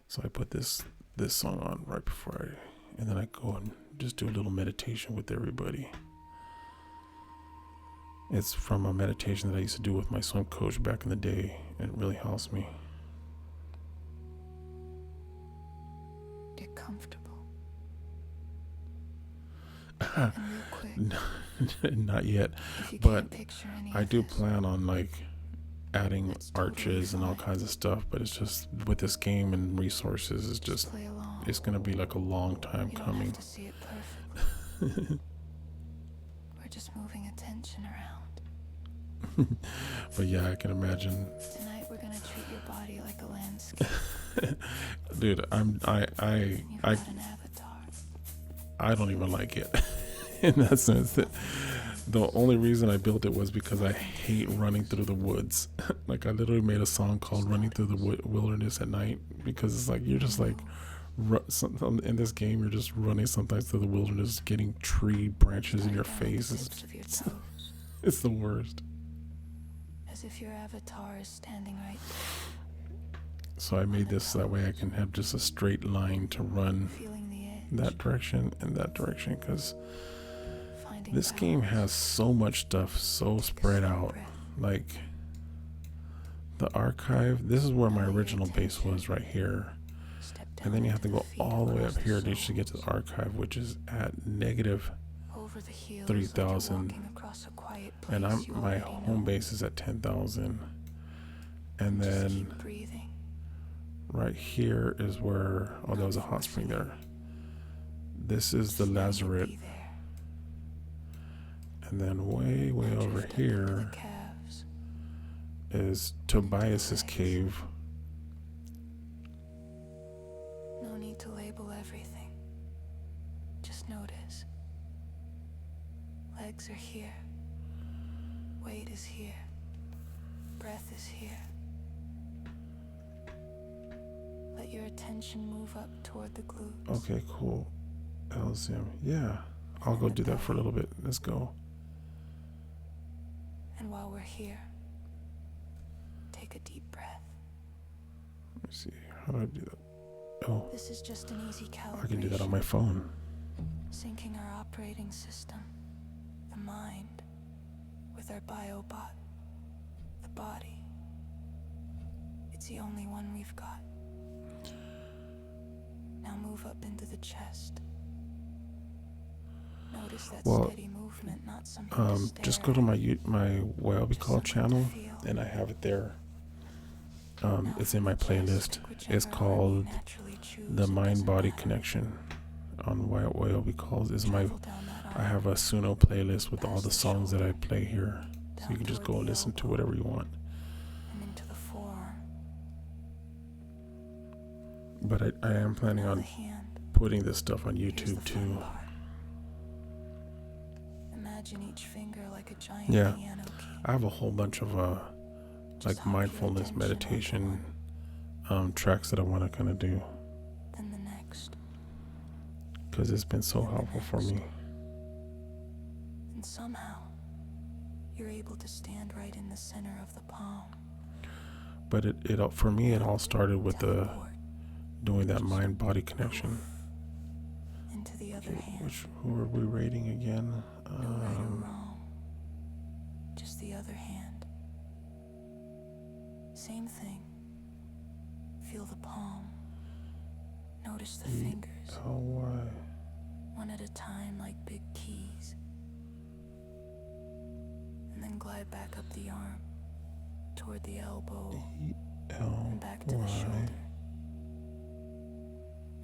So I put this song on right before and then I go and just do a little meditation with everybody. It's from a meditation that I used to do with my swim coach back in the day, and it really helps me. Get comfortable. And real quick, Not yet, if you but can't picture any I of do this, plan on like adding That's totally arches and all fine. kinds of stuff, but it's just with this game and resources, it's just play along. it's gonna be like a long time You don't coming. have to see it perfectly. We're just moving attention around. But yeah, I can imagine. Tonight we're gonna treat your body like a landscape. Dude, I And you've got an avatar. I don't even like it in that sense. That the only reason I built it was because I hate running through the woods. Like I literally made a song called "Running Through the Wilderness at Night" because it's like you're just like in this game you're just running sometimes through the wilderness, getting tree branches in your face. Tips of your toes, It's the worst. as if your avatar is standing right So I made this that way I can have just a straight line to run there, feeling the edge. that direction and that direction, because Finding this game balance. has so much stuff so spread out. Breath. Like the archive, this is where my original base was, right here, Step and then down you have to into go the feet all the way across up here to soul. actually get to the archive, which is at negative Over the heels, 3,000, like you're walking across a quiet place and you my already home know. base is at 10,000, and Just then keep breathing. right here is where, oh, there was a hot spring there. This is the Just letting it lazaret, be there. and then way Now over drift up into the here calves. is Tobias's cave. No need to label everything. Just notice. Legs are here. Weight is here. Breath is here. Let your attention move up toward the glutes. Okay, cool. LZM. Yeah, I'll go do that for a little bit. Let's go. And while we're here, take a deep breath. Let me see. How do I do that? Oh, This is just an easy calibration. I can do that on my phone. Syncing our operating system, the mind, with our biobot, the body. It's the only one we've got. Now move up into the chest. Notice that steady movement, not something to stare Just go to at. my WayobiKal Just something channel, to feel. and I have it there. Now It's from in my the chest, playlist. pick It's whichever arm you called naturally choose. The It Mind doesn't Body matter. Connection on WayobiKal. Is my Travel down that I arm, have a Suno playlist with all past the the songs that I shoulder, play here, so you down can just toward go and the listen to elbow, whatever you want. and into the forearm. But I am planning Now on the hand. putting this stuff on Here's YouTube the fun too. part. Imagine each finger like a giant Yeah. piano key. I have a whole bunch of Just like hop your mindfulness attention onto meditation one, tracks that I want to kind of do, then the next, because it's been so helpful for me. and somehow you're able to stand right in the center of the palm. But it for me it all started with Teleport doing that mind body connection. into the other hand. Who are we rating again? No right or wrong, just the other hand. Same thing. Feel the palm. Notice the fingers, LY. one at a time like big keys. And then glide back up the arm, toward the elbow, and back to the LY. shoulder.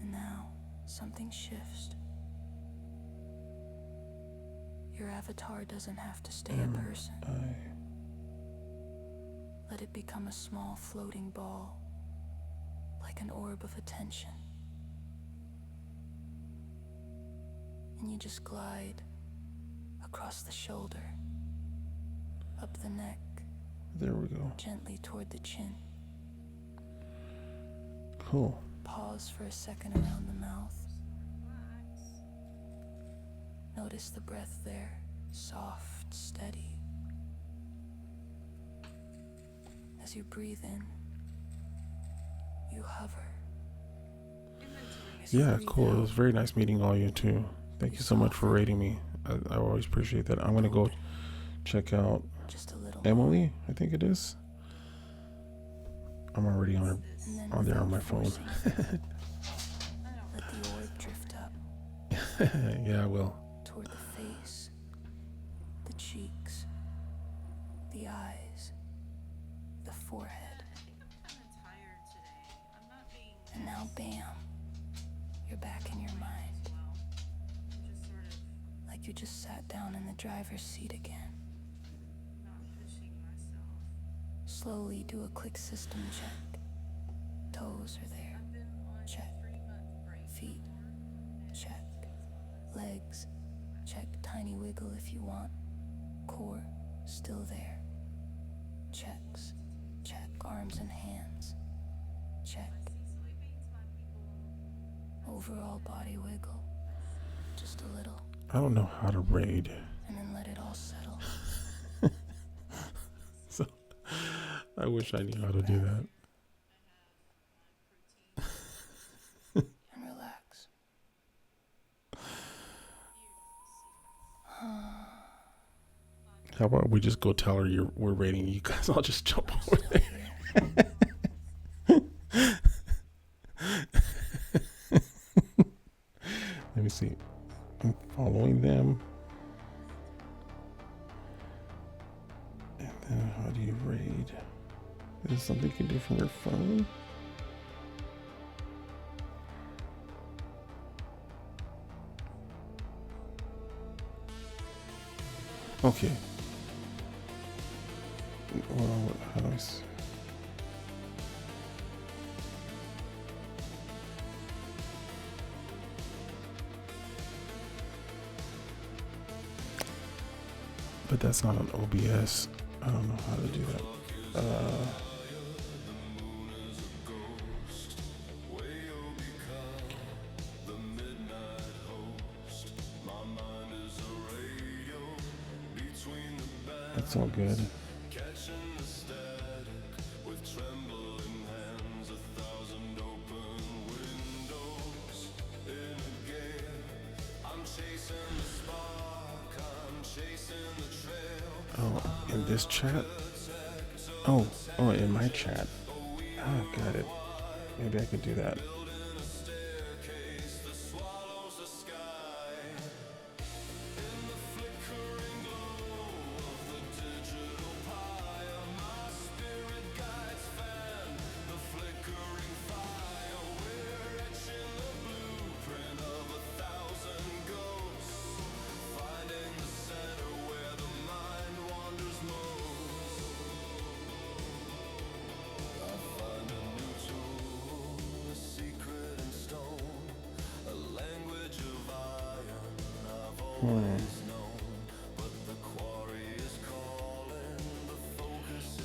And now, something shifts. Your avatar doesn't have to stay a person. Let it become a small floating ball, like an orb of attention. And you just glide across the shoulder, up the neck, There we go. gently toward the chin. Cool. Pause for a second around the mouth. Notice the breath there, soft, steady. As you breathe in, you hover. As you Yeah, breathe cool. It out, was very nice meeting all you too. Thank you so much for rating me. I always appreciate that. I'm gonna go check out just a little more. Emily, I think it is. I'm already on And then there on without my phone. forcing it, let the orb drift up Yeah, I will. toward the face, the cheeks, the eyes, the forehead. And now, bam, you're back in your mind. Like you just sat down in the driver's seat again. Slowly do a quick system check. Toes are there. Check. Feet. Check. Legs. Check. Tiny wiggle if you want. Core. Still there. Checks. Check. Arms and hands. Check. Overall body wiggle. Just a little. I don't know how to raid. And then let it all settle. So I wish I knew how to do that. And relax. How about we just go tell her we're raiding you guys? I'll just jump over there. Let me see. I'm following them. And then how do you raid? Is this something you can do from your phone? Okay. Well, how do I see? But that's not on OBS. I don't know how to do that. That's all good. Oh, in this chat? Oh, in my chat. Oh, got it. Maybe I could do that.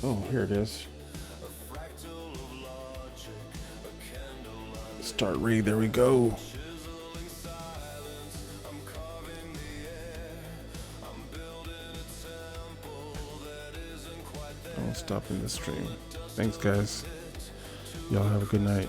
Oh, here it is. Start raid, there we go. I'll stop in the stream. Thanks, guys. Y'all have a good night.